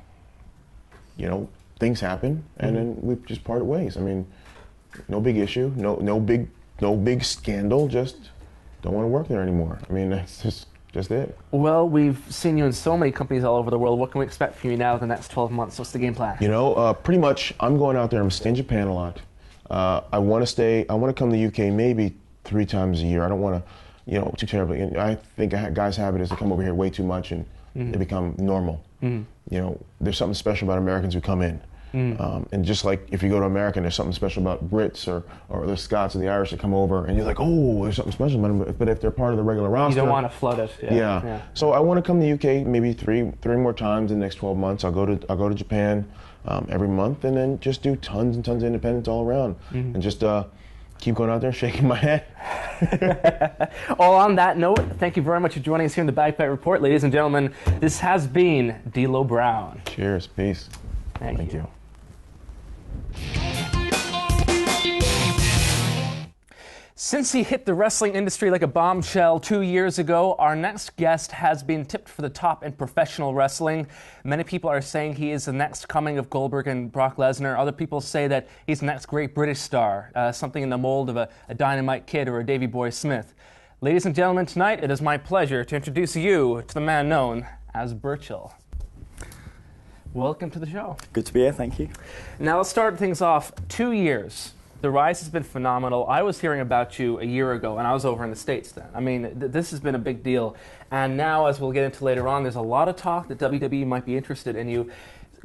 things happen, and then we just parted ways. I mean, no big issue, no big scandal, just don't want to work there anymore. I mean, that's just it. Well, we've seen you in so many companies all over the world. What can we expect from you now in the next 12 months? What's the game plan? Pretty much, I'm going out there. I'm staying in Japan a lot. I want to come to the UK maybe 3 times a year. I don't want to, too terribly. And I think guys have it is to come over here way too much and they become normal. There's something special about Americans who come in. And just like if you go to America, there's something special about Brits or the Scots or the Irish that come over, and you're like, oh, there's something special about them. But if they're part of the regular roster, you don't want to flood it. Yeah. So I want to come to the UK maybe three more times in the next 12 months. I'll go to Japan every month, and then just do tons and tons of independence all around, and just keep going out there and shaking my head. Well, on that note, thank you very much for joining us here in the Bagpipe Report. Ladies and gentlemen, this has been D'Lo Brown. Cheers. Peace. Thank you. Since he hit the wrestling industry like a bombshell 2 years ago, our next guest has been tipped for the top in professional wrestling. Many people are saying he is the next coming of Goldberg and Brock Lesnar. Other people say that he's the next great British star, something in the mold of a Dynamite Kid or a Davey Boy Smith. Ladies and gentlemen, tonight it is my pleasure to introduce you to the man known as Burchill. Welcome to the show. Good to be here, thank you. Now let's start things off. 2 years. The rise has been phenomenal. I was hearing about you a year ago, and I was over in the States then. I mean, this has been a big deal. And now, as we'll get into later on, there's a lot of talk that WWE might be interested in you.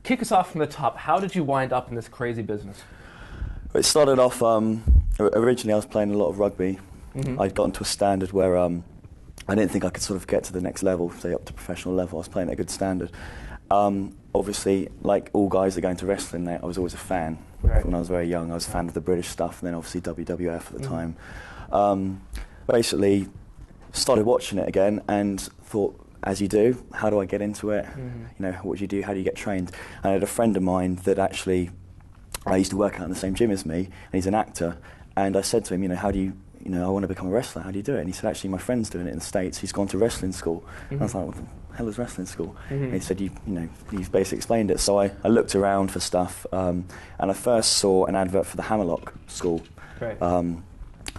Kick us off from the top. How did you wind up in this crazy business? It started off, originally I was playing a lot of rugby. I'd gotten to a standard where I didn't think I could sort of get to the next level, say up to professional level. I was playing at a good standard. Obviously, like all guys that go into wrestling, I was always a fan. Right. When I was very young, I was a fan of the British stuff, and then obviously WWF at the time. Basically, started watching it again and thought, as you do, how do I get into it? What do you do? How do you get trained? And I had a friend of mine that actually, I used to work out in the same gym as me, and he's an actor. And I said to him, how do you, I want to become a wrestler. How do you do it? And he said, actually, my friend's doing it in the States. He's gone to wrestling school. And I was like, what the hell is wrestling school? And he said, you've basically explained it. So I looked around for stuff, and I first saw an advert for the Hammerlock School. Right.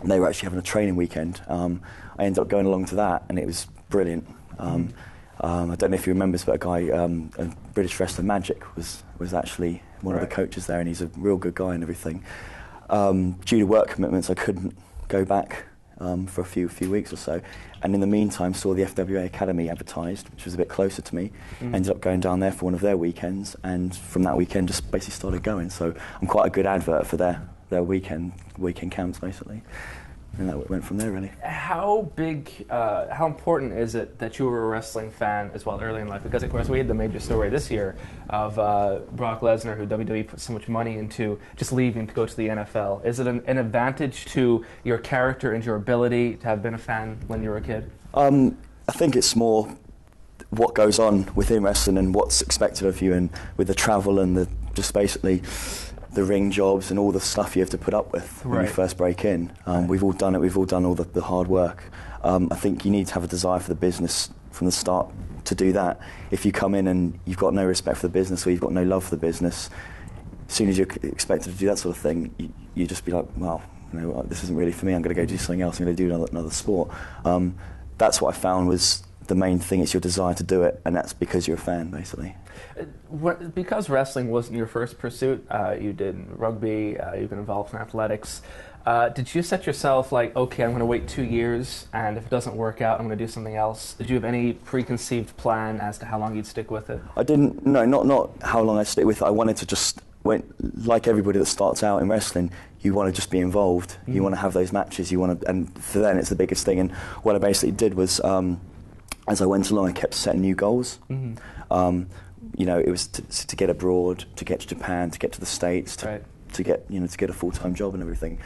They were actually having a training weekend. I ended up going along to that, and it was brilliant. I don't know if you remember, but a guy, a British wrestler, Magic, was actually one of the coaches there, and he's a real good guy and everything. Due to work commitments, I couldn't go back for a few weeks or so, and in the meantime saw the FWA Academy advertised, which was a bit closer to me. Ended up going down there for one of their weekends, and from that weekend just basically started going. So I'm quite a good advert for their weekend camps basically, and that went from there really. How important is it that you were a wrestling fan as well early in life? Because of course we had the major story this year of Brock Lesnar, who WWE put so much money into, just leaving to go to the NFL. Is it an advantage to your character and your ability to have been a fan when you were a kid? I think it's more what goes on within wrestling and what's expected of you, and with the travel and just basically the ring jobs and all the stuff you have to put up with when you first break in. We've all done it. We've all done all the hard work. I think you need to have a desire for the business from the start to do that. If you come in and you've got no respect for the business, or you've got no love for the business, as soon as you're expected to do that sort of thing, you just be like, well, this isn't really for me. I'm going to go do something else. I'm going to do another sport. That's what I found was the main thing is your desire to do it, and that's because you're a fan, basically. Because wrestling wasn't your first pursuit, you did rugby, you've been involved in athletics. Did you set yourself like, okay, I'm going to wait 2 years, and if it doesn't work out, I'm going to do something else? Did you have any preconceived plan as to how long you'd stick with it? I didn't. No, not how long I'd stick with it. I wanted to just, like everybody that starts out in wrestling, you want to just be involved. You want to have those matches. You want to, and for them, it's the biggest thing. And what I basically did was, as I went along, I kept setting new goals. You know, it was to get abroad, to get to Japan, to get to the States, to get, you know, to get a full-time job and everything.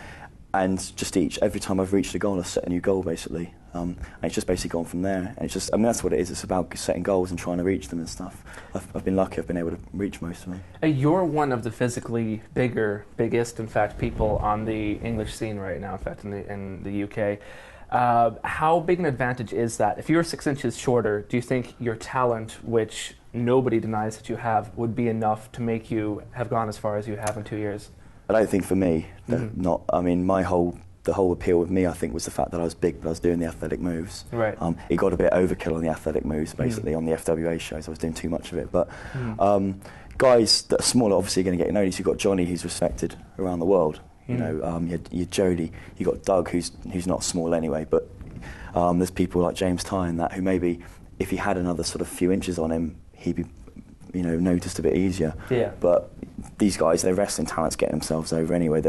And just every time I've reached a goal, I've set a new goal, basically. And it's just basically gone from there. And it's just, I mean, that's what it is. It's about setting goals and trying to reach them and stuff. I've been lucky. I've been able to reach most of them. You're one of the physically biggest, in fact, people on the English scene right now, in fact, in the UK. How big an advantage is that? If you're 6 inches shorter, do you think your talent, which nobody denies that you have, would be enough to make you have gone as far as you have in 2 years? I don't think for me, not. I mean, the whole appeal with me, I think, was the fact that I was big, but I was doing the athletic moves. Right. It got a bit overkill on the athletic moves, basically, on the FWA shows. I was doing too much of it. But guys that are smaller, obviously, are going to get noticed. You've got Johnny, who's respected around the world. You know, you had Jody. You got Doug, who's not small anyway. But there's people like James Ty and that, who maybe, if he had another sort of few inches on him, he'd be, you know, noticed a bit easier. Yeah. But these guys, their wrestling talents getting themselves over anyway.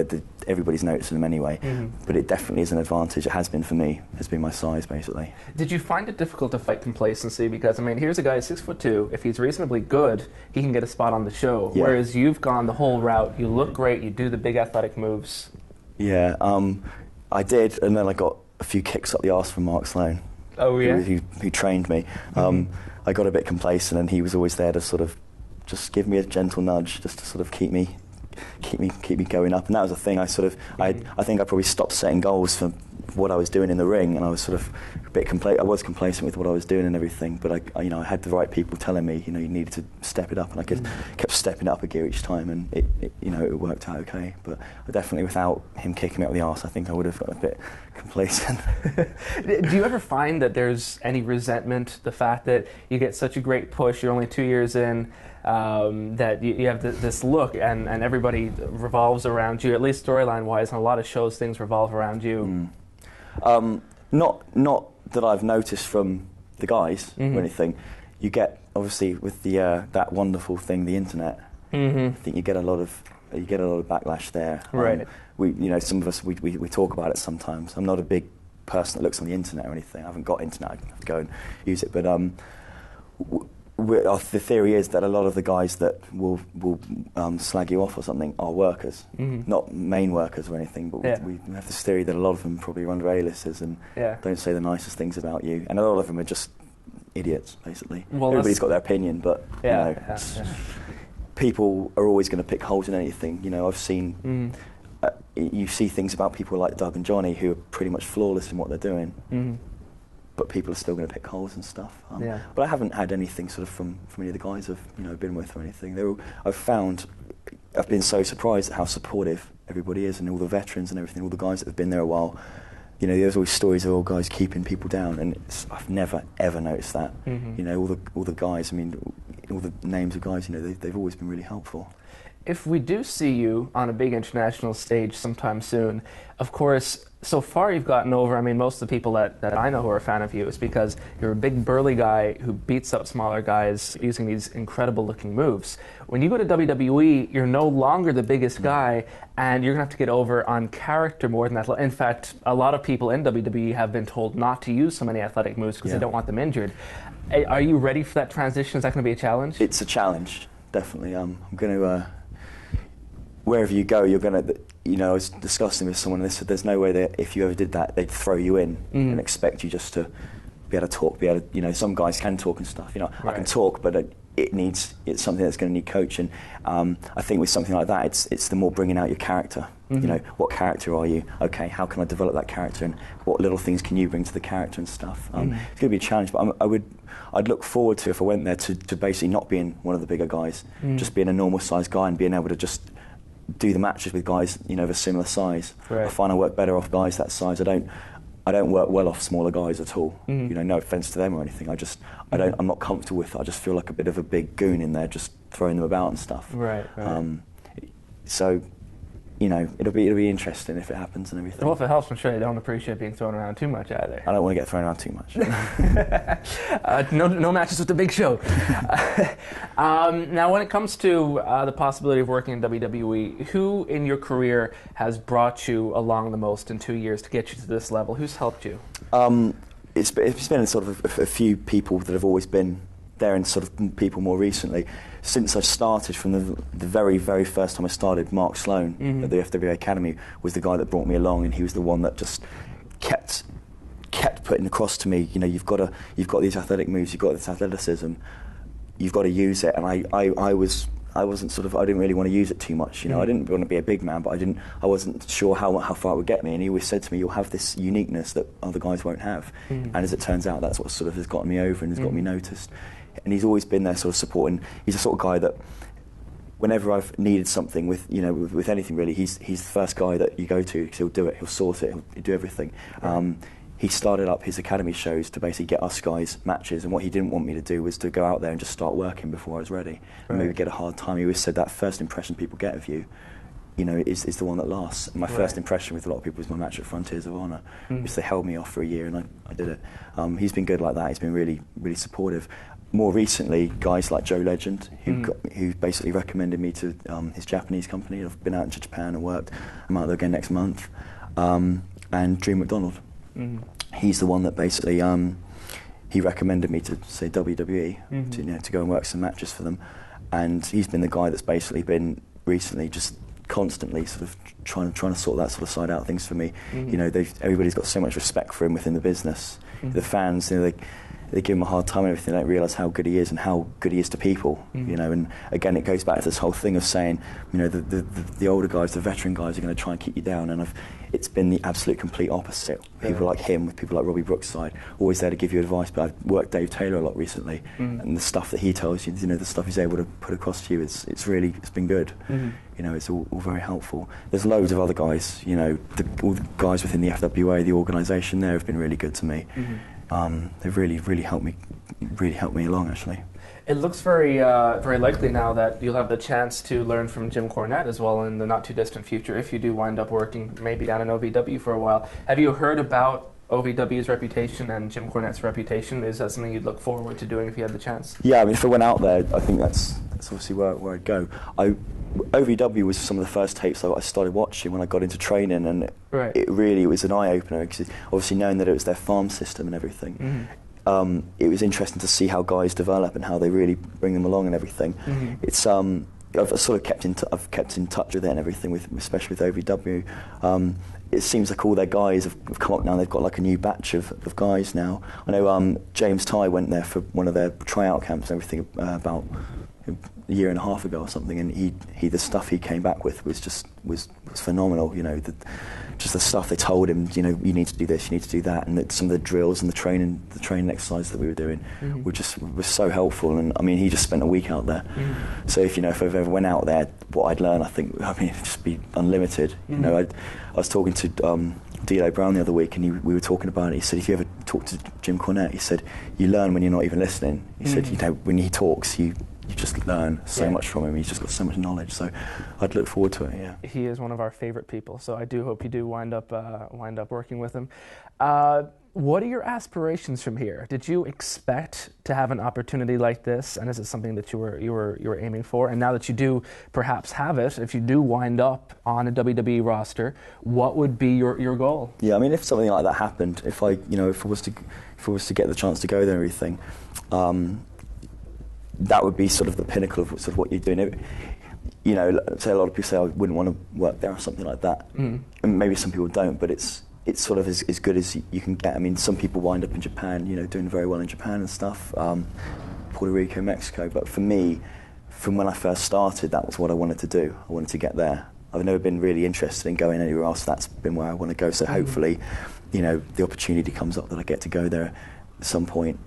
Everybody's noticing them anyway. But it definitely is an advantage. It has been for me. Has been my size, basically. Did you find it difficult to fight complacency? Because, I mean, here's a guy 6'2". If he's reasonably good, he can get a spot on the show. Yeah. Whereas you've gone the whole route. You look great. You do the big athletic moves. Yeah, I did, and then I got a few kicks up the arse from Mark Sloan. Oh yeah. Who trained me. I got a bit complacent, and he was always there to sort of just give me a gentle nudge, just to sort of keep me going up. And that was the thing. I think I probably stopped setting goals for what I was doing in the ring, and I was sort of a bit I was complacent with what I was doing and everything. But I you know, I had the right people telling me, you know, you needed to step it up, and I kept stepping it up a gear each time, and it you know, it worked out okay. But definitely, without him kicking me up the arse, I think I would have got a bit complacent. Do you ever find that there's any resentment, the fact that you get such a great push, you're only 2 years in, that you have this look, and everybody revolves around you, at least storyline-wise, on a lot of shows things revolve around you? Not that I've noticed from the guys or anything. You get, obviously, with the that wonderful thing, the internet. I think you get a lot of backlash there. Right. You know, some of us we talk about it sometimes. I'm not a big person that looks on the internet or anything. I haven't got internet. I have to go and use it. But the theory is that a lot of the guys that will slag you off or something are workers, not main workers or anything, but we have this theory that a lot of them probably are under A-listers and don't say the nicest things about you, and a lot of them are just idiots, basically. Well, everybody's got their opinion, but you know, people are always going to pick holes in anything. You know, I've seen, you see things about people like Doug and Johnny who are pretty much flawless in what they're doing. But people are still going to pick holes and stuff. But I haven't had anything sort of from any of the guys I've been with or anything. I've been so surprised at how supportive everybody is, and all the veterans and everything, all the guys that have been there a while. You know, there's always stories of all guys keeping people down, and I've never ever noticed that. You know, all the guys. I mean, all the names of guys. You know, they've always been really helpful. If we do see you on a big international stage sometime soon, of course, so far you've gotten over, I mean, most of the people that I know who are a fan of you is because you're a big burly guy who beats up smaller guys using these incredible looking moves. When you go to WWE, you're no longer the biggest guy, and you're going to have to get over on character more than that. In fact, a lot of people in WWE have been told not to use so many athletic moves because they don't want them injured. Are you ready for that transition? Is that going to be a challenge? It's a challenge, definitely. I'm going to... wherever you go, you're going to, you know, I was discussing with someone, and they said there's no way that if you ever did that, they'd throw you in and expect you just to be able to talk, be able to, you know, some guys can talk and stuff, you know, I can talk, but it's something that's going to need coaching. I think with something like that, it's the more bringing out your character. You know, what character are you? Okay, how can I develop that character, and what little things can you bring to the character and stuff? It's going to be a challenge, but I'd look forward to, if I went there, to basically not being one of the bigger guys, just being a normal sized guy and being able to just do the matches with guys, you know, of a similar size. I find I work better off guys that size. I don't work well off smaller guys at all. You know, no offense to them or anything. I'm not comfortable with it. I just feel like a bit of a big goon in there, just throwing them about and stuff. Right. So, you know, it'll be interesting if it happens and everything. Well, if it helps, I'm sure you don't appreciate being thrown around too much either. I don't want to get thrown around too much. No matches with the Big Show. Now, when it comes to the possibility of working in WWE, who in your career has brought you along the most in 2 years to get you to this level? Who's helped you? It's been sort of a few people that have always been there, and sort of people more recently. Since I started, from the very, very first time I started, Mark Sloan at the FWA Academy was the guy that brought me along, and he was the one that just kept putting across to me, you know, you've got these athletic moves, you've got this athleticism, you've got to use it. And I didn't really want to use it too much, you know. I didn't want to be a big man, but I wasn't sure how far it would get me. And he always said to me, you'll have this uniqueness that other guys won't have. And as it turns out, that's what sort of has gotten me over and has got me noticed. And he's always been there sort of supporting. He's the sort of guy that whenever I've needed something with anything really, he's the first guy that you go to, because he'll do it, he'll sort it, he'll do everything. He started up his academy shows to basically get us guys matches, and what he didn't want me to do was to go out there and just start working before I was ready. And maybe get a hard time. He always said that first impression people get of you, you know, is the one that lasts. And my first impression with a lot of people was my match at Frontiers of Honor, which they held me off for a year, and I did it. He's been good like that. He's been really, really supportive. More recently, guys like Joe Legend, who basically recommended me to his Japanese company. I've been out into Japan and worked. I'm out there again next month. And Drew McDonald. He's the one that basically he recommended me to say WWE to go and work some matches for them. And he's been the guy that's basically been recently just constantly sort of trying to sort that sort of side out things for me. You know, everybody's got so much respect for him within the business. The fans, you know, they give him a hard time and everything. They don't realise how good he is and how good he is to people, you know. And again, it goes back to this whole thing of saying, you know, the older guys, the veteran guys are going to try and keep you down. And it's been the absolute complete opposite. People like him, with people like Robbie Brookside, always there to give you advice. But I've worked Dave Taylor a lot recently, and the stuff that he tells you, you know, the stuff he's able to put across to you, it's been good. You know, it's all very helpful. There's loads of other guys, you know, all the guys within the FWA, the organisation there, have been really good to me. They've really helped me along, actually. It looks very likely now that you'll have the chance to learn from Jim Cornette as well in the not too distant future, if you do wind up working maybe down in OVW for a while. Have you heard about OVW's reputation and Jim Cornette's reputation? Is that something you'd look forward to doing if you had the chance? Yeah, I mean, if I went out there, I think that's obviously where I'd go. OVW was some of the first tapes I started watching when I got into training, and it was an eye-opener, because obviously knowing that it was their farm system and everything, it was interesting to see how guys develop and how they really bring them along and everything. It's I've sort of kept in touch with it and everything, especially with OVW. It seems like all their guys have come up now. They've got like a new batch of guys now. I know James Ty went there for one of their tryout camps and everything about a year and a half ago or something, and he the stuff he came back with was phenomenal. You know, just the stuff they told him. You know, you need to do this, you need to do that, and some of the drills and the training exercises that we were doing were so helpful. And I mean, he just spent a week out there. So if I've ever went out there, what I'd learn, it'd just be unlimited. You know, I was talking to D'Lo Brown the other week, and we were talking about it. He said, if you ever talk to Jim Cornette, he said, you learn when you're not even listening. He said, you know, when he talks, you just learn so much from him. He's just got so much knowledge. So I'd look forward to it. Yeah. He is one of our favorite people. So I do hope you do wind up working with him. What are your aspirations from here? Did you expect to have an opportunity like this, and is it something that you were aiming for? And now that you do perhaps have it, if you do wind up on a WWE roster, what would be your goal? Yeah, I mean, if something like that happened, if I was to get the chance to go there and everything, that would be sort of the pinnacle of sort of what you're doing. You know, say a lot of people say I wouldn't want to work there or something like that. And maybe some people don't, but it's sort of as good as you can get. I mean, some people wind up in Japan, you know, doing very well in Japan and stuff, Puerto Rico, Mexico. But for me, from when I first started, that was what I wanted to do. I wanted to get there. I've never been really interested in going anywhere else. That's been where I want to go. So hopefully, you know, the opportunity comes up that I get to go there at some point.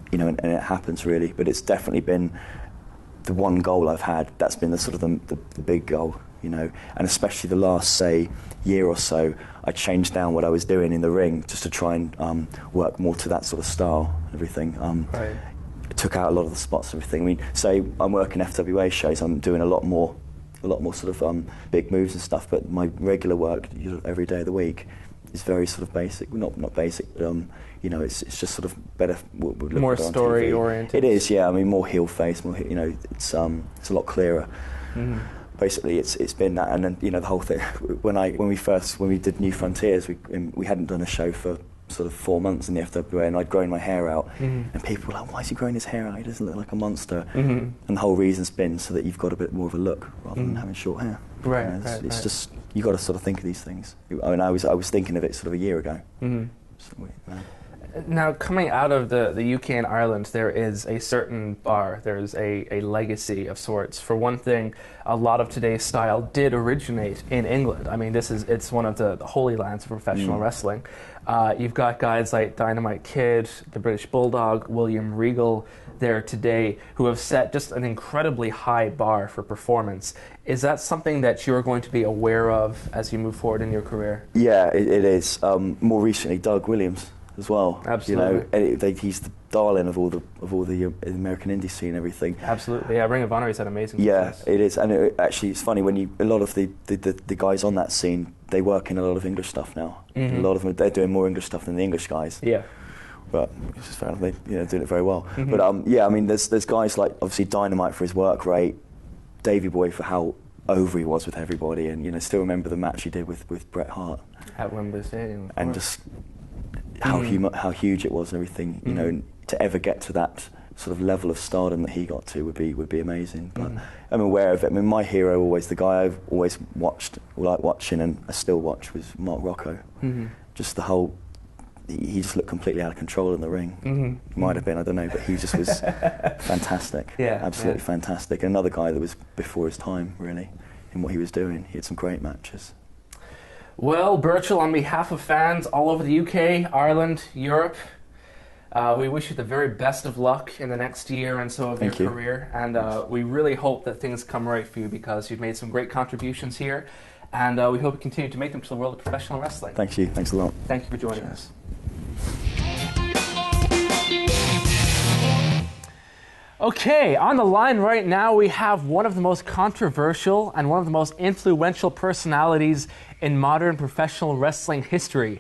You know, and it happens really. But it's definitely been the one goal I've had. That's been the sort of the big goal. you know, and especially the last, say, year or so, I changed down what I was doing in the ring just to try and work more to that sort of style and everything. Right. Took out a lot of the spots and everything. I mean, say I'm working FWA shows, I'm doing a lot more sort of big moves and stuff, but my regular work, you know, every day of the week is very sort of basic. Not basic, you know, it's just sort of better. More story oriented. It is, yeah. I mean, more heel face, more, you know, it's a lot clearer. Mm-hmm. Basically, it's been that, and then, you know, the whole thing. When we did New Frontiers, we hadn't done a show for sort of 4 months in the FWA, and I'd grown my hair out, and people were like, "Why is he growing his hair out? He doesn't look like a monster." And the whole reason's been so that you've got a bit more of a look rather than having short hair. Right, you know, it's right. just, you got to sort of think of these things. I mean, I was thinking of it sort of a year ago. So Now, coming out of the UK and Ireland, there is a certain bar, there's a legacy of sorts. For one thing, a lot of today's style did originate in England. I mean, it's one of the holy lands of professional wrestling. You've got guys like Dynamite Kid, the British Bulldog, William Regal there today, who have set just an incredibly high bar for performance. Is that something that you're going to be aware of as you move forward in your career? Yeah, it is. More recently, Doug Williams as well. Absolutely. You know, he's the darling of all the American indie scene and everything. Absolutely. Yeah, Ring of Honor has had amazing success. success. It is, and actually it's funny when a lot of the guys on that scene, they work in a lot of English stuff now. A lot of them, they're doing more English stuff than the English guys. Yeah. But it's just fair enough, they, you know, doing it very well. But yeah, I mean, there's guys like obviously Dynamite for his work rate, Davey Boy for how over he was with everybody, and, you know, still remember the match he did with Bret Hart at Wembley Stadium, and just how huge it was and everything. You know, to ever get to that sort of level of stardom that he got to would be amazing. But I'm aware of it. I mean, my hero, always the guy I've always watched, liked watching, and I still watch, was Mark Rocco. Just the whole. He just looked completely out of control in the ring. Might have been, I don't know, but he just was fantastic. Yeah, absolutely fantastic. Another guy that was before his time, really, in what he was doing. He had some great matches. Well, Burchill, on behalf of fans all over the UK, Ireland, Europe, we wish you the very best of luck in the next year and so of your career. And we really hope that things come right for you, because you've made some great contributions here. And we hope you continue to make them to the world of professional wrestling. Thank you. Thanks a lot. Thank you for joining us. Okay, on the line right now we have one of the most controversial and one of the most influential personalities in modern professional wrestling history.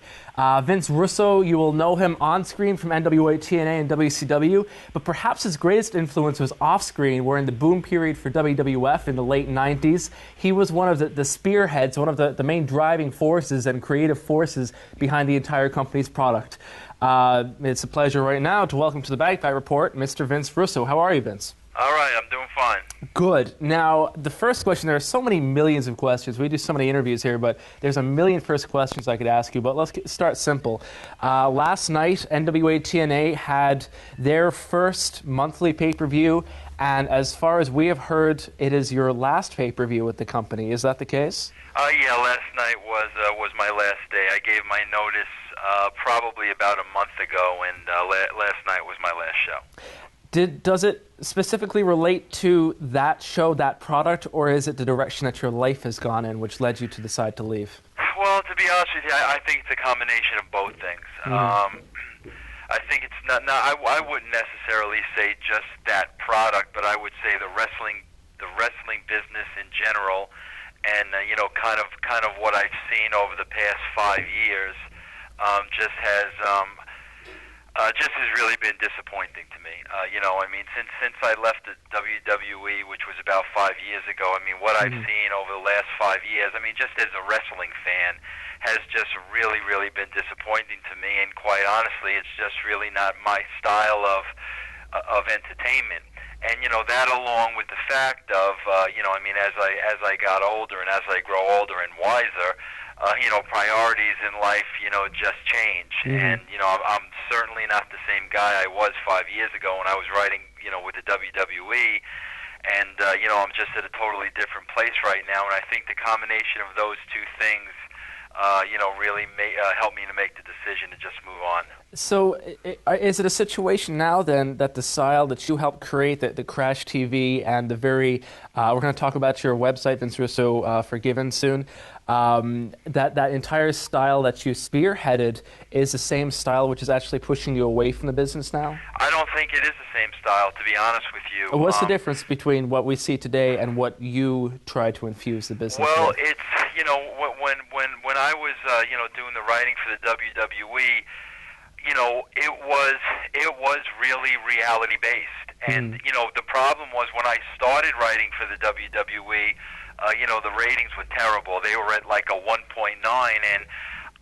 Vince Russo, you will know him on screen from NWA, TNA, and WCW, but perhaps his greatest influence was off screen, where in the boom period for WWF in the late 90s, he was one of the spearheads, one of the main driving forces and creative forces behind the entire company's product. It's a pleasure right now to welcome to the Bagpipe Report, Mr. Vince Russo. How are you, Vince? All right, I'm doing fine. Good. Now, the first question, there are so many millions of questions. We do so many interviews here, but there's a million first questions I could ask you, but let's start simple. Last night, NWA TNA had their first monthly pay-per-view, and as far as we have heard, it is your last pay-per-view with the company. Is that the case? Yeah, last night was my last day. I gave my notice probably about a month ago, and last night was my last show. Does it specifically relate to that show, that product, or is it the direction that your life has gone in which led you to decide to leave? Well, to be honest with you, I think it's a combination of both things. I think it's not. I wouldn't necessarily say just that product, but I would say the wrestling business in general, and you know, kind of what I've seen over the past 5 years, just has really been disappointing to me. You know, I mean, since I left the WWE, which was about 5 years ago, I mean, what I've seen over the last 5 years, I mean, just as a wrestling fan, has just really, really been disappointing to me. And quite honestly, it's just really not my style of entertainment. And you know, that along with the fact of you know, I mean, as I got older and as I grow older and wiser, you know, priorities in life, you know, just change. And, you know, I'm certainly not the same guy I was 5 years ago when I was writing, you know, with the WWE. And, you know, I'm just at a totally different place right now. And I think the combination of those two things really helped me to make the decision to just move on. So is it a situation now then that the style that you helped create, the Crash TV and the very, we're going to talk about your website, Vince Russo, Forgiven soon, that entire style that you spearheaded is the same style which is actually pushing you away from the business now? I don't think it is the same style, to be honest with you. What's the difference between what we see today and what you try to infuse the business Well, with? it's, when I was, doing the writing for the WWE, it was really reality based. And, the problem was when I started writing for the WWE, the ratings were terrible. They were at like a 1.9, and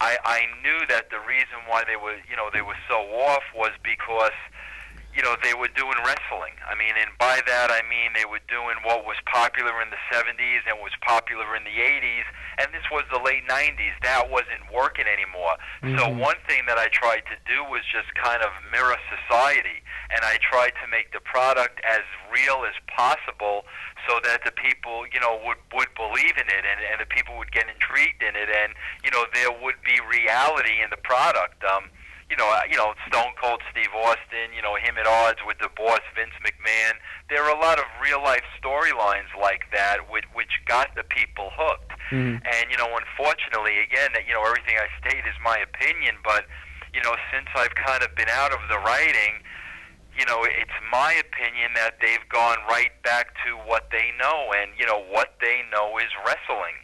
I knew that the reason why they were so off was because, they were doing wrestling. I mean, and by that I mean they were doing what was popular in the 70s and was popular in the 80s, and this was the late 90s. That wasn't working anymore. So one thing that I tried to do was just kind of mirror society, and I tried to make the product as real as possible so that the people, would believe in it, and the people would get intrigued in it, and, there would be reality in the product. Stone Cold Steve Austin, him at odds with the boss Vince McMahon. There are a lot of real-life storylines like that which got the people hooked. And, unfortunately, again, everything I state is my opinion, but, since I've kind of been out of the writing, it's my opinion that they've gone right back to what they know, and, what they know is wrestling.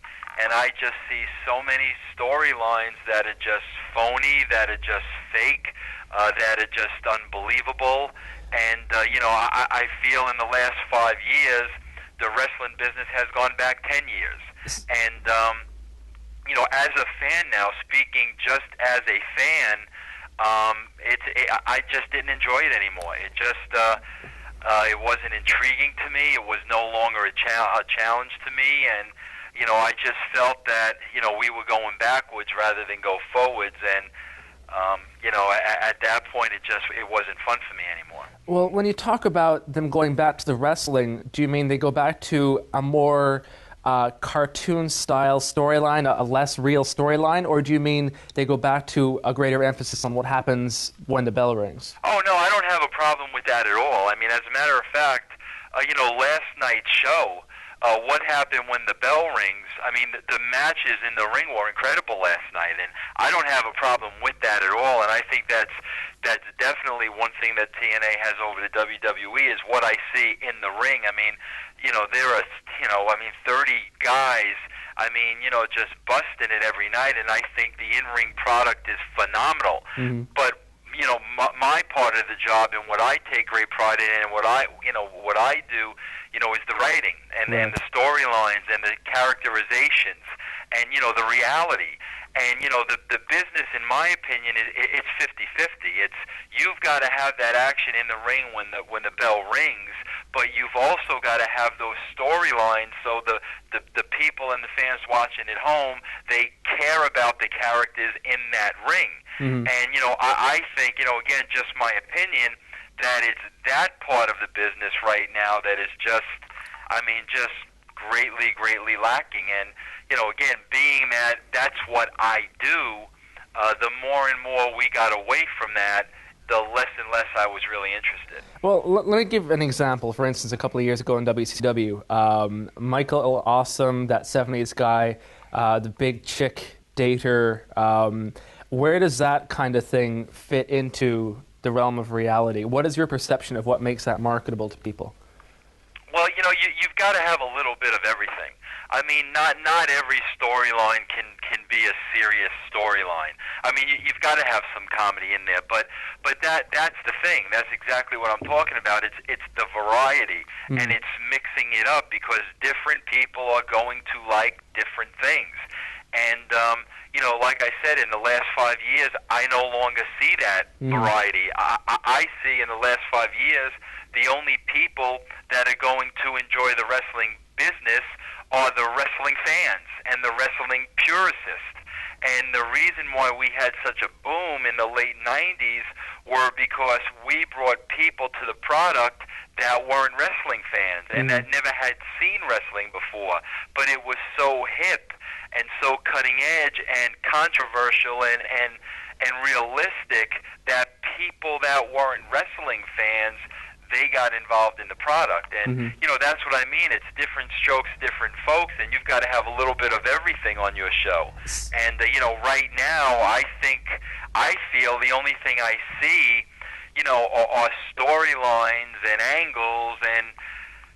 And I just see so many storylines that are just phony, that are just fake, that are just unbelievable. And, I feel in the last 5 years, the wrestling business has gone back 10 years. And, as a fan now, speaking just as a fan, I just didn't enjoy it anymore. It just, it wasn't intriguing to me. It was no longer a challenge to me. And, I just felt that, we were going backwards rather than go forwards, and, at that point, it wasn't fun for me anymore. Well, when you talk about them going back to the wrestling, do you mean they go back to a more cartoon-style storyline, a less real storyline, or do you mean they go back to a greater emphasis on what happens when the bell rings? Oh, no, I don't have a problem with that at all. I mean, as a matter of fact, last night's show, what happened when the bell rings, I mean, the matches in the ring were incredible last night, and I don't have a problem with that at all, and I think that's definitely one thing that TNA has over the WWE is what I see in the ring. I mean, there are, 30 guys, just busting it every night, and I think the in-ring product is phenomenal. But, my part of the job and what I take great pride in and what I do, is the writing and the storylines and the characterizations and, the reality. And, the business, in my opinion, it's 50-50. It's, you've got to have that action in the ring when the bell rings, but you've also got to have those storylines so the people and the fans watching at home, they care about the characters in that ring. And, I think, again, just my opinion, that it's that part of the business right now that is just greatly lacking. And, again, being that that's what I do, the more and more we got away from that, the less and less I was really interested. Well, let me give an example. For instance, a couple of years ago in WCW, Michael Awesome, that 70s guy, the big chick dater, where does that kind of thing fit into the realm of reality? What is your perception of what makes that marketable to people? Well, you've got to have a little bit of everything. I mean, not every storyline can be a serious storyline. I mean, you've got to have some comedy in there, but that's the thing. That's exactly what I'm talking about. It's the variety, and it's mixing it up because different people are going to like different things. And like I said, in the last 5 years, I no longer see that variety. I see in the last 5 years the only people that are going to enjoy the wrestling business are the wrestling fans and the wrestling purists. And the reason why we had such a boom in the late 90s were because we brought people to the product that weren't wrestling fans and that never had seen wrestling before. But it was so hip and so cutting edge and controversial and realistic that people that weren't wrestling fans, they got involved in the product. And, you know, that's what I mean. It's different strokes, different folks, and you've got to have a little bit of everything on your show. And, you know, right now, I feel the only thing I see, you know, are storylines and angles and,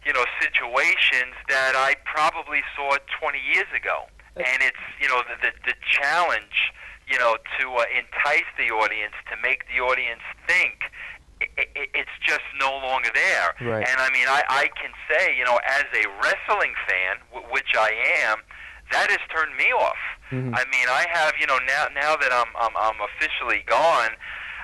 you know, situations that I probably saw 20 years ago. And it's, you know, the challenge, you know, to entice the audience, to make the audience think, it's just no longer there. Right. And I mean, I can say, you know, as a wrestling fan, which I am, that has turned me off. I mean, I have, you know, now that I'm officially gone,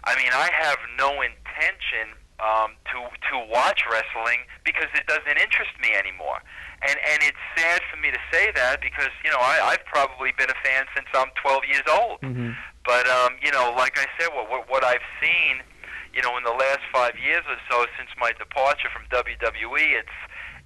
I mean, I have no intention to watch wrestling because it doesn't interest me anymore. And it's sad for me to say that because, you know, I've probably been a fan since I'm 12 years old. But, you know, like I said, what I've seen, you know, in the last 5 years or so since my departure from WWE,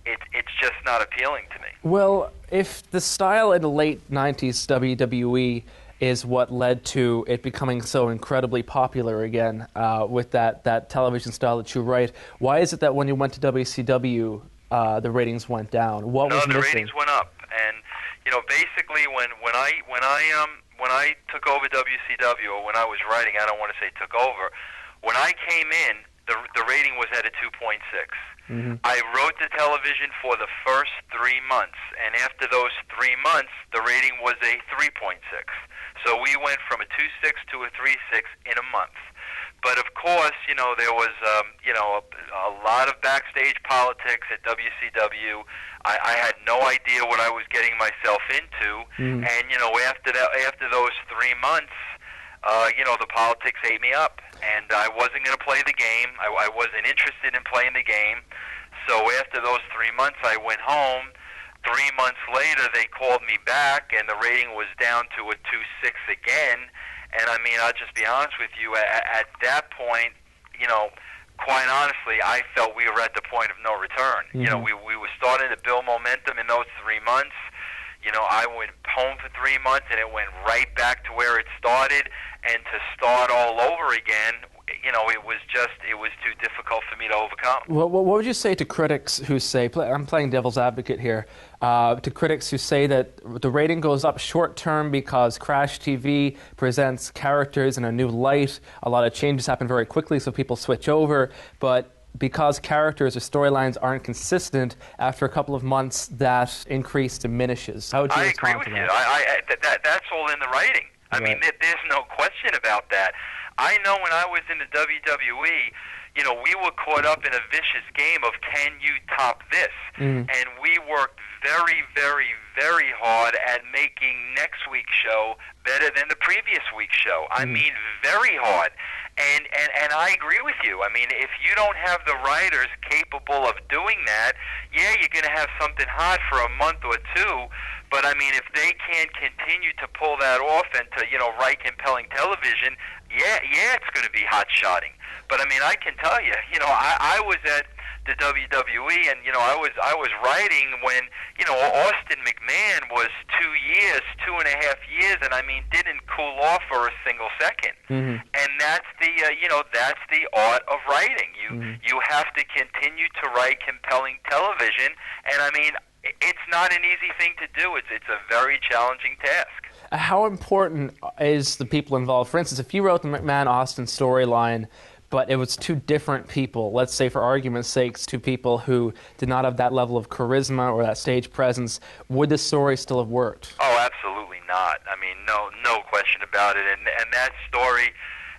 it's just not appealing to me. Well, if the style in the late 90s WWE is what led to it becoming so incredibly popular again with that television style that you write, why is it that when you went to WCW, the ratings went down? What was missing? The ratings went up, and you know, basically when I took over WCW, or when I was writing, I don't want to say took over. When I came in, the rating was at a 2.6. I wrote the television for the first 3 months, and after those 3 months, the rating was a 3.6. So we went from a 2.6 to a 3.6 in a month. But of course, you know, there was, you know, a lot of backstage politics at WCW. I had no idea what I was getting myself into, and you know, after those 3 months, you know, the politics ate me up, and I wasn't going to play the game. I wasn't interested in playing the game. So after those 3 months, I went home. 3 months later, they called me back, and the rating was down to a 2.6 again. And I mean, I'll just be honest with you, at that point, you know, quite honestly, I felt we were at the point of no return. You know, we were starting to build momentum in those 3 months. You know, I went home for 3 months, and it went right back to where it started. And to start all over again, you know, it was too difficult for me to overcome. Well, what would you say to critics who say, I'm playing devil's advocate here, to critics who say that the rating goes up short term because Crash TV presents characters in a new light, a lot of changes happen very quickly so people switch over, but because characters or storylines aren't consistent, after a couple of months, that increase diminishes. How would you respond to that? I agree with you. That's all in the writing. I mean, there's no question about that. I know when I was in the WWE, you know, we were caught up in a vicious game of can you top this? And we worked very, very, very hard at making next week's show better than the previous week's show. I mean, very hard. And I agree with you. I mean, if you don't have the writers capable of doing that, yeah, you're going to have something hot for a month or two. But I mean, if they can't continue to pull that off and to, you know, write compelling television, yeah, it's going to be hot-shotting. But I mean, I can tell you, you know, I was at the WWE, and you know, I was writing when, you know, Austin McMahon was 2.5 years, and I mean, didn't cool off for a single second. And that's the, you know, that's the art of writing. You have to continue to write compelling television, and I mean, it's not an easy thing to do. It's a very challenging task. How important is the people involved? For instance, if you wrote the McMahon-Austin storyline, but it was two different people, let's say for argument's sake, two people who did not have that level of charisma or that stage presence, would the story still have worked? Oh, absolutely not. I mean, no question about it. And that story,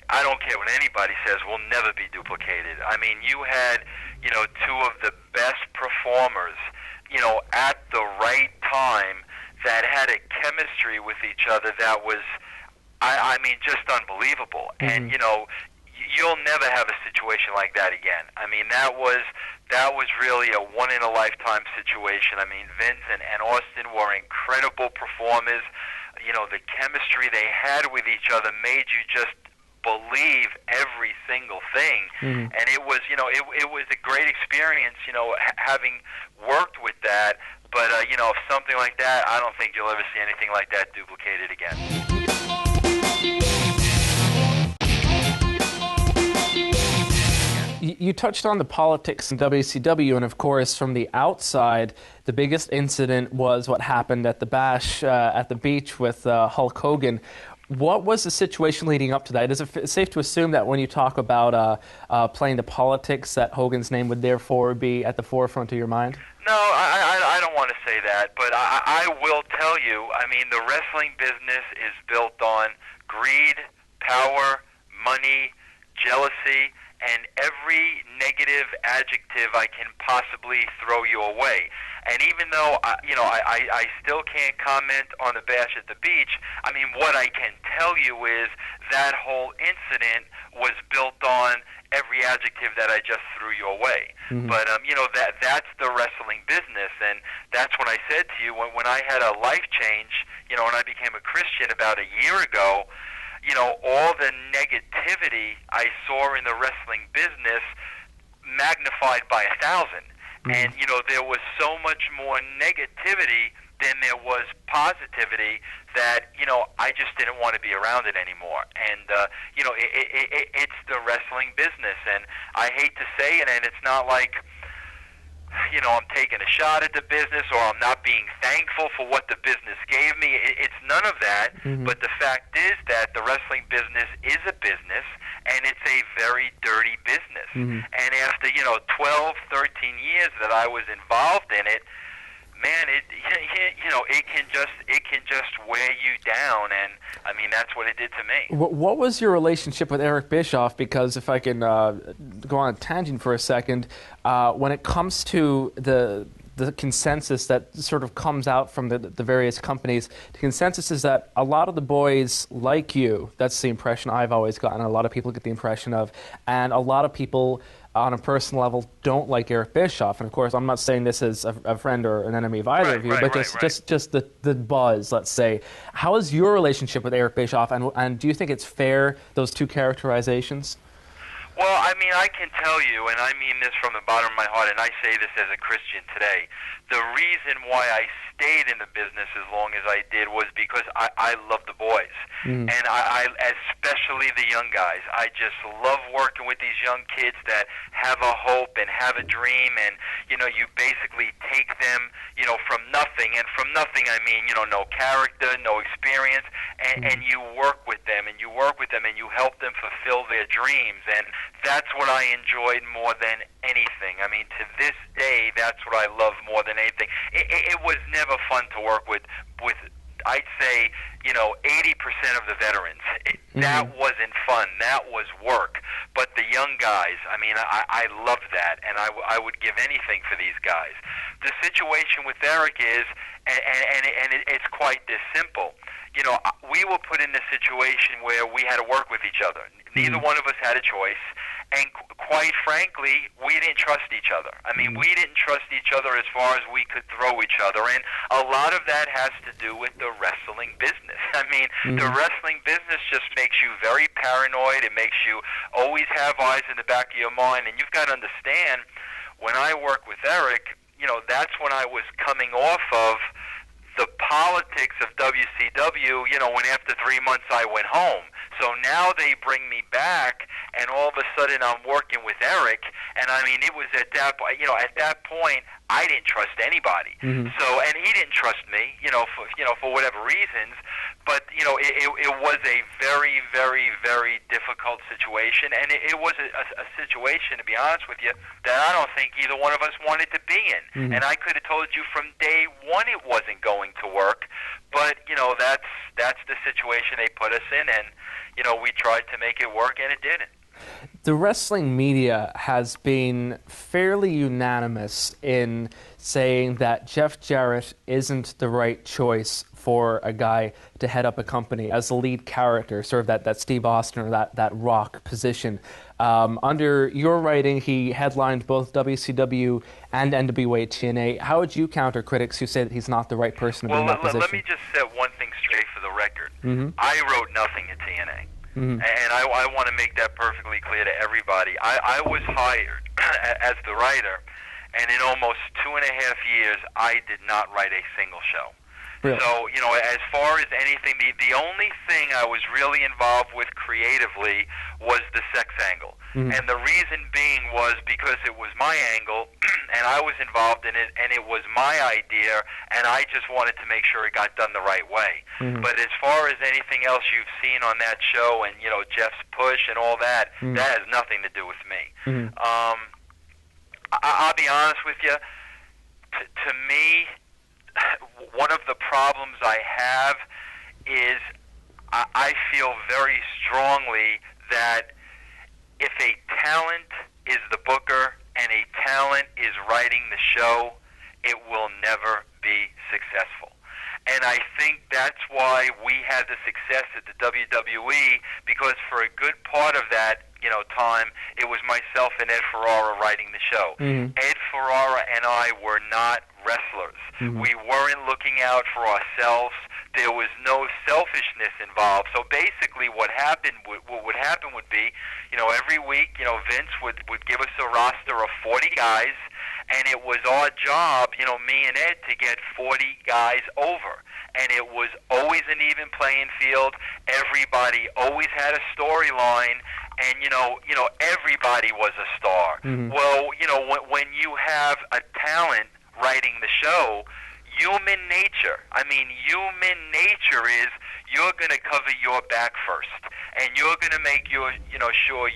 I don't care what anybody says, will never be duplicated. I mean, you had, you know, two of the best performers, you know, at the right time that had a chemistry with each other that was, I mean, just unbelievable. And, you know, you'll never have a situation like that again. I mean, that was really a one-in-a-lifetime situation. I mean, Vince and Austin were incredible performers. You know, the chemistry they had with each other made you just believe every single thing. And it was, you know, it was a great experience, you know, having worked with that But, you know, if something like that, I don't think you'll ever see anything like that duplicated again. You touched on the politics in WCW, and of course, from the outside, the biggest incident was what happened at the Bash at the beach with Hulk Hogan. What was the situation leading up to that? Is it safe to assume that when you talk about playing the politics, that Hogan's name would therefore be at the forefront of your mind? No, I don't want to say that, but I will tell you, I mean, the wrestling business is built on greed, power, money, jealousy, and every negative adjective I can possibly throw you away. And even though, I still can't comment on the Bash at the beach, I mean, what I can tell you is that whole incident was built on every adjective that I just threw you away. Mm-hmm. But, that's the wrestling business, and that's what I said to you when I had a life change, when I became a Christian about a year ago. All the negativity I saw in the wrestling business magnified by 1,000. Mm-hmm. And, there was so much more negativity than there was positivity that, I just didn't want to be around it anymore. And, it's the wrestling business. And I hate to say it, and it's not like, I'm taking a shot at the business or I'm not being thankful for what the business gave me. It's none of that. Mm-hmm. But the fact is that the wrestling business is a business, and it's a very dirty business. Mm-hmm. And after, 12, 13 years that I was involved in it, man, it can just wear you down, and I mean that's what it did to me. What was your relationship with Eric Bischoff? Because if I can go on a tangent for a second, when it comes to the consensus that sort of comes out from the various companies, the consensus is that a lot of the boys like you. That's the impression I've always gotten. A lot of people get the impression of, and a lot of people on a personal level don't like Eric Bischoff. And of course, I'm not saying this as a friend or an enemy of either of you, but just the buzz, let's say. How is your relationship with Eric Bischoff, and do you think it's fair, those two characterizations? Well, I mean, I can tell you, and I mean this from the bottom of my heart, and I say this as a Christian today, the reason why I stayed in the business as long as I did was because I love the boys. Mm. And I especially the young guys. I just love working with these young kids that have a hope and have a dream, and, you basically take them, from nothing. And from nothing, I mean, no character, no experience, and you work with them, and you help them fulfill their dreams. And that's what I enjoyed more than anything. I mean, to this day, that's what I love more than anything. It was never fun to work with I'd say, 80% of the veterans. That wasn't fun. That was work. But the young guys, I mean, I love that, and I would give anything for these guys. The situation with Eric is, and it's quite this simple. We were put in a situation where we had to work with each other. Neither one of us had a choice, and quite frankly, we didn't trust each other. I mean, we didn't trust each other as far as we could throw each other, and a lot of that has to do with the wrestling business. I mean, the wrestling business just makes you very paranoid. It makes you always have eyes in the back of your mind, and you've got to understand, when I work with Eric, that's when I was coming off of the politics of WCW, when after 3 months I went home. So now they bring me back, and all of a sudden I'm working with Eric, and I mean, it was at that point, I didn't trust anybody. Mm-hmm. So, and he didn't trust me, for whatever reasons, but, it was a very, very, very difficult situation, and it was a situation, to be honest with you, that I don't think either one of us wanted to be in. Mm-hmm. And I could have told you from day one it wasn't going to work, but, that's the situation they put us in, and, we tried to make it work, and it didn't. The wrestling media has been fairly unanimous in saying that Jeff Jarrett isn't the right choice for a guy to head up a company as the lead character, sort of that Steve Austin or that Rock position. Under your writing, he headlined both WCW and NWA TNA. How would you counter critics who say that he's not the right person to be in that position? Let me just set one thing straight for the record. Mm-hmm. I wrote nothing at TNA. Mm-hmm. And I want to make that perfectly clear to everybody. I was hired as the writer, and in almost 2.5 years, I did not write a single show. Really? So, as far as anything, the only thing I was really involved with creatively was the sex angle. And the reason being was because it was my angle, and I was involved in it, and it was my idea, and I just wanted to make sure it got done the right way. But as far as anything else you've seen on that show, and, Jeff's push and all that, that has nothing to do with me. I'll be honest with you, to me, one of the problems I have is I feel very strongly that if a talent is the booker and a talent is writing the show, it will never be successful. And I think that's why we had the success at the WWE, because for a good part of that, time, it was myself and Ed Ferrara writing the show. Ed Ferrara and I were not wrestlers. We weren't looking out for ourselves. There was no selfishness involved. So basically what would happen would be, every week, Vince would give us a roster of 40 guys, and it was our job, me and Ed, to get 40 guys over. And it was always an even playing field. Everybody always had a storyline, and everybody was a star. Well, when you have a talent writing the show, human nature is you're going to cover your back first, and you're going to make sure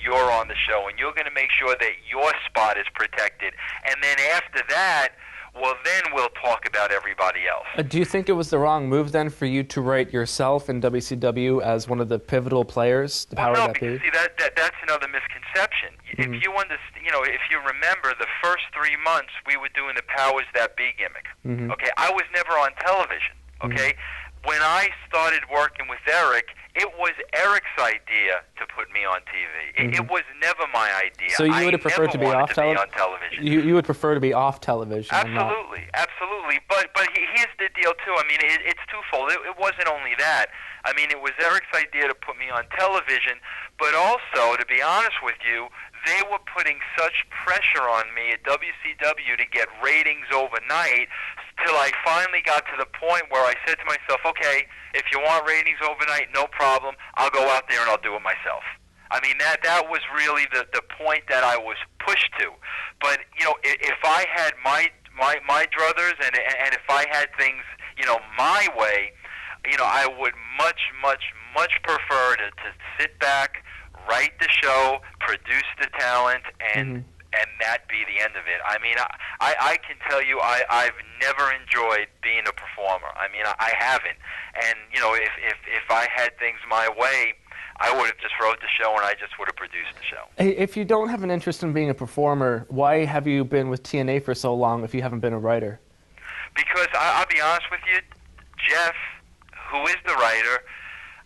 you're on the show, and you're going to make sure that your spot is protected, and then after that, well, then we'll talk about everybody else. Do you think it was the wrong move then for you to write yourself in WCW as one of the pivotal players? The power that be? See, that's another misconception. If you if you remember, the first 3 months we were doing the powers that be gimmick. Okay, I was never on television. Okay, when I started working with Eric, it was Eric's idea to put me on TV. It was never my idea. So you would have preferred to be off television? You would prefer to be off television? Absolutely, absolutely. But here's the deal too. I mean, it's twofold. It wasn't only that. I mean, it was Eric's idea to put me on television, but also, to be honest with you, they were putting such pressure on me at WCW to get ratings overnight till I finally got to the point where I said to myself, okay, if you want ratings overnight, no problem. I'll go out there and I'll do it myself. I mean, that was really the point that I was pushed to. But, if I had my druthers and if I had things, my way, I would much prefer to sit back, write the show, produce the talent, and that be the end of it. I mean, I can tell you I've never enjoyed being a performer. I mean, I haven't. And, if I had things my way, I would have just wrote the show and I just would have produced the show. Hey, if you don't have an interest in being a performer, why have you been with TNA for so long if you haven't been a writer? Because I'll be honest with you, Jeff, who is the writer,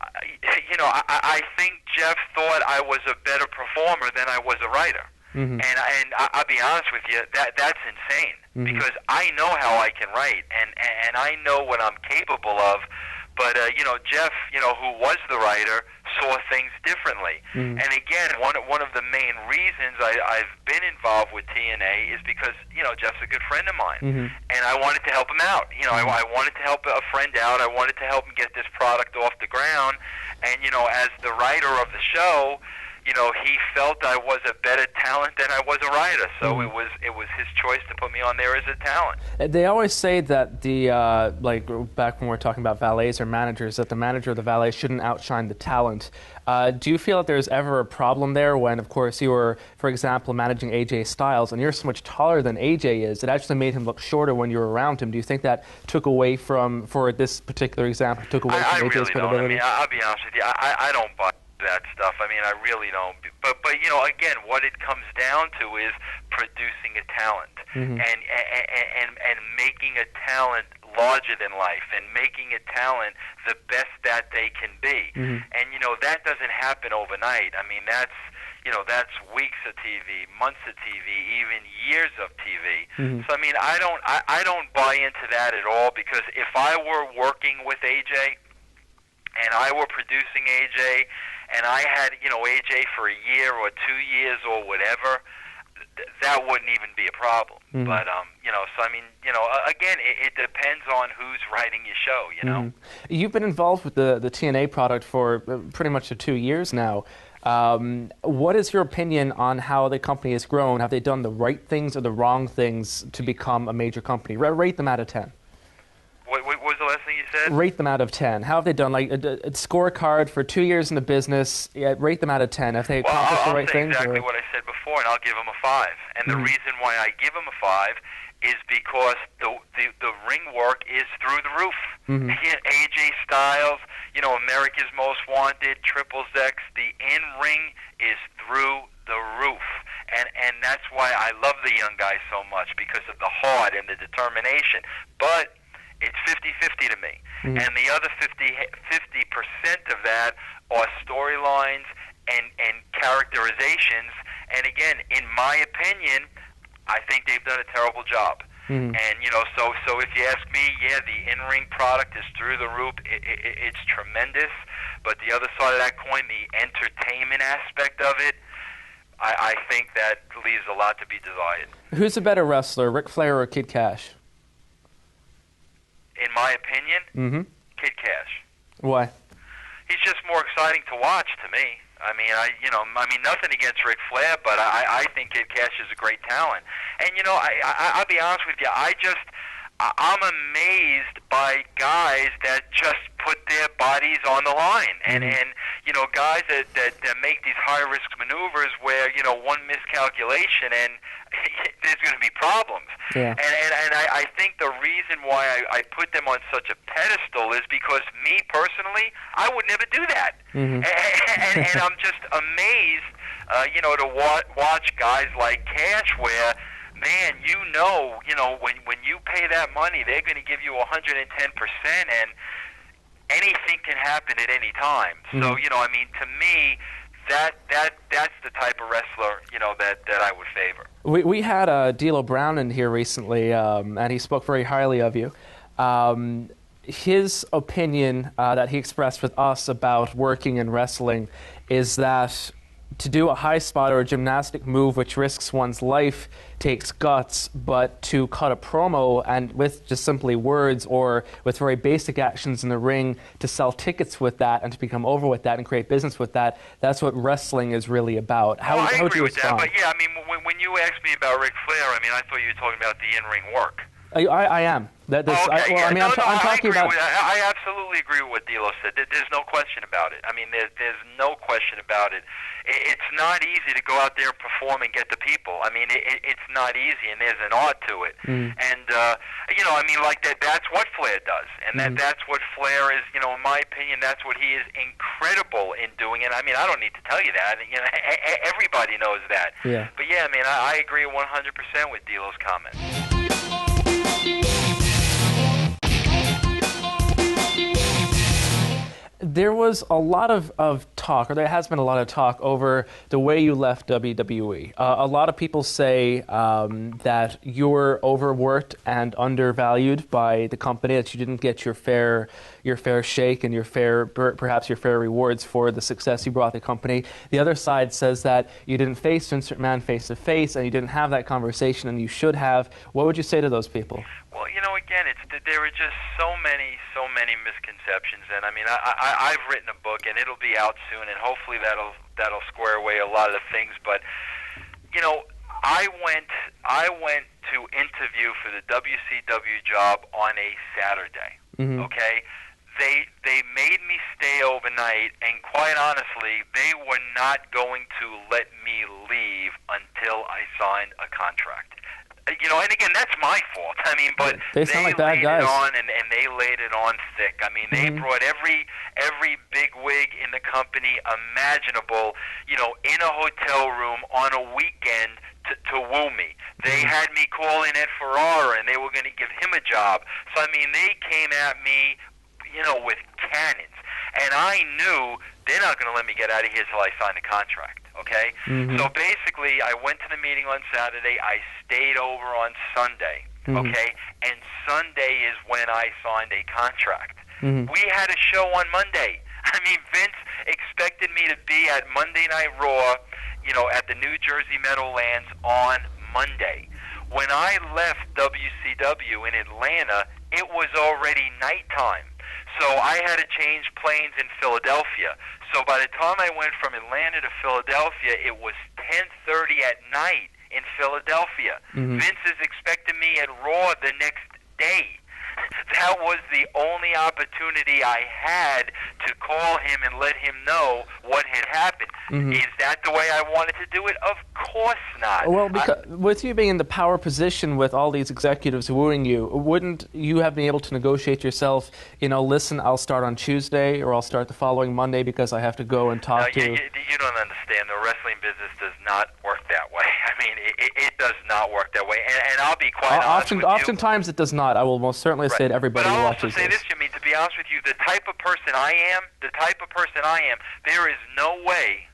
I think Jeff thought I was a better performer than I was a writer. And I'll be honest with you, that's insane. Because I know how I can write, and I know what I'm capable of. But Jeff, who was the writer, saw things differently. And again, one of the main reasons I've been involved with TNA is because Jeff's a good friend of mine, and I wanted to help him out. I wanted to help a friend out. I wanted to help him get this product off the ground. And as the writer of the show, he felt I was a better talent than I was a writer, so it was his choice to put me on there as a talent. They always say that the like back when we were talking about valets or managers, that the manager or the valet shouldn't outshine the talent. Do you feel that there's ever a problem there when, of course, you were, for example, managing AJ Styles, and you're so much taller than AJ is, it actually made him look shorter when you were around him. Do you think that took away from, for this particular example, took away from AJ's credibility? I mean, I'll be honest with you, I don't buy that stuff. I mean, I really don't. But again, what it comes down to is producing a talent and making a talent larger than life and making a talent the best that they can be. And that doesn't happen overnight. I mean, that's weeks of TV, months of TV, even years of TV. So I mean, I don't buy into that at all, because if I were working with AJ and I were producing AJ and I had, AJ for a year or 2 years or whatever, that wouldn't even be a problem. But so I mean, again, it depends on who's writing your show. You've been involved with the TNA product for pretty much 2 years now. What is your opinion on how the company has grown? Have they done the right things or the wrong things to become a major company? Rate them out of 10. What was the last thing you said? Rate them out of 10. How have they done? Like a scorecard for 2 years in the business. Yeah, rate them out of 10. Have they accomplished the right things? I'll say exactly what I said before, and I'll give them a 5. And the reason why I give them a 5 is because the ring work is through the roof. AJ Styles, America's Most Wanted, Triple X, the in-ring is through the roof. And that's why I love the young guys so much, because of the heart and the determination. But it's 50-50 to me. And the other 50% of that are storylines and characterizations. And again, in my opinion, I think they've done a terrible job. And, so if you ask me, yeah, the in-ring product is through the roof. It's tremendous. But the other side of that coin, the entertainment aspect of it, I think that leaves a lot to be desired. Who's a better wrestler, Ric Flair or Kid Cash? In my opinion, Kid Cash. Why? He's just more exciting to watch to me. I mean, nothing against Ric Flair, but I think Kid Cash is a great talent. And I'll be honest with you, I'm amazed by guys that just put their bodies on the line, and guys that make these high risk maneuvers where one miscalculation and there's going to be problems. And I think the reason why I put them on such a pedestal is because me personally, I would never do that. And I'm just amazed, to watch guys like Cash where, man, when you pay that money, they're going to give you 110%, and anything can happen at any time. So, to me, that's the type of wrestler, that I would favor. We had D'Lo Brown in here recently, and he spoke very highly of you. His opinion that he expressed with us about working in wrestling is that to do a high spot or a gymnastic move which risks one's life takes guts, but to cut a promo and with just simply words or with very basic actions in the ring to sell tickets with that and to become over with that and create business with that, that's what wrestling is really about. How would you respond? That, but yeah, when you asked me about Ric Flair, I thought you were talking about the in-ring work. I am. I'm talking about. I absolutely agree with what D'Lo said. There's no question about it. There's no question about it. It's not easy to go out there and perform and get the people. It's not easy, and there's an art to it. And that's what Flair does, and that's what Flair is. In my opinion, that's what he is incredible in doing. And I don't need to tell you that. Everybody knows that. Yeah. But yeah, I agree 100% with D'Lo's comment. There was a lot of talk, or there has been a lot of talk over the way you left WWE. A lot of people say that you were overworked and undervalued by the company, that you didn't get your fair shake and perhaps your fair rewards for the success you brought the company. The other side says that you didn't face Vince McMahon face to face and you didn't have that conversation, and you should have. What would you say to those people? Well, again, there are just so many misconceptions, and I've written a book, and it'll be out soon, and hopefully that'll square away a lot of the things. But I went to interview for the WCW job on a Saturday. Okay, they made me stay overnight, and quite honestly, they were not going to let me leave until I signed a contract. And again, that's my fault. But they sound like bad laid guys. it on, and they laid it on thick. They brought every big wig in the company imaginable, in a hotel room on a weekend to woo me. They had me call in Ed Ferrara, and they were going to give him a job. So they came at me, with cannons, and I knew they're not going to let me get out of here till I sign the contract. Okay? So basically, I went to the meeting on Saturday. I stayed over on Sunday. Okay? And Sunday is when I signed a contract. We had a show on Monday. Vince expected me to be at Monday Night Raw, at the New Jersey Meadowlands on Monday. When I left WCW in Atlanta, it was already nighttime. So I had to change planes in Philadelphia. So by the time I went from Atlanta to Philadelphia, it was 10:30 at night in Philadelphia. Vince is expecting me at Raw the next day. That was the only opportunity I had to call him and let him know what had happened. Is that the way I wanted to do it? Of course not. Well, because with you being in the power position with all these executives wooing you, wouldn't you have been able to negotiate yourself, listen, I'll start on Tuesday or I'll start the following Monday because I have to go and talk to... You don't understand. The wrestling business does not work that way. I mean, it does not work that way. And I'll be quite honest with you. Oftentimes it does not. I will most certainly say to everybody who watches this. But I'll also say this, Jimmy, to be honest with you, the type of person I am, there is no way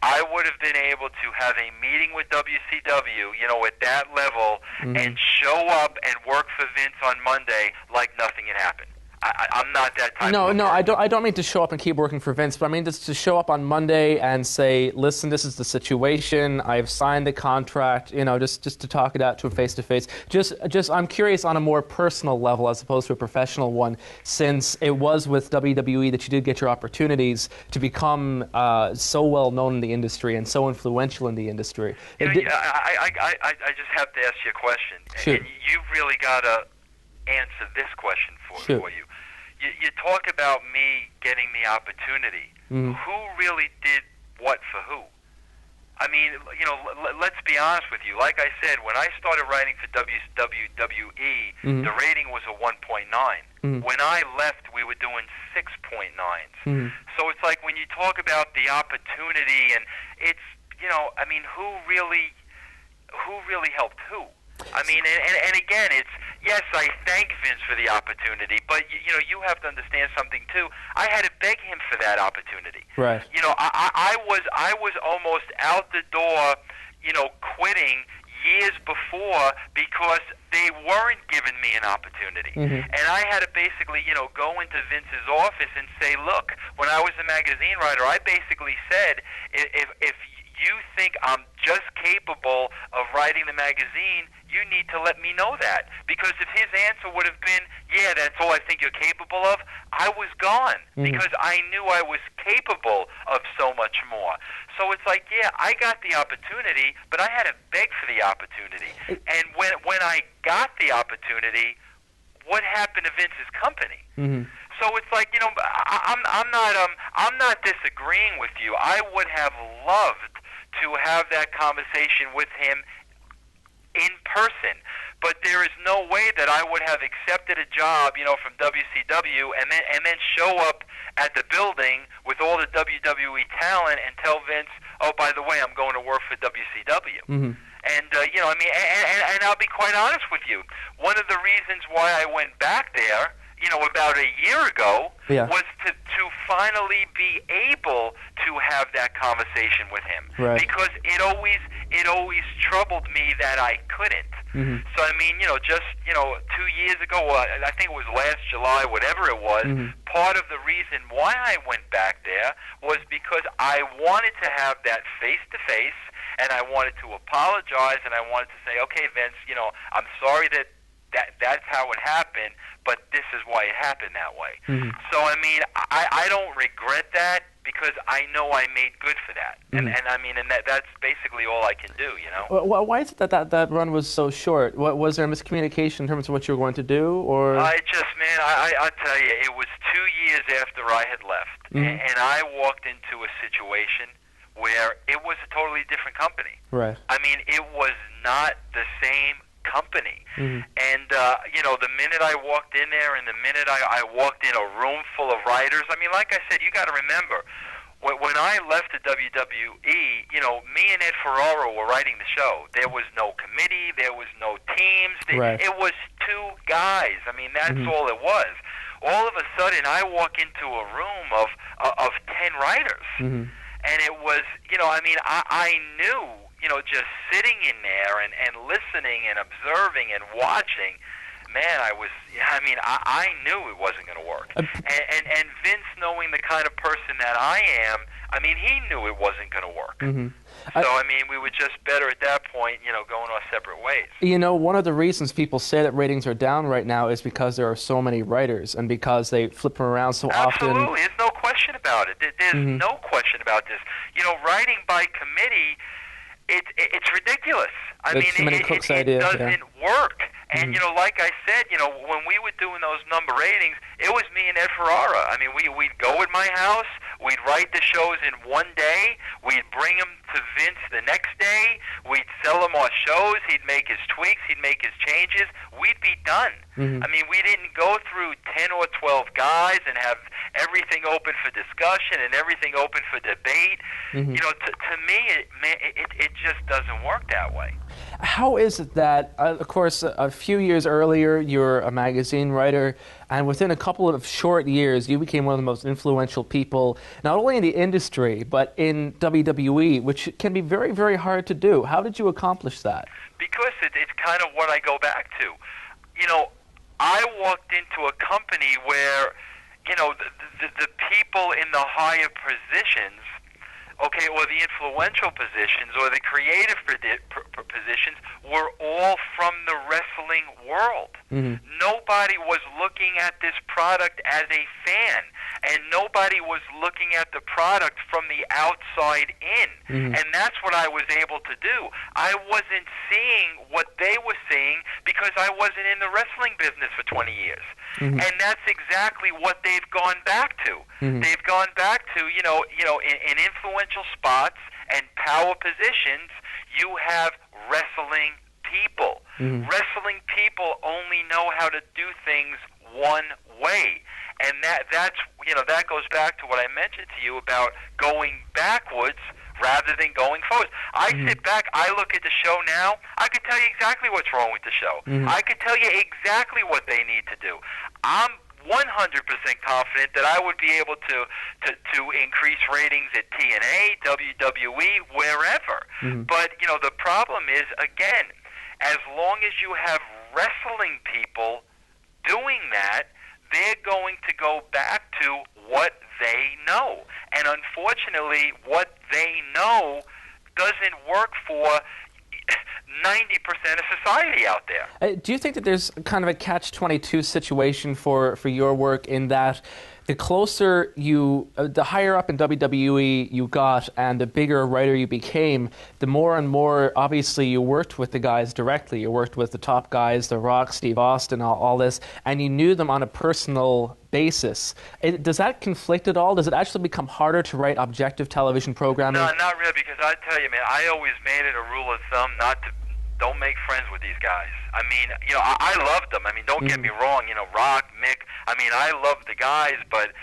I would have been able to have a meeting with WCW, at that level, and show up and work for Vince on Monday like nothing had happened. I'm not that type of person. I don't mean to show up and keep working for Vince, but I mean just to show up on Monday and say, listen, this is the situation. I've signed the contract. Just to talk it out to a face-to-face. Just I'm curious on a more personal level as opposed to a professional one, since it was with WWE that you did get your opportunities to become so well known in the industry and so influential in the industry. I just have to ask you a question, Shoot. and you really got to answer this question for you. You talk about me getting the opportunity. Who really did what for who? I mean, let's be honest with you. Like I said, when I started writing for WWE, the rating was a 1.9. When I left, we were doing 6.9s. So it's like when you talk about the opportunity, and it's, who really helped who? I mean, and again, it's, yes, I thank Vince for the opportunity, but, you have to understand something, too. I had to beg him for that opportunity. Right. I was almost out the door, quitting years before because they weren't giving me an opportunity. And I had to basically, go into Vince's office and say, look, when I was a magazine writer, I basically said, if you think I'm just capable of writing the magazine, you need to let me know that. Because if his answer would have been, yeah, that's all I think you're capable of, I was gone. Because I knew I was capable of so much more. So it's like, yeah, I got the opportunity, but I had to beg for the opportunity. And when I got the opportunity, what happened to Vince's company? So it's like, I'm not disagreeing with you. I would have loved to have that conversation with him in person, but there is no way that I would have accepted a job, from WCW and then show up at the building with all the WWE talent and tell Vince, oh, by the way, I'm going to work for WCW. And and I'll be quite honest with you. One of the reasons why I went back there, about a year ago, was to finally be able to have that conversation with him. Right. Because it always troubled me that I couldn't. So I mean, just 2 years ago, I think it was last July, whatever it was, part of the reason why I went back there was because I wanted to have that face-to-face, and I wanted to apologize, and I wanted to say, okay, Vince, I'm sorry that's how it happened, but this is why it happened that way. So, I mean, I don't regret that because I know I made good for that. And that's basically all I can do, Well, why is it that run was so short? Was there a miscommunication in terms of what you were going to do? Or I tell you, it was 2 years after I had left, and I walked into a situation where it was a totally different company. Right. I mean, it was not the same company. And, the minute I walked in there and the minute I walked in a room full of writers, I mean, like I said, you got to remember, when I left the WWE, me and Ed Ferraro were writing the show. There was no committee. There was no teams. It was two guys. I mean, that's all it was. All of a sudden, I walk into a room of 10 writers. And it was, I knew, just sitting in there and listening and observing and watching man, I knew it wasn't going to work. And Vince, knowing the kind of person that I am, I mean, he knew it wasn't going to work. So, I mean, we were just better at that point, going our separate ways. One of the reasons people say that ratings are down right now is because there are so many writers and because they flip them around so often. Absolutely. There's no question about it. There's no question about this. Writing by committee, it's ridiculous. I mean, it doesn't work. And, like I said, when we were doing those number ratings, it was me and Ed Ferrara. I mean, we'd go at my house, we'd write the shows in one day, we'd bring them to Vince the next day, we'd sell him our shows, he'd make his tweaks, he'd make his changes, we'd be done. I mean, we didn't go through 10 or 12 guys and have everything open for discussion and everything open for debate. To me, it just doesn't work that way. How is it that, of course, a few years earlier, you're a magazine writer, and within a couple of short years, you became one of the most influential people, not only in the industry, but in WWE, which can be very, very hard to do. How did you accomplish that? Because it's kind of what I go back to. I walked into a company where, the people in the higher positions, or the influential positions or the creative positions were all from the wrestling world. Nobody was looking at this product as a fan, and nobody was looking at the product from the outside in. And that's what I was able to do. I wasn't seeing what they were seeing because I wasn't in the wrestling business for 20 years. And that's exactly what they've gone back to. They've gone back to, in influential spots and power positions, you have wrestling people. Wrestling people only know how to do things one way. And that goes back to what I mentioned to you about going backwards rather than going forward. I sit back, I look at the show now, I could tell you exactly what's wrong with the show. I could tell you exactly what they need to do. I'm 100% confident that I would be able to increase ratings at TNA, WWE, wherever. But, the problem is, again, as long as you have wrestling people doing that, they're going to go back to what they know. And unfortunately, what they know doesn't work for 90% of society out there. Do you think that there's kind of a catch-22 situation for your work in that the closer the higher up in WWE you got and the bigger a writer you became, the more and more, obviously, you worked with the guys directly. You worked with the top guys, The Rock, Steve Austin, all this, and you knew them on a personal basis. Does that conflict at all? Does it actually become harder to write objective television programming? No, not really, because I tell you, man, I always made it a rule of thumb don't make friends with these guys. I mean, I loved them. I mean, don't get me wrong, Rock, Mick, I mean, I love the guys, but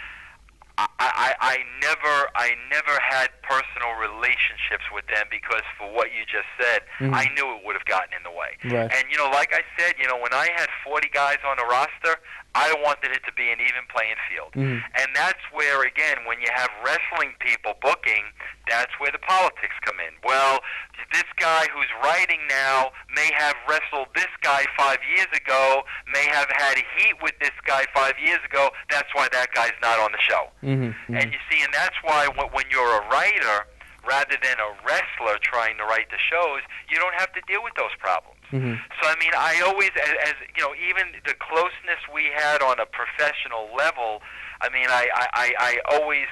I never had personal relationships with them because for what you just said, I knew it would have gotten in the way. Right. And, like I said, when I had 40 guys on the roster, I wanted it to be an even playing field. And that's where, again, when you have wrestling people booking, that's where the politics come in. Well, this guy who's writing now may have wrestled this guy 5 years ago, may have had heat with this guy 5 years ago. That's why that guy's not on the show. And you see, and that's why when you're a writer, rather than a wrestler trying to write the shows, you don't have to deal with those problems. So, I mean, I always, as even the closeness we had on a professional level, I mean, I always,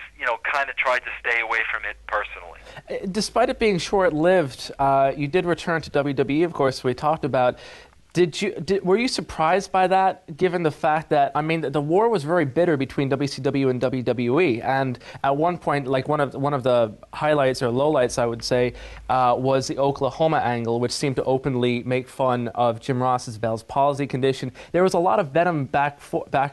kind of tried to stay away from it personally. Despite it being short-lived, you did return to WWE, of course, we talked about. Were you surprised by that, given the fact that, I mean, the war was very bitter between WCW and WWE, and at one point, like one of the highlights or lowlights, I would say, was the Oklahoma angle, which seemed to openly make fun of Jim Ross's Bell's palsy condition. There was a lot of venom back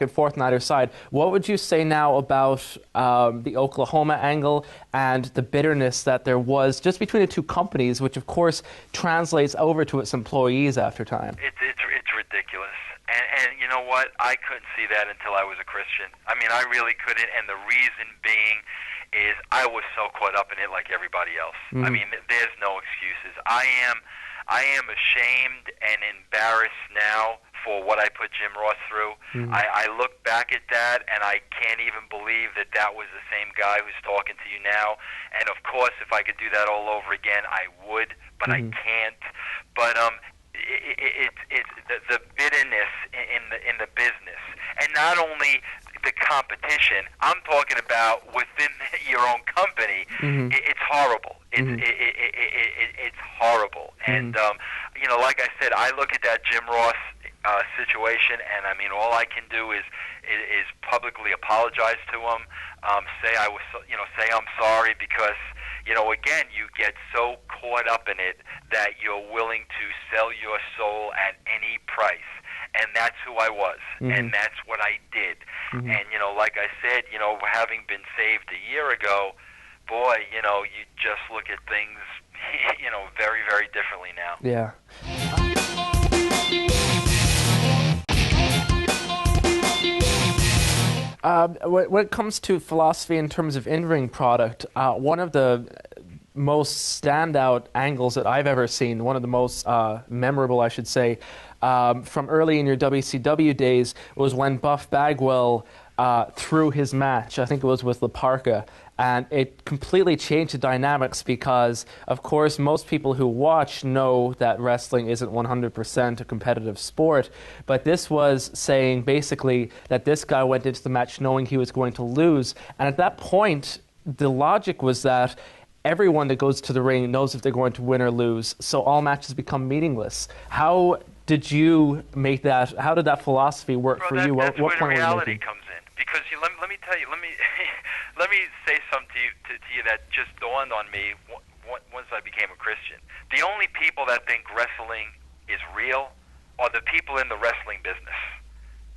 and forth on either side. What would you say now about the Oklahoma angle and the bitterness that there was just between the two companies, which of course translates over to its employees after time? It's ridiculous. And you know what? I couldn't see that until I was a Christian. I mean, I really couldn't, and the reason being is I was so caught up in it like everybody else. I mean, there's no excuses. I am ashamed and embarrassed now for what I put Jim Ross through. I look back at that, and I can't even believe that that was the same guy who's talking to you now. And of course, if I could do that all over again, I would, but I can't. But the bitterness in the business, and not only the competition. I'm talking about within your own company. It's horrible. It's horrible. And you know, like I said, I look at that Jim Ross situation, and I mean, all I can do is publicly apologize to him. Say I'm sorry, because you know, again, you get so caught up in it that you're willing to sell your soul at any price. And that's who I was, and that's what I did. And, you know, like I said, you know, having been saved a year ago, boy, you know, you just look at things, you know, very, very differently now. Yeah. When it comes to philosophy in terms of in-ring product, one of the most standout angles that I've ever seen, one of the most memorable, I should say, from early in your WCW days, was when Buff Bagwell threw his match. I think it was with La Parka. And it completely changed the dynamics because, of course, most people who watch know that wrestling isn't 100% a competitive sport. But this was saying, basically, that this guy went into the match knowing he was going to lose. And at that point, the logic was that everyone that goes to the ring knows if they're going to win or lose. So all matches become meaningless. How did you make that? How did that philosophy work for you? That's what where point reality were you making? comes in. Because let me tell you, let me say something to you that just dawned on me once I became a Christian. The only people that think wrestling is real are the people in the wrestling business.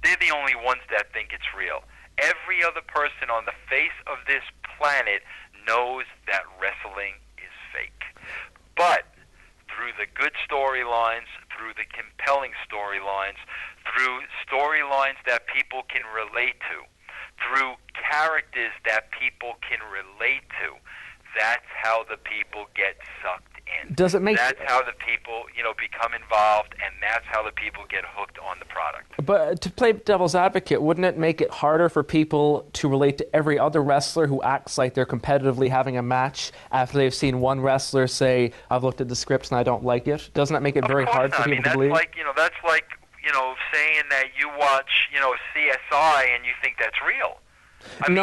They're the only ones that think it's real. Every other person on the face of this planet knows that wrestling is fake. But through the good storylines, through the compelling storylines, through storylines that people can relate to, through characters that people can relate to, that's how the people get sucked in. Does it make That's how the people, you know, become involved, and that's how the people get hooked on the product. But to play devil's advocate, wouldn't it make it harder for people to relate to every other wrestler who acts like they're competitively having a match after they've seen one wrestler say, "I've looked at the scripts and I don't like it"? Doesn't that make it very hard for people to believe? That's like saying that you watch, CSI and you think that's real.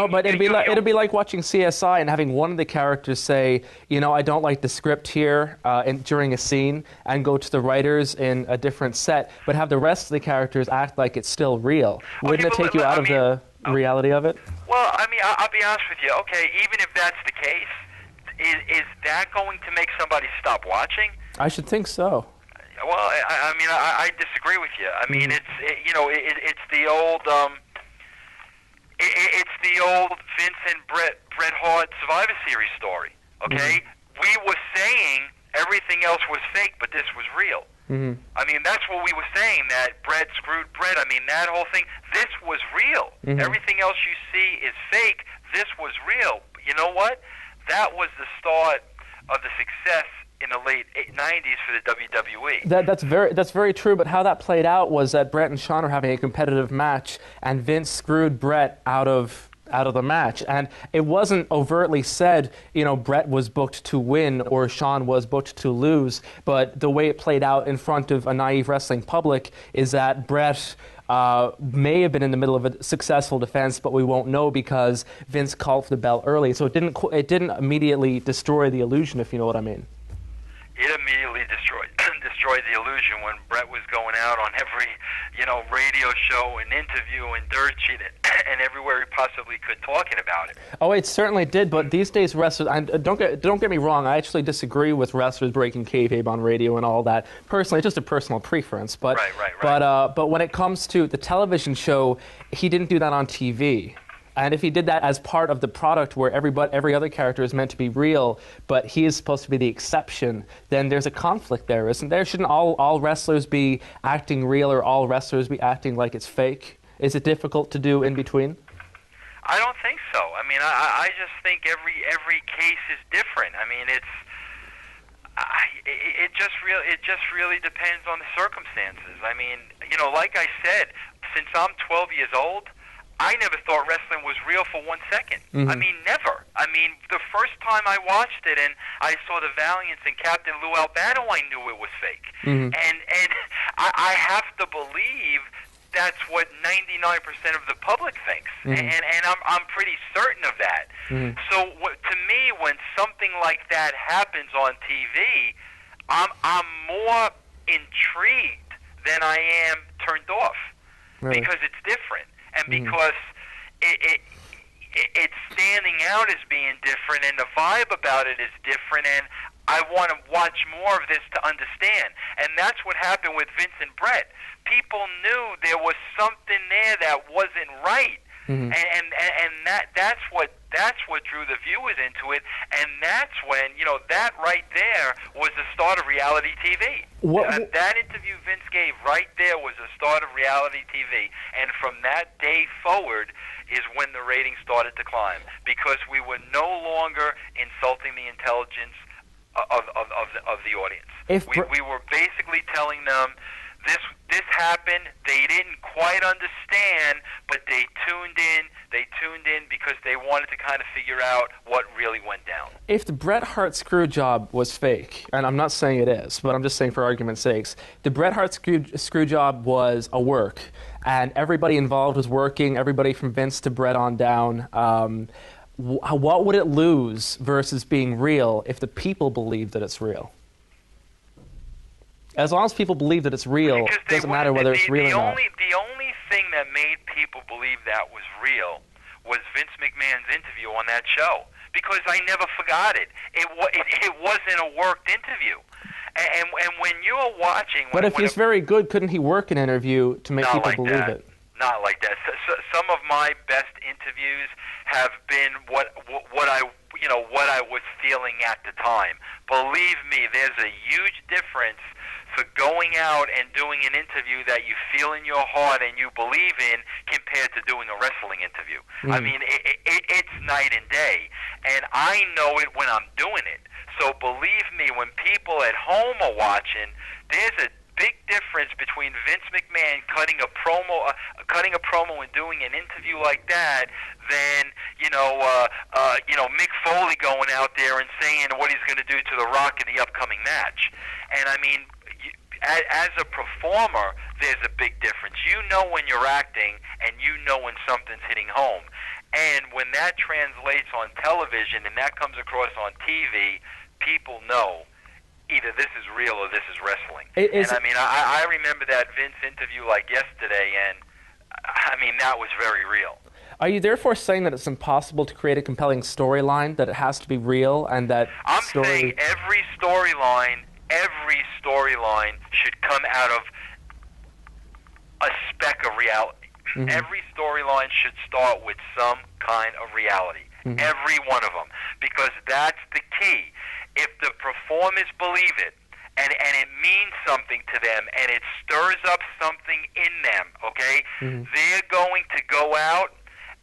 But it'd be like watching CSI and having one of the characters say, I don't like the script here during a scene, and go to the writers in a different set, but have the rest of the characters act like it's still real. Wouldn't it take you out of the reality of it? Well, I'll be honest with you. Okay, even if that's the case, is that going to make somebody stop watching? I should think so. Well, I disagree with you. It's the old. It's the old Vince and Bret Hart Survivor Series story, okay? We were saying everything else was fake, but this was real. That's what we were saying, that Bret screwed Bret. That whole thing, this was real. Everything else you see is fake. This was real. You know what? That was the start of the success in the late 90s for the WWE. That's very true, but how that played out was that Bret and Shawn were having a competitive match, and Vince screwed Bret out of the match. And it wasn't overtly said, Bret was booked to win or Shawn was booked to lose, but the way it played out in front of a naive wrestling public is that Bret may have been in the middle of a successful defense, but we won't know because Vince called for the bell early. So it didn't immediately destroy the illusion, if you know what I mean. It immediately destroyed the illusion when Bret was going out on every, radio show and interview and dirt sheet and everywhere he possibly could talking about it. Oh, it certainly did, but these days wrestlers, and don't get me wrong, I actually disagree with wrestlers breaking kayfabe on radio and all that. Personally, just a personal preference. But, right. But when it comes to the television show, he didn't do that on TV. And if he did that as part of the product where every other character is meant to be real, but he is supposed to be the exception, then there's a conflict there, isn't there? Shouldn't all wrestlers be acting real or all wrestlers be acting like it's fake? Is it difficult to do in between? I don't think so. I just think every case is different. it just really depends on the circumstances. I mean, like I said, since I'm 12 years old, I never thought wrestling was real for 1 second. I mean, never. I mean, the first time I watched it and I saw the Valiants and Captain Lou Albano, I knew it was fake. And I have to believe that's what 99% of the public thinks, and I'm pretty certain of that. So to me, when something like that happens on TV, I'm more intrigued than I am turned off, because it's different, and because it's standing out as being different, and the vibe about it is different, and I want to watch more of this to understand. And that's what happened with Vince and Brett. People knew there was something there that wasn't right, and that's what drew the viewers into it, and that's when that right there was the start of reality TV. That interview Vince gave right there was the start of reality TV, and from that day forward is when the ratings started to climb, because we were no longer insulting the intelligence of the audience. We were basically telling them this happened. They didn't quite understand, but they tuned in. They tuned in because they wanted to kind of figure out what really went down. If the Bret Hart screw job was fake, and I'm not saying it is, but I'm just saying for argument's sakes, the Bret Hart screw job was a work, and everybody involved was working, everybody from Vince to Bret on down, what would it lose versus being real if the people believe that it's real? As long as people believe that it's real, it doesn't matter whether it's real or not. The only thing that made people believe that was real was Vince McMahon's interview on that show, because I never forgot it. It wasn't a worked interview. And when you're watching... But if he's very good, couldn't he work an interview to make people believe it? Not like that. So some of my best interviews have been what I was feeling at the time. Believe me, there's a huge difference for going out and doing an interview that you feel in your heart and you believe in compared to doing a wrestling interview. I mean, it's night and day, and I know it when I'm doing it. So believe me, when people at home are watching, there's a big difference between Vince McMahon cutting a promo and doing an interview like that than Mick Foley going out there and saying what he's going to do to The Rock in the upcoming match. And I mean, as a performer, there's a big difference. You know when you're acting, and you know when something's hitting home. And when that translates on television and that comes across on TV, people know either this is real or this is wrestling. I remember that Vince interview like yesterday, and I mean, that was very real. Are you therefore saying that it's impossible to create a compelling storyline, that it has to be real, and that I'm saying every storyline should come out of a speck of reality. Every storyline should start with some kind of reality. Every one of them. Because that's the key. If the performers believe it, and it means something to them, and it stirs up something in them, okay, they're going to go out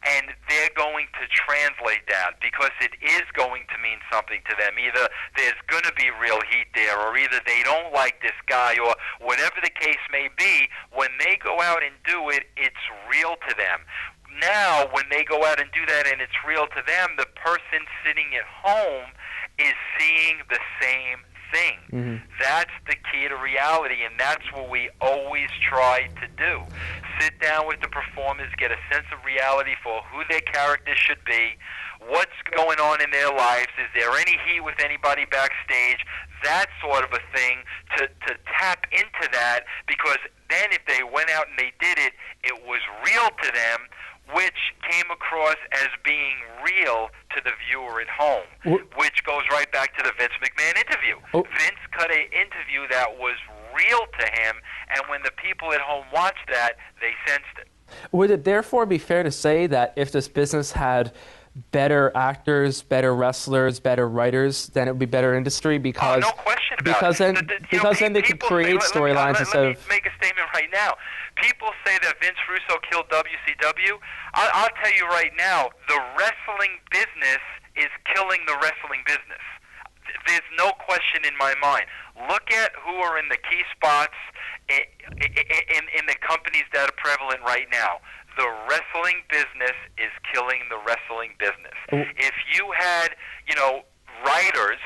and they're going to translate that, because it is going to mean something to them. Either there's going to be real heat there, or either they don't like this guy, or whatever the case may be. When they go out and do it, it's real to them. Now, when they go out and do that and it's real to them, the person sitting at home is seeing the same thing. That's the key to reality, and that's what we always try to do. Sit down with the performers, get a sense of reality for who their characters should be, what's going on in their lives, is there any heat with anybody backstage, that sort of a thing, to tap into that, because then if they went out and they did it, it was real to them, which came across as being real to the viewer at home, which goes right back to the Vince McMahon interview. Vince cut an interview that was real to him, and when the people at home watched that, they sensed it. Would it therefore be fair to say that if this business had better actors, better wrestlers, better writers, then it would be better industry? Because no question about because it. then they could create storylines instead of... Let me make a statement right now. People say that Vince Russo killed WCW. I'll tell you right now, the wrestling business is killing the wrestling business. There's no question in my mind. Look at who are in the key spots in the companies that are prevalent right now. The wrestling business is killing the wrestling business. If you had, writers,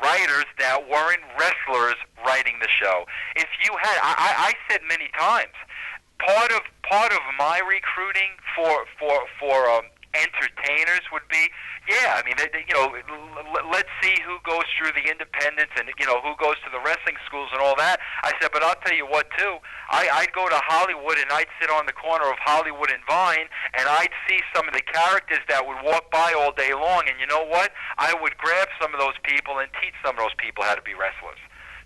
writers that weren't wrestlers writing the show. If you had, I said many times, part of my recruiting for entertainers would be, let's see who goes through the independents and who goes to the wrestling schools and all that. I said, but I'll tell you what too. I'd go to Hollywood and I'd sit on the corner of Hollywood and Vine and I'd see some of the characters that would walk by all day long, and you know what? I would grab some of those people and teach some of those people how to be wrestlers.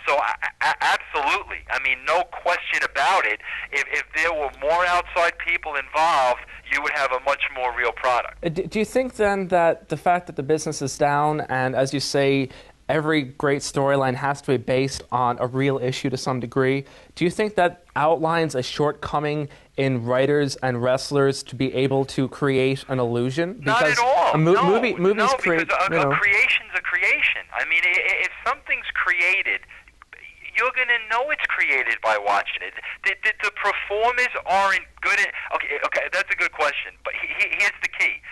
So absolutely, no question about it. If there were more outside people involved, you would have a much more real product. Do you think then that the fact that the business is down, and as you say, every great storyline has to be based on a real issue to some degree, do you think that outlines a shortcoming in writers and wrestlers to be able to create an illusion? Because not at all. Movies create, because a creation's a creation. If something's created, you're going to know it's created by watching it. The performers aren't good at... Okay, that's a good question. But here's the key.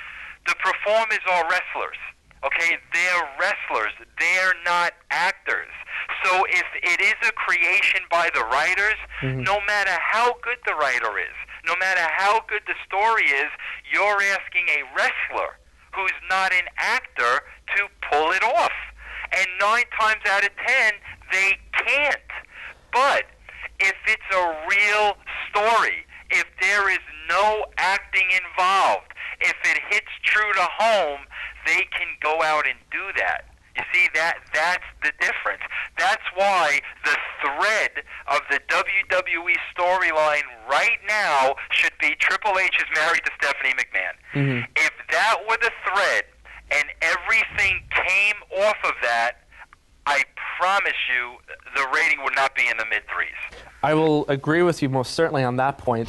The performers are wrestlers. Okay, they're wrestlers. They're not actors. So if it is a creation by the writers, no matter how good the writer is, no matter how good the story is, you're asking a wrestler who's not an actor to pull it off. And 9 times out of 10, they can't. But if it's a real story, if there is no acting involved, if it hits true to home, they can go out and do that. You see, that's the difference. That's why the thread of the WWE storyline right now should be Triple H is married to Stephanie McMahon. If that were the thread and everything came off of that, I promise you the rating would not be in the mid-3s. I will agree with you most certainly on that point.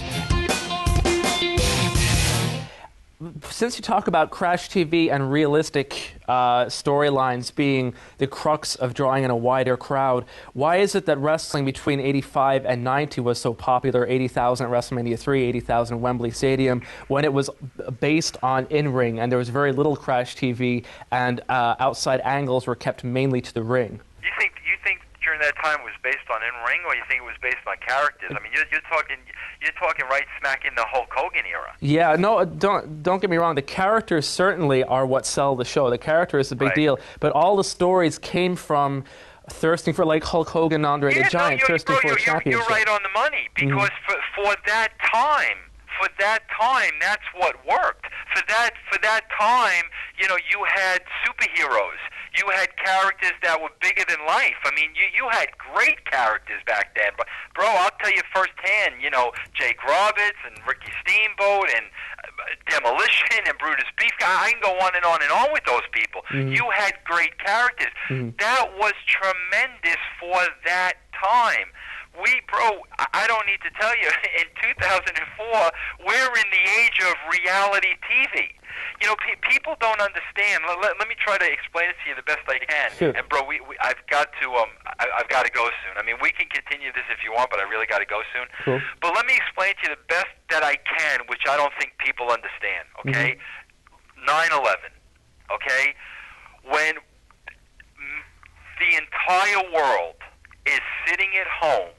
Since you talk about Crash TV and realistic storylines being the crux of drawing in a wider crowd, why is it that wrestling between 85 and 90 was so popular, 80,000 at WrestleMania 3, 80,000 at Wembley Stadium, when it was based on in-ring and there was very little Crash TV and outside angles were kept mainly to the ring? You think during that time it was based on in-ring, or you think it was based on characters? You're talking right smack in the Hulk Hogan era. Yeah, no, don't get me wrong. The characters certainly are what sell the show. The character is a big deal, but all the stories came from thirsting for, like Hulk Hogan, Andre the Giant, thirsting for a championship. You're right on the money, because for that time, that's what worked. For that time, you had superheroes. You had characters that were bigger than life. You had great characters back then. But, bro, I'll tell you firsthand, Jake Roberts and Ricky Steamboat and Demolition and Brutus Beefcake. I can go on and on and on with those people. You had great characters. That was tremendous for that time. I don't need to tell you, in 2004, we're in the age of reality TV. People don't understand. Let me try to explain it to you the best I can. Sure. And bro, I've got to go soon. We can continue this if you want, but I really got to go soon. Cool. But let me explain to you the best that I can, which I don't think people understand. Okay, 9/11. Okay, when the entire world is sitting at home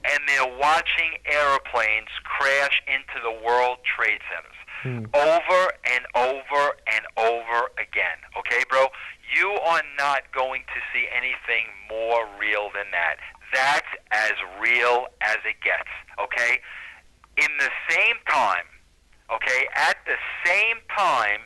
and they're watching airplanes crash into the World Trade Centers. Over and over and over again. Okay, bro? You are not going to see anything more real than that. That's as real as it gets. Okay? In the same time, okay, at the same time,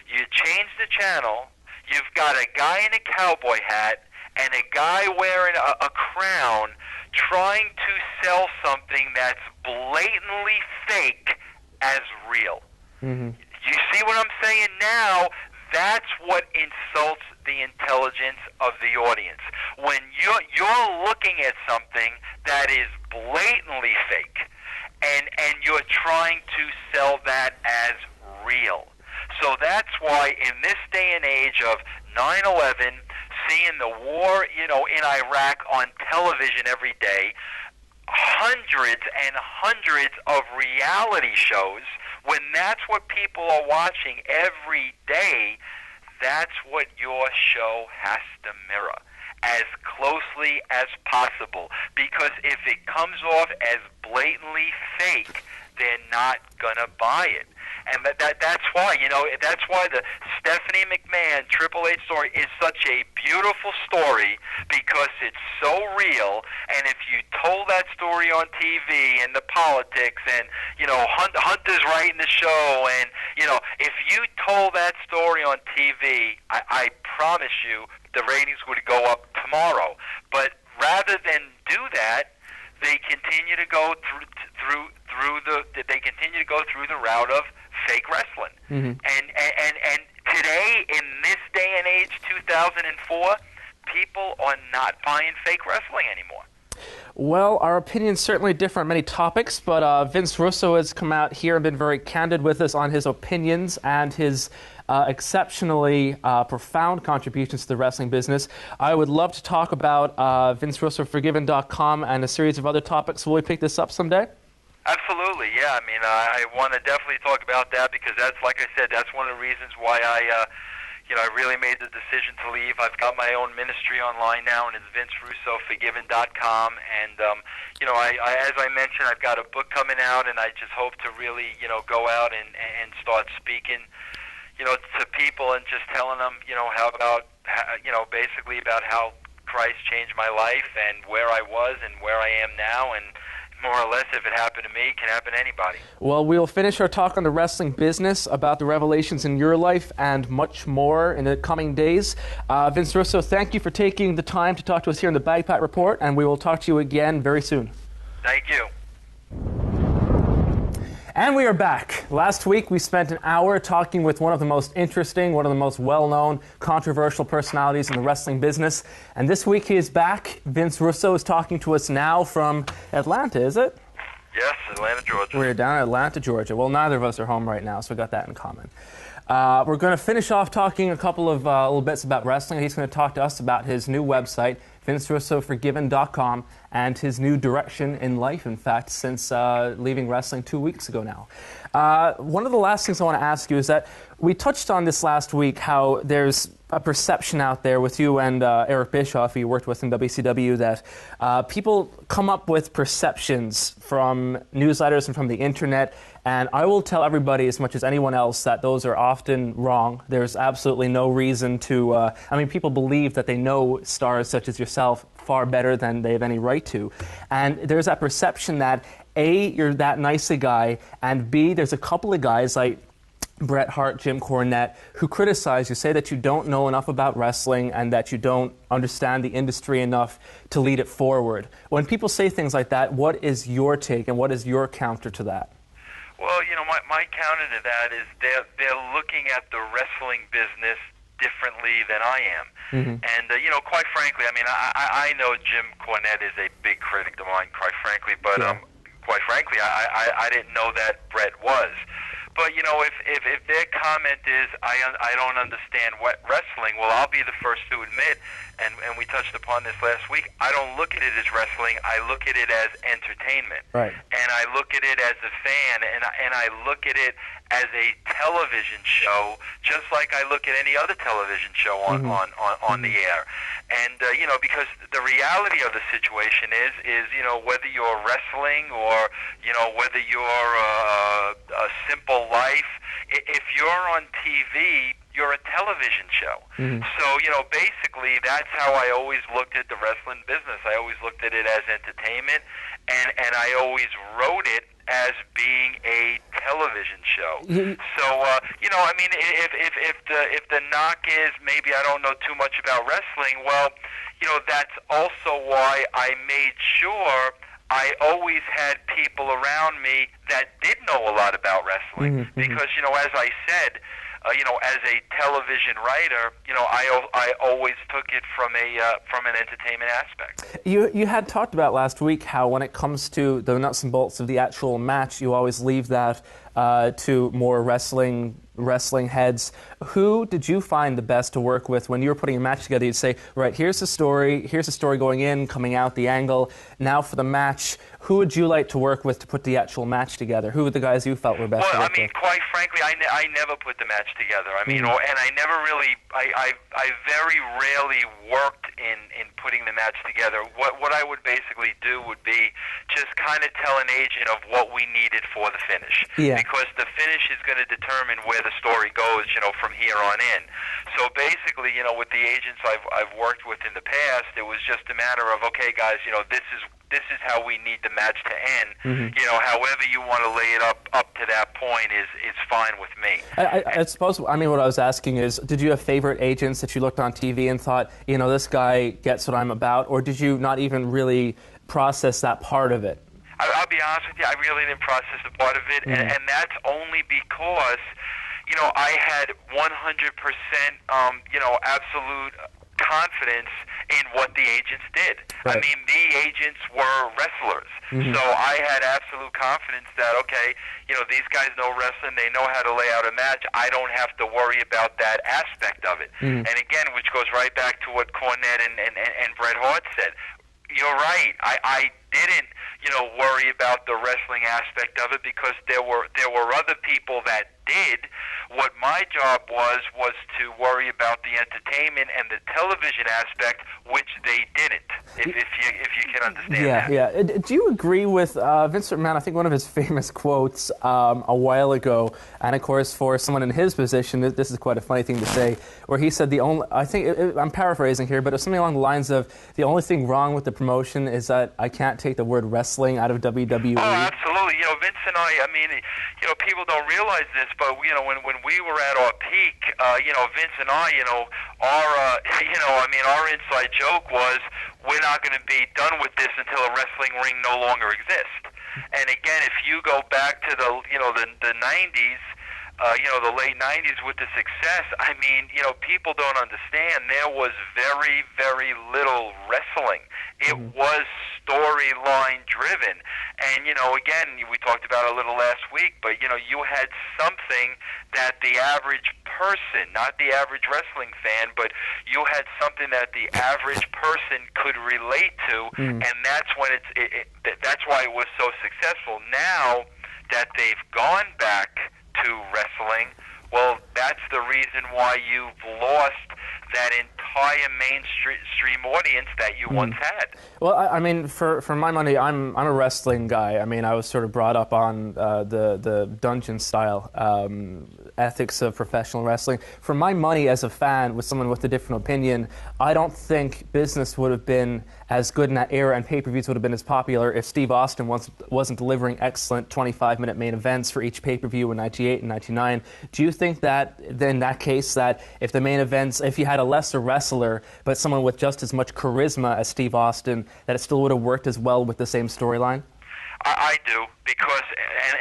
you change the channel, you've got a guy in a cowboy hat and a guy wearing a crown trying to sell something that's blatantly fake as real. You see what I'm saying now? That's what insults the intelligence of the audience. When you're looking at something that is blatantly fake, and you're trying to sell that as real. So that's why in this day and age of 9/11, seeing the war, in Iraq on television every day, hundreds and hundreds of reality shows, when that's what people are watching every day, that's what your show has to mirror as closely as possible. Because if it comes off as blatantly fake, they're not going to buy it. And that's why, that's why the Stephanie McMahon Triple H story is such a beautiful story, because it's so real. And if you told that story on TV and the politics and, Hunter's writing the show, and, if you told that story on TV, I promise you the ratings would go up tomorrow. But rather than do that, they continue to go through the route of fake wrestling. And today, in this day and age, 2004, people are not buying fake wrestling anymore. Well, our opinions certainly differ on many topics, but Vince Russo has come out here and been very candid with us on his opinions and his exceptionally profound contributions to the wrestling business. I would love to talk about VinceRussoForgiven.com and a series of other topics. Will we pick this up someday? Absolutely, yeah. I mean, I want to definitely talk about that, because that's, like I said, that's one of the reasons why I really made the decision to leave. I've got my own ministry online now, and it's VinceRussoForgiven.com. And, as I mentioned, I've got a book coming out, and I just hope to really, go out and start speaking, to people and just telling them, basically about how Christ changed my life and where I was and where I am now, and more or less, if it happened to me, it can happen to anybody. Well, we'll finish our talk on the wrestling business, about the revelations in your life, and much more in the coming days. Vince Russo, thank you for taking the time to talk to us here in the Bagpipe Report, and we will talk to you again very soon. Thank you. And we are back. Last week, we spent an hour talking with one of the most interesting, one of the most well-known, controversial personalities in the wrestling business. And this week, he is back. Vince Russo is talking to us now from Atlanta, is it? Yes, Atlanta, Georgia. We're down in Atlanta, Georgia. Well, neither of us are home right now, so we got that in common. We're going to finish off talking a couple of little bits about wrestling. He's going to talk to us about his new website, VinceRussoForgiven.com, and his new direction in life, in fact, since leaving wrestling 2 weeks ago now. One of the last things I want to ask you is that we touched on this last week, how there's a perception out there with you and Eric Bischoff, who you worked with in WCW, that people come up with perceptions from newsletters and from the internet, and I will tell everybody as much as anyone else that those are often wrong. There's absolutely no reason to, people believe that they know stars such as yourself far better than they have any right to. And there's that perception that A, you're that nice a guy, and B, there's a couple of guys like Bret Hart, Jim Cornette, who criticize you, say that you don't know enough about wrestling and that you don't understand the industry enough to lead it forward. When people say things like that, what is your take and what is your counter to that? Well, my counter to that is they're looking at the wrestling business differently than I am. And, quite frankly, I know Jim Cornette is a big critic of mine, quite frankly, but quite frankly, I didn't know that Bret was. But, if their comment is, I don't understand what wrestling, well, I'll be the first to admit, and we touched upon this last week, I don't look at it as wrestling, I look at it as entertainment. Right. And I look at it as a fan, and I look at it as a television show, just like I look at any other television show on the air. And, because the reality of the situation is whether you're wrestling or, whether you're a simple life, if you're on TV, you're a television show. So, basically, that's how I always looked at the wrestling business. I always looked at it as entertainment, and I always wrote it as being a television show. So, if the knock is maybe I don't know too much about wrestling, well, that's also why I made sure I always had people around me that did know a lot about wrestling. Because, as I said, as a television writer, I always took it from an entertainment aspect. You had talked about last week how when it comes to the nuts and bolts of the actual match, you always leave that to more wrestling wrestling heads. Who did you find the best to work with when you were putting a match together? You'd say, right, here's the story going in, coming out, the angle. Now for the match, who would you like to work with to put the actual match together? Who were the guys you felt were best to work with? Quite frankly, I never put the match together. And I never really, I very rarely worked in putting the match together. What I would basically do would be just kind of tell an agent of what we needed for the finish. Yeah. Because the finish is going to determine where the story goes, from here on in. So basically, with the agents I've worked with in the past, it was just a matter of, okay, guys, this is how we need the match to end. However you want to lay it up to that point is fine with me. I suppose, what I was asking is, did you have favorite agents that you looked on TV and thought, this guy gets what I'm about, or did you not even really process that part of it? I'll be honest with you, I really didn't process the part of it, and that's only because, I had 100%, absolute confidence in what the agents did. Right. The agents were wrestlers. So I had absolute confidence that, okay, these guys know wrestling, they know how to lay out a match, I don't have to worry about that aspect of it. And again, which goes right back to what Cornette and Bret Hart said. You're right. I didn't, worry about the wrestling aspect of it because there were other people that did. What my job was to worry about the entertainment and the television aspect, which they didn't. If you can understand that. Yeah. Do you agree with Vince McMahon? I think one of his famous quotes a while ago, and of course for someone in his position, this is quite a funny thing to say, where he said I'm paraphrasing here, but it's something along the lines of the only thing wrong with the promotion is that I can't take the word wrestling out of WWE. Oh, absolutely. Vince and I people don't realize this, but when we were at our peak, Vince and I, our inside joke was we're not going to be done with this until a wrestling ring no longer exists. And again, if you go back to the 90s, the late 90s with the success, people don't understand there was very, very little wrestling. It was storyline driven. And, again, we talked about it a little last week, but, you had something that the average person, not the average wrestling fan, but you had something that the average person could relate to, and that's when that's why it was so successful. Now that they've gone back to wrestling, well, that's the reason why you've lost that entire mainstream audience that you once had. Well, for my money, I'm a wrestling guy. I was sort of brought up on the dungeon style ethics of professional wrestling. For my money, as a fan, with someone with a different opinion, I don't think business would have been as good in that era and pay-per-views would have been as popular if Steve Austin wasn't delivering excellent 25-minute main events for each pay-per-view in 98 and 99. Do you think that, in that case, that if the main events, if you had a lesser wrestler, but someone with just as much charisma as Steve Austin, that it still would have worked as well with the same storyline? I do, because,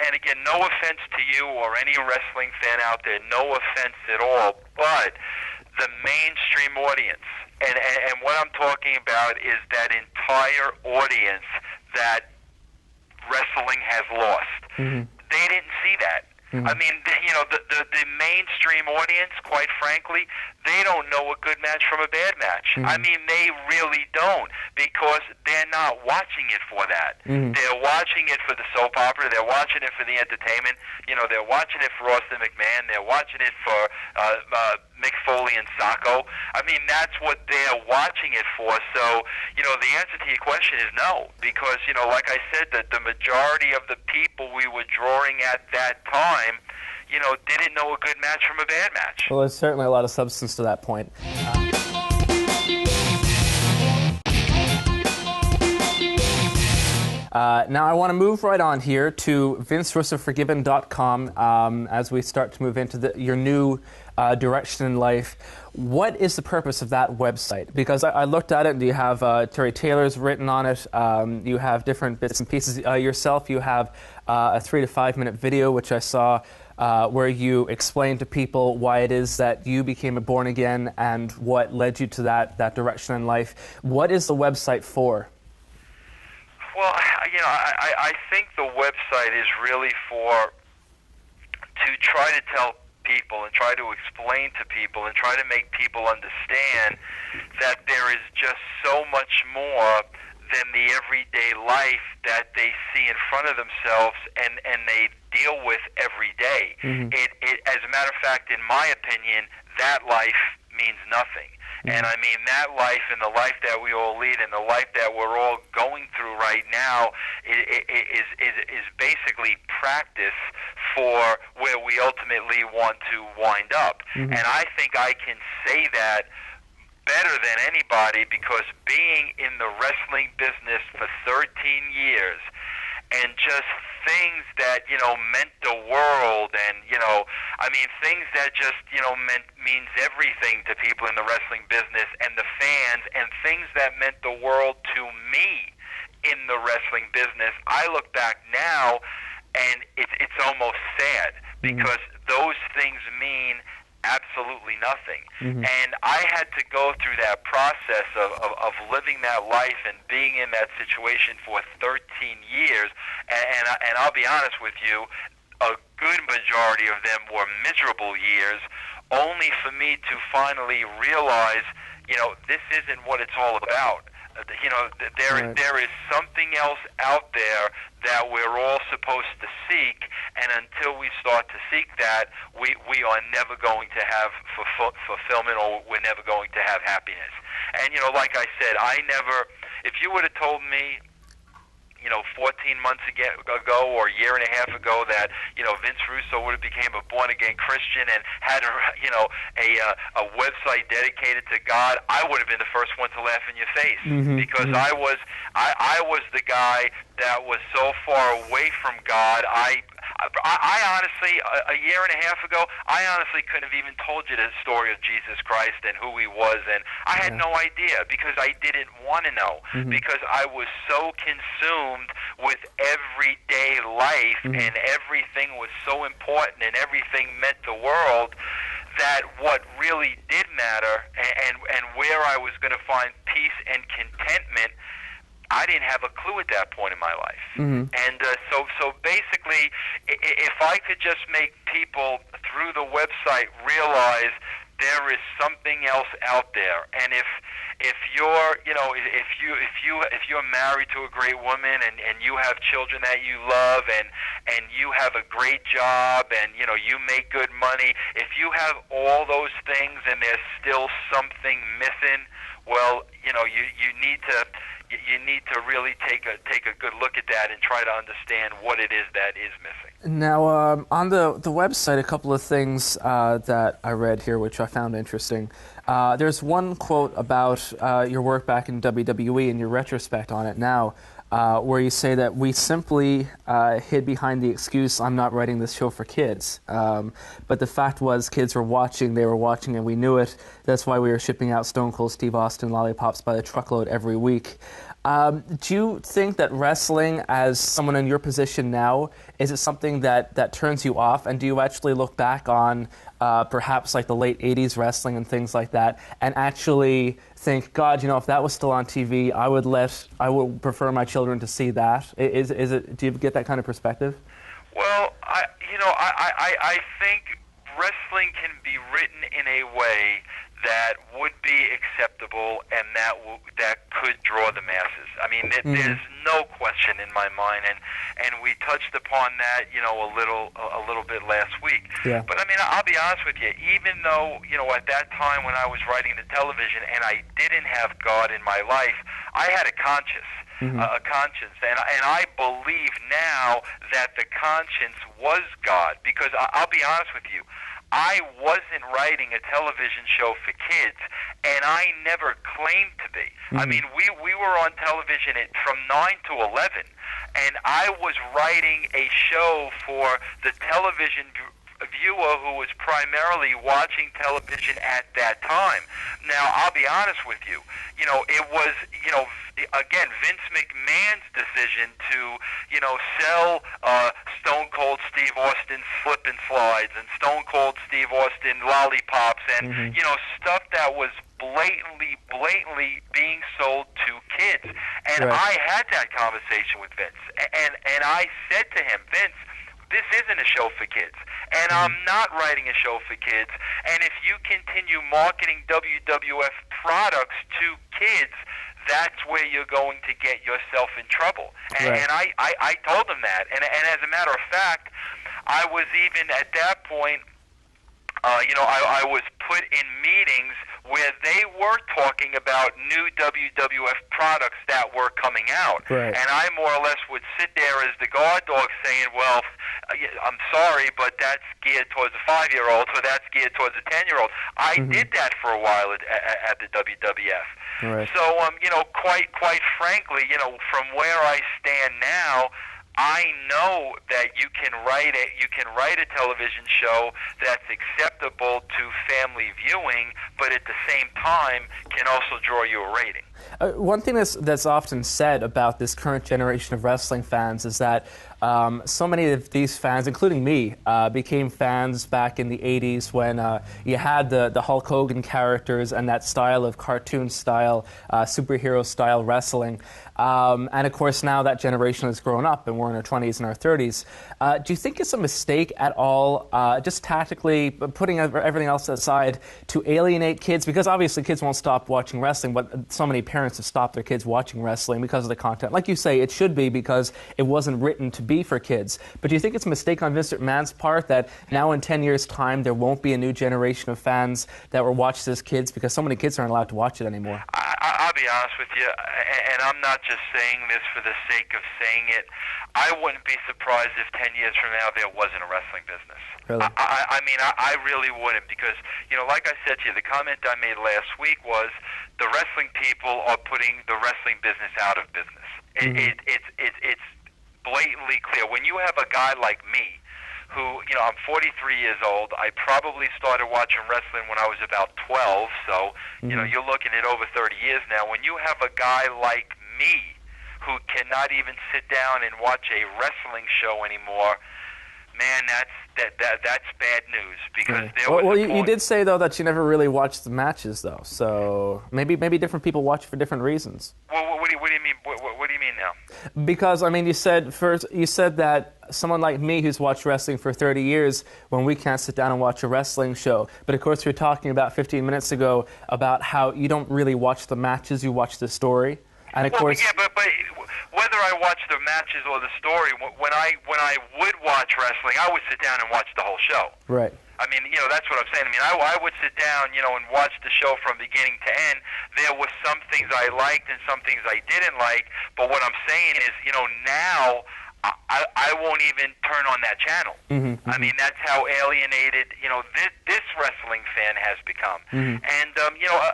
and again, no offense to you or any wrestling fan out there, no offense at all, but the mainstream audience, and what I'm talking about is that entire audience that wrestling has lost. They didn't see that. The mainstream audience, quite frankly, they don't know a good match from a bad match. They really don't, because they're not watching it for that. They're watching it for the soap opera. They're watching it for the entertainment. They're watching it for Austin McMahon. They're watching it for Mick Foley and Sacco. That's what they're watching it for. So, the answer to your question is no, because, like I said, the majority of the people we were drawing at that time, didn't know a good match from a bad match. Well, there's certainly a lot of substance to that point. Now I want to move right on here to VinceRussoForgiven.com as we start to move into your new direction in life. What is the purpose of that website? Because I looked at it, and you have Terry Taylor's written on it. You have different bits and pieces yourself. You have a 3 to 5 minute video, which I saw, where you explain to people why it is that you became a born again and what led you to that direction in life. What is the website for? Well, I think the website is really to try to tell people and try to explain to people and try to make people understand that there is just so much more than the everyday life that they see in front of themselves and they deal with every day. It, as a matter of fact, in my opinion, that life means nothing. And I mean, that life and the life that we all lead and the life that we're all going through right now is basically practice for where we ultimately want to wind up. And I think I can say that better than anybody because being in the wrestling business for 13 years and just things that, you know, meant the world and, you know, I mean, things that just, you know, means everything to people in the wrestling business and the fans and things that meant the world to me in the wrestling business. I look back now and it's almost sad because those things mean absolutely nothing. And I had to go through that process of living that life and being in that situation for 13 years. And I'll be honest with you, a good majority of them were miserable years, only for me to finally realize, you know, this isn't what it's all about. You know, there is something else out there that we're all supposed to seek, and until we start to seek that, we are never going to have fulfillment, or we're never going to have happiness. And, you know, like I said, if you would have told me, you know, 14 months ago or a year and a half ago that, you know, Vince Russo would have became a born-again Christian and had, a website dedicated to God, I would have been the first one to laugh in your face because I was the guy that was so far away from God. I honestly, a year and a half ago, I honestly couldn't have even told you the story of Jesus Christ and who he was, and I had no idea because I didn't want to know because I was so consumed with everyday life and everything was so important and everything meant the world that what really did matter and where I was going to find peace and contentment, I didn't have a clue at that point in my life. And so basically, if I could just make people through the website realize there is something else out there, and if you're, you know, if you're married to a great woman and you have children that you love and you have a great job and, you know, you make good money, if you have all those things and there's still something missing, well, you know, you need to really take a good look at that and try to understand what it is that is missing. Now, on the website, a couple of things that I read here, which I found interesting. There's one quote about your work back in WWE and your retrospect on it now, where you say that we simply hid behind the excuse, I'm not writing this show for kids. But the fact was kids were watching, they were watching, and we knew it. That's why we were shipping out Stone Cold Steve Austin lollipops by the truckload every week. Do you think that wrestling, as someone in your position now, is it something that turns you off? And do you actually look back on perhaps like the late 80s wrestling and things like that and actually think, God, you know, if that was still on TV, I would prefer my children to see that? Is it? Do you get that kind of perspective? Well, I think wrestling can be written in a way that would be acceptable and that could draw the masses. I mean, there's no question in my mind, and we touched upon that, you know, a little bit last week. Yeah. But I mean, I'll be honest with you. Even though, you know, at that time when I was writing the television and I didn't have God in my life, I had a conscience. A conscience, and I believe now that the conscience was God, because I'll be honest with you, I wasn't writing a television show for kids, and I never claimed to be. I mean, we were on television from 9 to 11, and I was writing a show for the television viewer who was primarily watching television at that time. Now, I'll be honest with you. You know, it was, you know, again, Vince McMahon's decision to, you know, sell Stone Cold Steve Austin slip and slides and Stone Cold Steve Austin lollipops and, you know, stuff that was blatantly being sold to kids. And I had that conversation with Vince. And I said to him, Vince, this isn't a show for kids. and I'm not writing a show for kids. And if you continue marketing WWF products to kids, that's where you're going to get yourself in trouble. And I told them that. And as a matter of fact, I was even at that point, I was put in meetings where they were talking about new WWF products that were coming out. Right. And I more or less would sit there as the guard dog saying, well, I'm sorry, but that's geared towards a 5-year-old, or that's geared towards a 10-year-old. I did that for a while at the WWF. Right. So, quite frankly, from where I stand now, I know that you can write a television show that's acceptable to family viewing, but at the same time can also draw you a rating. One thing that's often said about this current generation of wrestling fans is that so many of these fans, including me, became fans back in the 80s when you had the Hulk Hogan characters and that style of cartoon-style, superhero-style wrestling. And, of course, now that generation has grown up and we're in our 20s and our 30s. Do you think it's a mistake at all, just tactically, putting everything else aside, to alienate kids? Because obviously kids won't stop watching wrestling, but so many parents have stopped their kids watching wrestling because of the content. Like you say, it should be because it wasn't written to be for kids. But do you think it's a mistake on Vince McMahon's part that now in 10 years' time there won't be a new generation of fans that will watch this as kids because so many kids aren't allowed to watch it anymore? I'll be honest with you, and I'm not just saying this for the sake of saying it. I wouldn't be surprised if 10 years from now there wasn't a wrestling business. Really? I really wouldn't, because, like I said to you, the comment I made last week was the wrestling people are putting the wrestling business out of business. It's blatantly clear. When you have a guy like me, who, I'm 43 years old. I probably started watching wrestling when I was about 12, so, you're looking at over 30 years now. When you have a guy like me who cannot even sit down and watch a wrestling show anymore, man, that's bad news, because there was you did say, though, that you never really watched the matches, though, so maybe different people watch for different reasons. Well, what do you mean? What do you mean now? Because, you said that someone like me who's watched wrestling for 30 years, when we can't sit down and watch a wrestling show. But, of course, we were talking about 15 minutes ago about how you don't really watch the matches, you watch the story. And, of course... Yeah, but whether I watch the matches or the story, when I would watch wrestling, I would sit down and watch the whole show. Right. I mean, that's what I'm saying. I mean, I would sit down, and watch the show from beginning to end. There were some things I liked and some things I didn't like, but what I'm saying is, now I won't even turn on that channel. I mean, that's how alienated, this wrestling fan has become. And,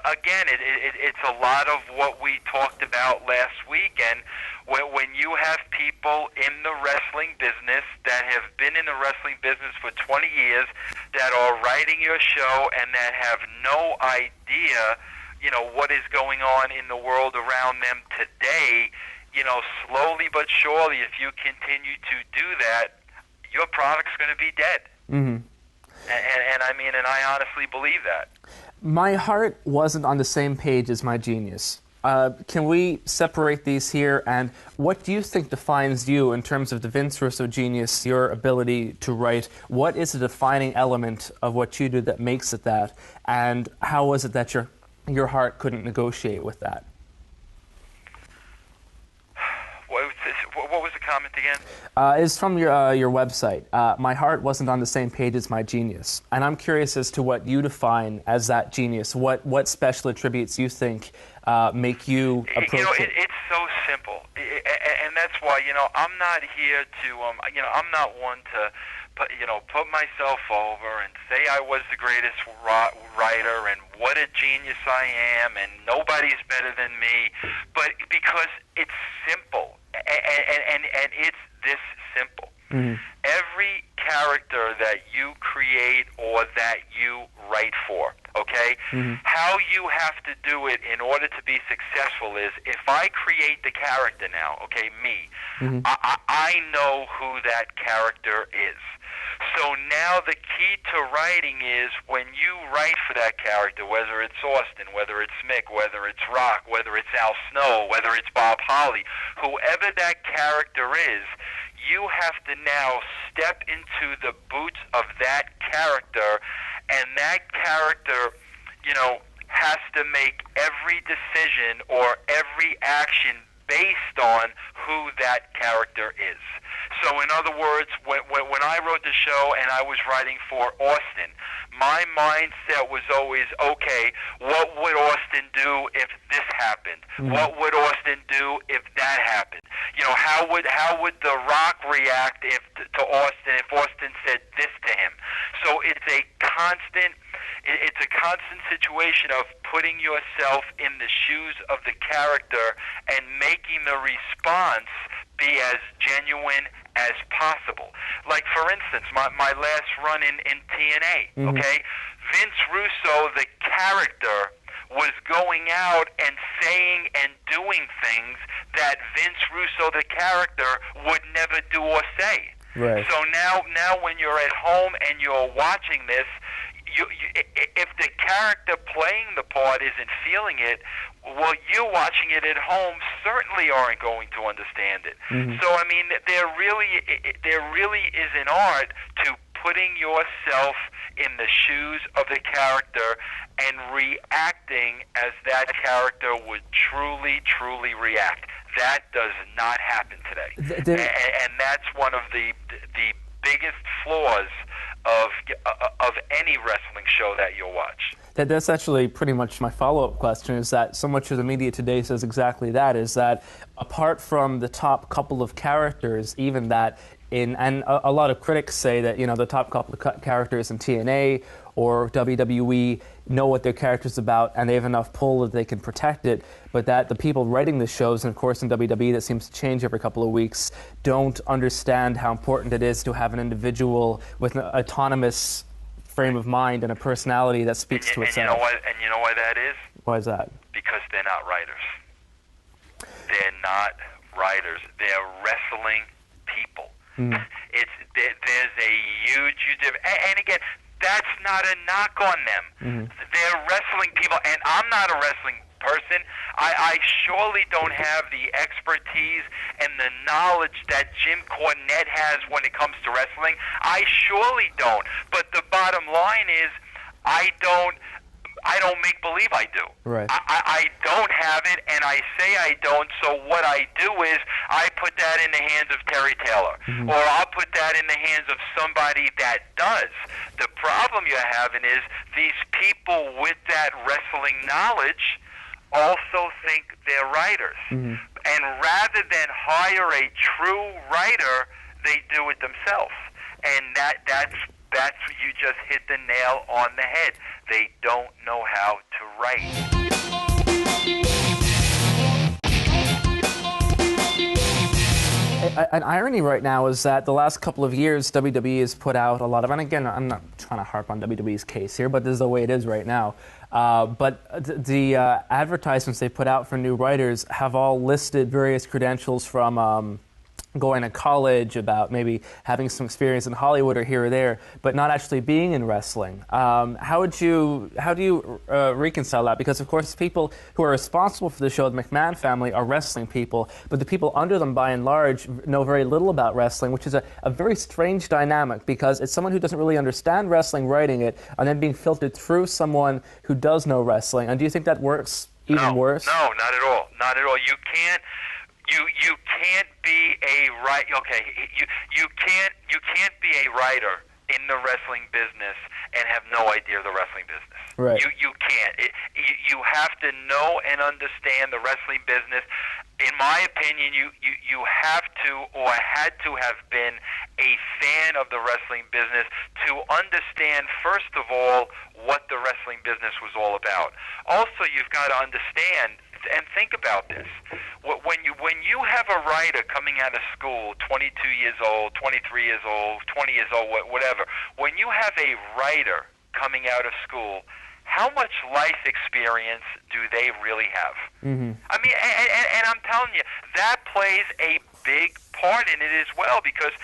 again, it's a lot of what we talked about last week, and when you have people in the wrestling business that have been in the wrestling business for 20 years that are writing your show and that have no idea, what is going on in the world around them today, slowly but surely, if you continue to do that, your product's going to be dead. And I honestly believe that. My heart wasn't on the same page as my genius. Can we separate these here? And what do you think defines you in terms of the Vince Russo genius, your ability to write? What is the defining element of what you do that makes it that? And how was it that your heart couldn't negotiate with that? What was the comment again? It's from your website. My heart wasn't on the same page as my genius. And I'm curious as to what you define as that genius. What special attributes you think make you approach it? It's so simple. And that's why, I'm not here to, I'm not one to, put myself over and say I was the greatest writer and what a genius I am and nobody's better than me. But because it's simple. And it's this simple. Every character that you create or that you write for, okay, how you have to do it in order to be successful is, if I create the character now, okay, me, I know who that character is. So now the key to writing is, when you write for that character, whether it's Austin, whether it's Mick, whether it's Rock, whether it's Al Snow, whether it's Bob Holly, whoever that character is, you have to now step into the boots of that character, and that character, has to make every decision or every action based on who that character is. So in other words, when I wrote the show and I was writing for Austin, my mindset was always, okay, what would Austin do if this happened? Mm-hmm. What would Austin do if that happened? How would The Rock react to Austin if Austin said this to him? So it's a constant situation of putting yourself in the shoes of the character and making the response be as genuine as possible. Like, for instance, my last run in TNA, okay? Vince Russo, the character, was going out and saying and doing things that Vince Russo, the character, would never do or say. Right. So now when you're at home and you're watching this, if the character playing the part isn't feeling it, well, you watching it at home certainly aren't going to understand it. Mm-hmm. So, I mean, there really is an art to putting yourself in the shoes of the character and reacting as that character would truly, truly react. That does not happen today. And that's one of the biggest flaws of any wrestling show that you'll watch. That's actually pretty much my follow-up question, is that so much of the media today says exactly that, is that apart from the top couple of characters, even that and a lot of critics say that, the top couple of characters in TNA or WWE know what their character's about and they have enough pull that they can protect it, but that the people writing the shows, and of course in WWE that seems to change every couple of weeks, don't understand how important it is to have an individual with an autonomous frame of mind and a personality that speaks to itself. And you know why that is? Why is that? Because they're not writers. They're not writers. They're wrestling people. Mm. There's a huge difference. And again, that's not a knock on them. Mm-hmm. They're wrestling people, and I'm not a wrestling person. I surely don't have the expertise and the knowledge that Jim Cornette has when it comes to wrestling. I surely don't. But the bottom line is, I don't make believe I do. Right. I don't have it, and I say I don't, so what I do is I put that in the hands of Terry Taylor, or I'll put that in the hands of somebody that does. The problem you're having is these people with that wrestling knowledge also think they're writers. Mm-hmm. And rather than hire a true writer, they do it themselves. And that's you just hit the nail on the head. They don't know how to write. An irony right now is that the last couple of years WWE has put out a lot of, and again, I'm not trying to harp on WWE's case here, but this is the way it is right now. But the advertisements they put out for new writers have all listed various credentials from going to college, about maybe having some experience in Hollywood or here or there, but not actually being in wrestling. How do you reconcile that? Because of course, people who are responsible for the show, the McMahon family, are wrestling people, but the people under them, by and large, know very little about wrestling, which is a very strange dynamic, because it's someone who doesn't really understand wrestling writing it, and then being filtered through someone who does know wrestling. And do you think that works even worse? No, not at all. Not at all. You can't be a you can't be a writer in the wrestling business and have no idea of the wrestling business. Right. You can't. You have to know and understand the wrestling business. In my opinion, you have to or had to have been a fan of the wrestling business to understand, first of all, what the wrestling business was all about. Also, you've got to understand and think about this. When you have a writer coming out of school, 22 years old, 23 years old, 20 years old, whatever, when you have a writer coming out of school, how much life experience do they really have? Mm-hmm. I mean, and I'm telling you, that plays a big part in it as well, because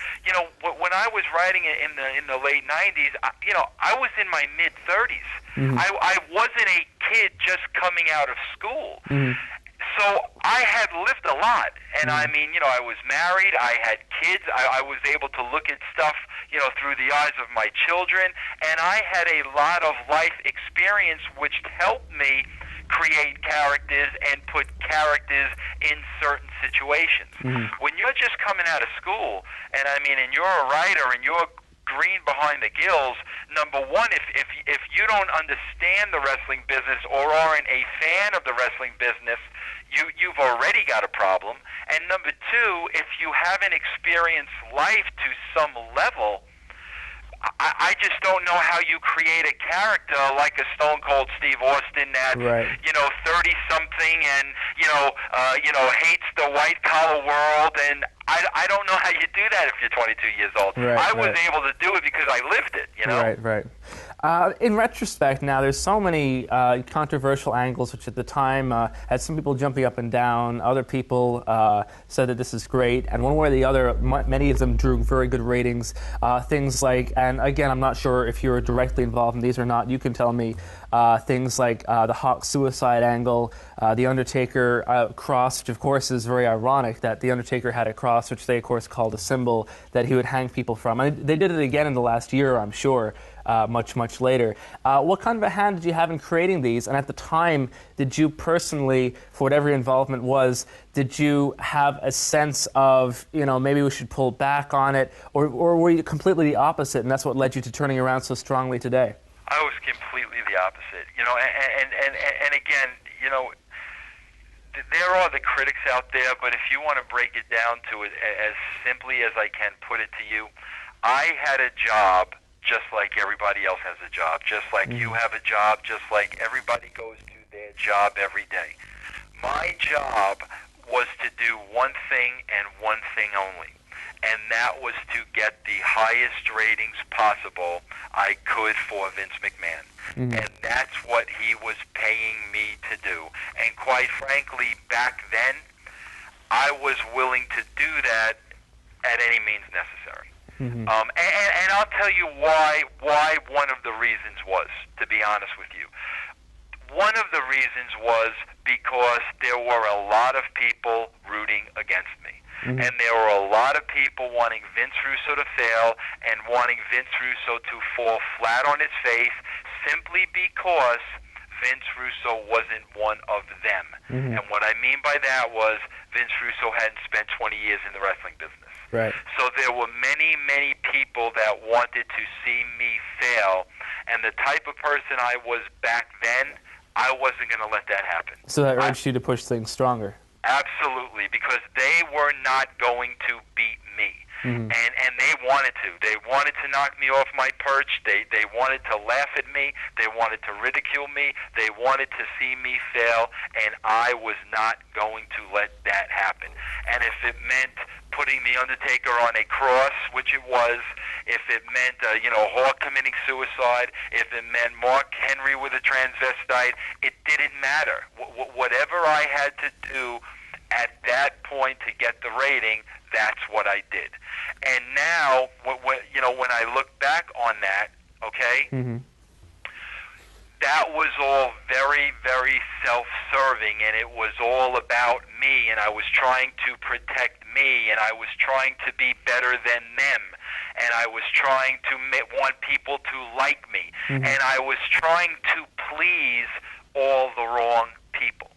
when I was writing in the late 90s, I was in my mid 30s. Mm-hmm. I wasn't a kid just coming out of school. Mm-hmm. So I had lived a lot, and I mean, you know, I was married, I had kids, I was able to look at stuff, you know, through the eyes of my children, and I had a lot of life experience which helped me create characters and put characters in certain situations. When you're just coming out of school, and I mean, and you're a writer and you're green behind the gills, number one, if you don't understand the wrestling business or aren't a fan of the wrestling business, you've already got a problem. And number two, if you haven't experienced life to some level, I just don't know how you create a character like a Stone Cold Steve Austin that, you know, 30-something and, you know, hates the white-collar world, and I don't know how you do that if you're 22 years old. I was able to do it because I lived it, you know? Right. In retrospect now, there's so many controversial angles, which at the time had some people jumping up and down. Other people said that this is great, and one way or the other, many of them drew very good ratings. Things like, and again, I'm not sure if you're directly involved in these or not, you can tell me, things like the Hawk suicide angle, the Undertaker cross, which of course is very ironic that the Undertaker had a cross, which they of course called a symbol that he would hang people from. And they did it again in the last year, I'm sure. Much later. What kind of a hand did you have in creating these? And at the time, did you personally, for whatever your involvement was, did you have a sense of, you know, maybe we should pull back on it, or were you completely the opposite, and that's what led you to turning around so strongly today? I was completely the opposite. You know, and again, you know, there are the critics out there, but if you want to break it down to it as simply as I can put it to you, I had a job just like everybody else has a job, just like you have a job, just like everybody goes to their job every day. My job was to do one thing and one thing only, and that was to get the highest ratings possible I could for Vince McMahon. And that's what he was paying me to do. And quite frankly, back then, I was willing to do that at any means necessary. And I'll tell you why one of the reasons was, to be honest with you. One of the reasons was because there were a lot of people rooting against me. And there were a lot of people wanting Vince Russo to fail and wanting Vince Russo to fall flat on his face simply because Vince Russo wasn't one of them. And what I mean by that was Vince Russo hadn't spent 20 years in the wrestling business. So there were many, many people that wanted to see me fail, and the type of person I was back then, I wasn't going to let that happen. So that urged you to push things stronger. Absolutely, because they were not going to beat me. And they wanted to. They wanted to knock me off my perch. They wanted to laugh at me. They wanted to ridicule me. They wanted to see me fail, and I was not going to let that happen. And if it meant putting the Undertaker on a cross, which it was, if it meant, you know, Hawk committing suicide, if it meant Mark Henry with a transvestite, it didn't matter. Whatever I had to do at that point to get the rating, that's what I did. And now, you know, when I look back on that, okay, that was all very, very self-serving, and it was all about me, and I was trying to protect me, and I was trying to be better than them, and I was trying to want people to like me, and I was trying to please all the wrong people.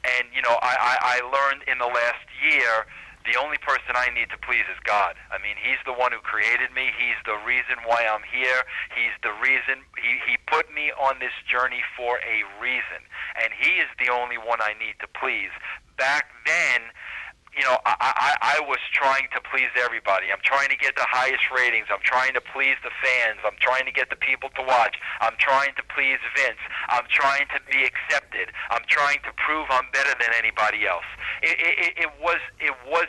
And, you know, I learned in the last year the only person I need to please is God. I mean, He's the one who created me. He's the reason why I'm here. He's the reason. He put me on this journey for a reason. And He is the only one I need to please. Back then, you know, I was trying to please everybody. I'm trying to get the highest ratings. I'm trying to please the fans. I'm trying to get the people to watch. I'm trying to please Vince. I'm trying to be accepted. I'm trying to prove I'm better than anybody else. It was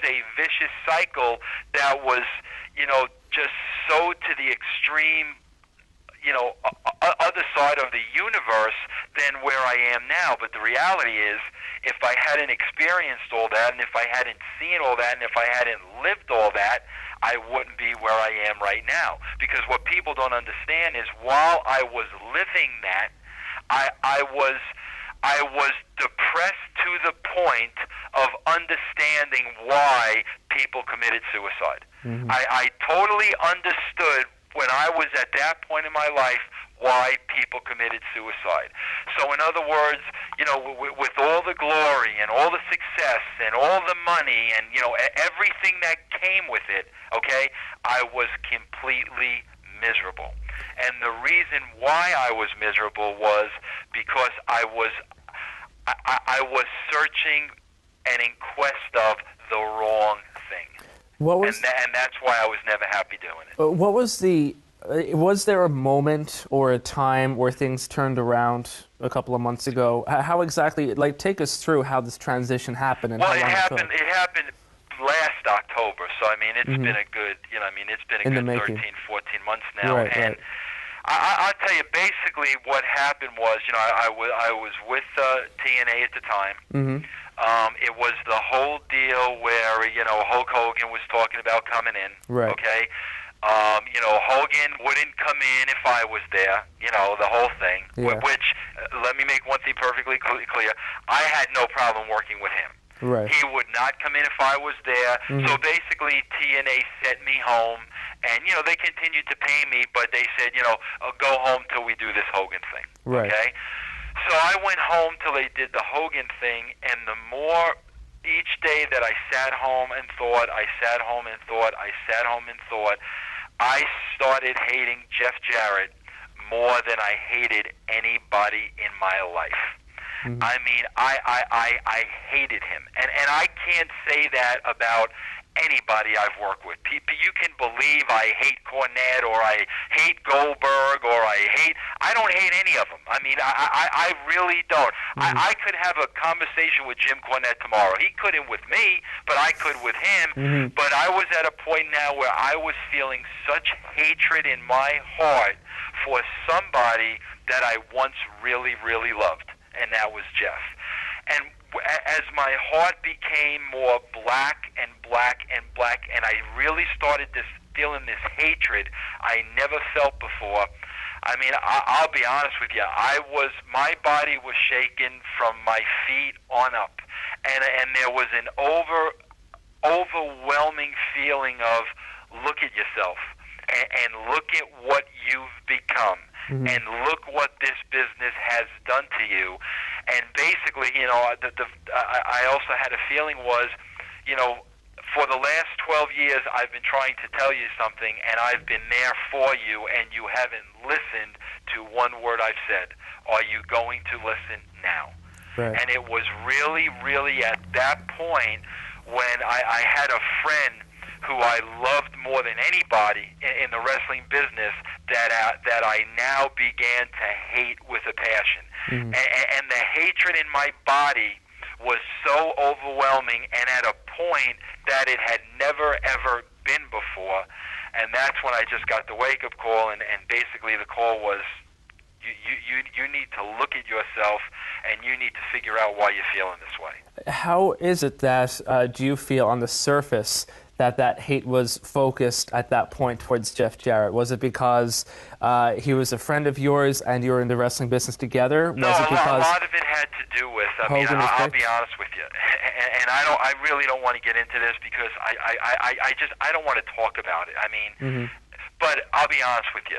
a vicious cycle that was, you know, just so to the extreme, you know, other side of the universe than where I am now. But the reality is, if I hadn't experienced all that, and if I hadn't seen all that, and if I hadn't lived all that, I wouldn't be where I am right now. Because what people don't understand is, while I was living that, I I was depressed to the point of understanding why people committed suicide. I totally understood when I was at that point in my life why people committed suicide. So in other words, you know, with all the glory and all the success and all the money and, you know, everything that came with it, okay, I was completely miserable. And the reason why I was miserable was because I was searching and in quest of the wrong thing. And that's why I was never happy doing it. What was the... Was there a moment or a time where things turned around a couple of months ago? How exactly, like, take us through how this transition happened and well, how long it happened last October, so I mean, it's been a good, you know, I mean, it's been a good 13, 14 months now. Right, and I'll tell you, basically what happened was, you know, I was with TNA at the time. It was the whole deal where, you know, Hulk Hogan was talking about coming in, okay? You know, Hogan wouldn't come in if I was there, you know, the whole thing, which, let me make one thing perfectly clear, I had no problem working with him. He would not come in if I was there, so basically TNA sent me home, and, you know, they continued to pay me, but they said, you know, go home till we do this Hogan thing, okay? So I went home till they did the Hogan thing, and the more... Each day that I sat home and thought, I sat home and thought, I sat home and thought, I started hating Jeff Jarrett more than I hated anybody in my life. I mean, I hated him. And I can't say that about anybody I've worked with. You can believe I hate Cornette or I hate Goldberg or I don't hate any of them. I mean, I really don't. I could have a conversation with Jim Cornette tomorrow. He couldn't with me, but I could with him. But I was at a point now where I was feeling such hatred in my heart for somebody that I once really, really loved, and that was Jeff. And as my heart became more black and black and black, and I really started feeling this hatred I never felt before, I mean, I'll be honest with you, my body was shaken from my feet on up, and there was an overwhelming feeling of, look at yourself, and look at what you've become, and look what this business has done to you. And basically, you know, I also had a feeling was, you know, for the last 12 years I've been trying to tell you something, and I've been there for you, and you haven't listened to one word I've said. Are you going to listen now? And it was really, really at that point when I had a friend who I loved more than anybody in the wrestling business that I now began to hate with a passion. And the hatred in my body was so overwhelming and at a point that it had never, ever been before. And that's when I just got the wake-up call, and basically the call was, you need to look at yourself and you need to figure out why you're feeling this way. How is it that, do you feel on the surface, that hate was focused at that point towards Jeff Jarrett? Was it because he was a friend of yours and you were in the wrestling business together? No, a lot of it had to do with, I mean, I'll be honest with you, and I really don't want to get into this because I don't want to talk about it. I mean, but I'll be honest with you.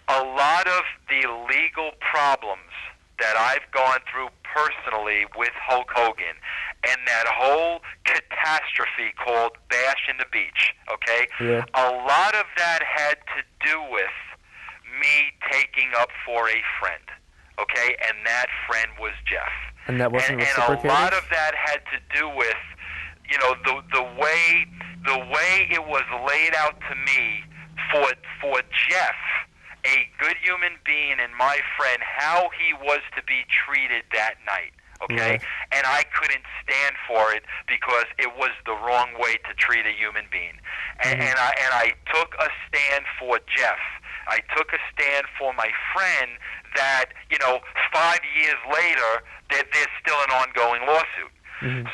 A lot of the legal problems that I've gone through personally with Hulk Hogan and that whole catastrophe called Bash in the Beach, okay? A lot of that had to do with me taking up for a friend, okay? And that friend was Jeff. And that wasn't reciprocated? And a lot of that had to do with, you know, the way it was laid out to me for Jeff, a good human being and my friend, how he was to be treated that night, okay? And I couldn't stand for it because it was the wrong way to treat a human being. And I took a stand for Jeff. I took a stand for my friend that, you know, 5 years later, there's still an ongoing lawsuit.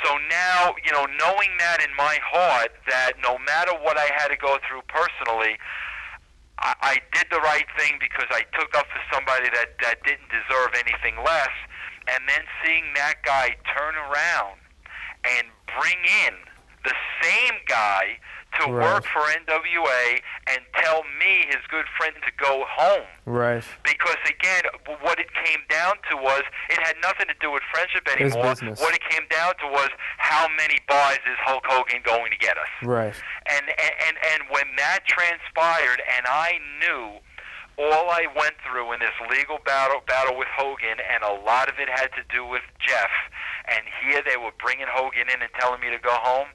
So now, you know, knowing that in my heart, that no matter what I had to go through personally, I did the right thing because I took up for somebody that didn't deserve anything less. and then seeing that guy turn around and bring in the same guy to work for NWA and tell me, his good friend, to go home. Right. Because, again, what it came down to was, it had nothing to do with friendship anymore. business. What it came down to was, how many bars is Hulk Hogan going to get us? Right. And when that transpired, and I knew all I went through in this legal battle with Hogan, and a lot of it had to do with Jeff, and here they were bringing Hogan in and telling me to go home.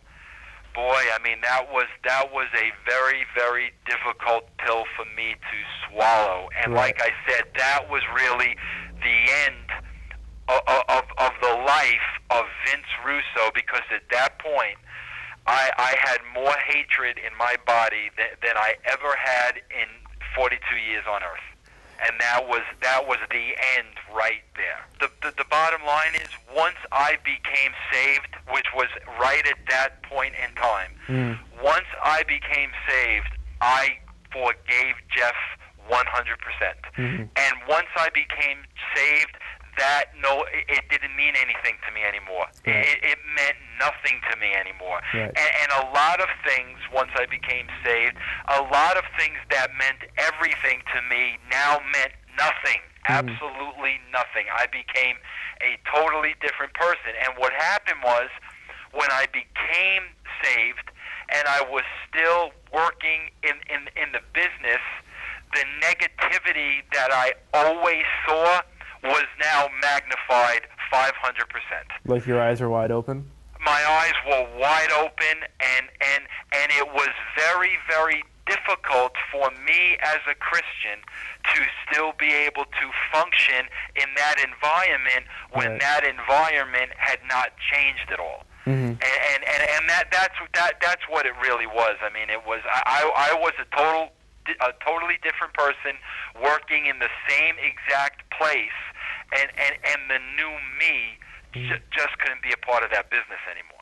Boy, I mean, that was a very, very difficult pill for me to swallow. And like I said, that was really the end of the life of Vince Russo, because at that point, I had more hatred in my body than I ever had in 42 years on Earth. And that was the end right there. The bottom line is, once I became saved, which was right at that point in time, once I became saved, I forgave Jeff 100%. And once I became saved, it didn't mean anything to me anymore. It meant nothing to me anymore. And a lot of things, once I became saved, a lot of things that meant everything to me now meant nothing. Absolutely nothing. I became a totally different person. And what happened was, when I became saved and I was still working in the business, the negativity that I always saw was now magnified 500%. Like your eyes are wide open? My eyes were wide open, and it was very, very difficult for me as a Christian to still be able to function in that environment when that environment had not changed at all. And that's what it really was. I mean, it was I was a totally different person working in the same exact place, and the new me just couldn't be a part of that business anymore.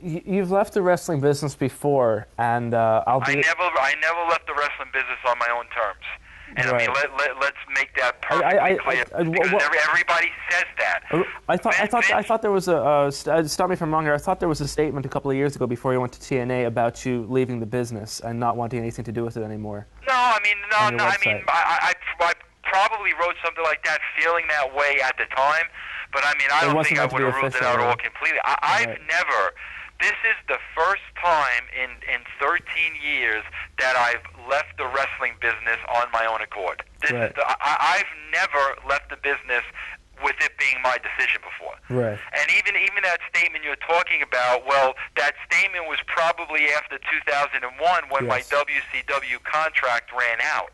You've left the wrestling business before, and I never left the wrestling business on my own terms. And I mean, let's make that perfectly clear, because everybody says that. I thought there was stop me if I'm wrong here. I thought there was a statement a couple of years ago before you went to TNA about you leaving the business and not wanting anything to do with it anymore. No, I mean, I probably wrote something like that, feeling that way at the time. But I mean, I don't think I would have ruled it out all completely. I've never. This is the first time in 13 years that I've left the wrestling business on my own accord. I've never left the business with it being my decision before. And even that statement you're talking about, well, that statement was probably after 2001 when my WCW contract ran out.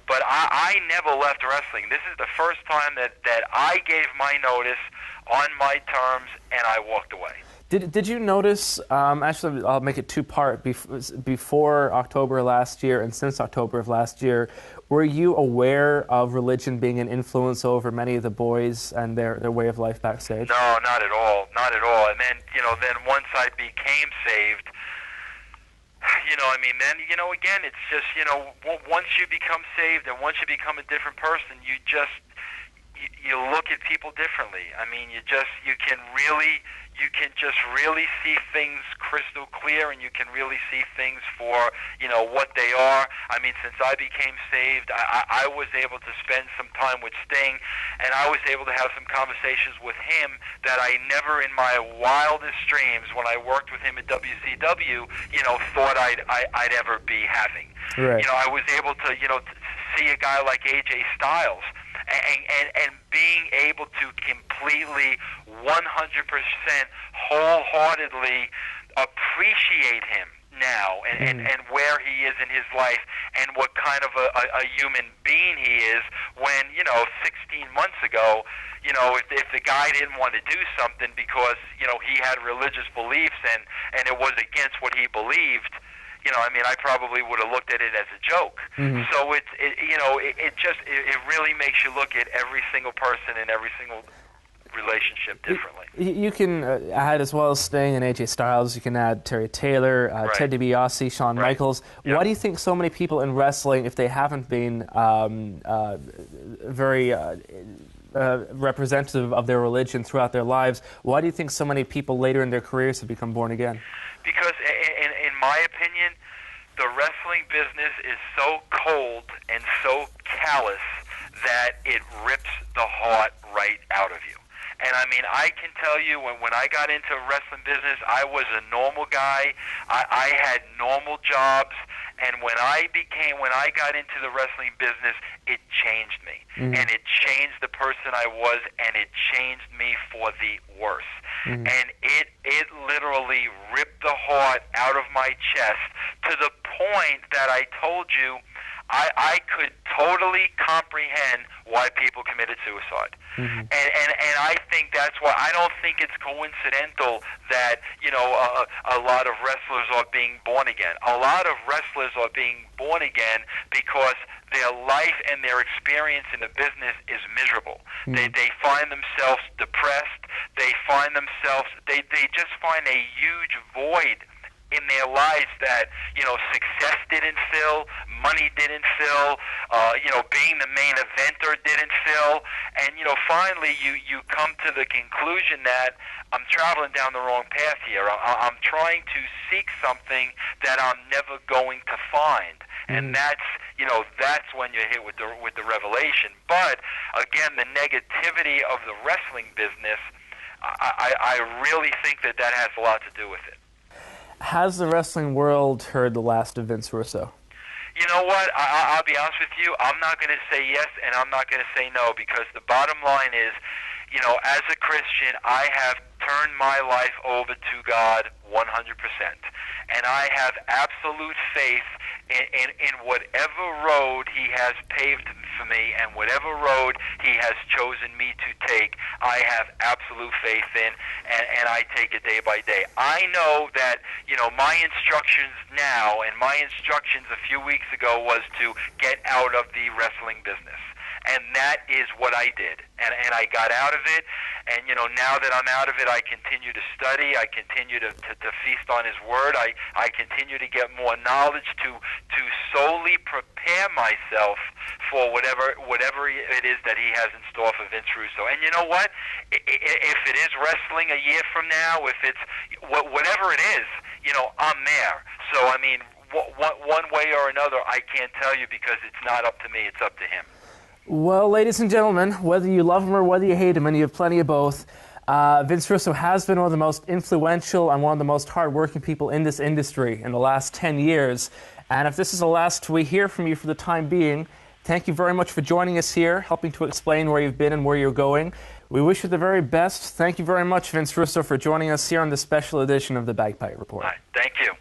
But I never left wrestling. This is the first time that I gave my notice on my terms and I walked away. Did you notice, actually I'll make it two-part, before October last year and since October of last year, were you aware of religion being an influence over many of the boys and their way of life backstage? No, not at all, not at all. And then, then once I became saved, then, again, it's just, once you become saved and once you become a different person, you look at people differently. I mean, you can just really see things crystal clear, and you can really see things for, what they are. I mean, since I became saved, I was able to spend some time with Sting, and I was able to have some conversations with him that I never in my wildest dreams, when I worked with him at WCW, thought I'd ever be having. I was able to, see a guy like AJ Styles, and being able to completely 100% wholeheartedly appreciate him now and where he is in his life and what kind of a human being he is when, 16 months ago, if the guy didn't want to do something because, he had religious beliefs and it was against what he believed, I probably would have looked at it as a joke. So it really makes you look at every single person and every single relationship differently. You can add, as well as Sting and AJ Styles, you can add Terry Taylor, Ted DiBiase, Shawn Michaels. Why do you think so many people in wrestling, if they haven't been very representative of their religion throughout their lives, why do you think so many people later in their careers have become born again? Because in my opinion, the wrestling business is so cold and so callous that it rips the heart right out of you. And I mean, I can tell you, when I got into wrestling business, I was a normal guy. I had normal jobs. And when I got into the wrestling business, it changed me. And it changed the person I was, and it changed me for the worse. And it literally ripped the heart out of my chest to the point that I told you I could totally comprehend why people committed suicide. And I think that's why I don't think it's coincidental that, you know, a lot of wrestlers are being born again. A lot of wrestlers are being born again because their life and their experience in the business is miserable. They find themselves depressed. They find themselves, they just find a huge void in their lives that, you know, success didn't fill, money didn't fill, you know, being the main eventer didn't fill. And, you know, finally you come to the conclusion that I'm traveling down the wrong path here. I'm trying to seek something that I'm never going to find. And that's, you know, that's when you're hit with the revelation. But, again, the negativity of the wrestling business, I really think that has a lot to do with it. Has the wrestling world heard the last of Vince Russo? You know what? I'll be honest with you. I'm not going to say yes, and I'm not going to say no, because the bottom line is, you know, as a Christian, I have turned my life over to God 100%. And I have absolute faith in whatever road He has paved for me and whatever road He has chosen me to take, I have absolute faith in, and I take it day by day. I know that, you know, my instructions now and my instructions a few weeks ago was to get out of the wrestling business. And that is what I did. And I got out of it. And, you know, now that I'm out of it, I continue to study. I continue to feast on His Word. I continue to get more knowledge to solely prepare myself for whatever it is that He has in store for Vince Russo. And you know what? If it is wrestling a year from now, if it's whatever it is, you know, I'm there. So, I mean, one way or another, I can't tell you because it's not up to me. It's up to Him. Well, ladies and gentlemen, whether you love him or whether you hate him, and you have plenty of both, Vince Russo has been one of the most influential and one of the most hardworking people in this industry in the last 10 years. And if this is the last we hear from you for the time being, thank you very much for joining us here, helping to explain where you've been and where you're going. We wish you the very best. Thank you very much, Vince Russo, for joining us here on this special edition of the Bagpipe Report. All right, thank you.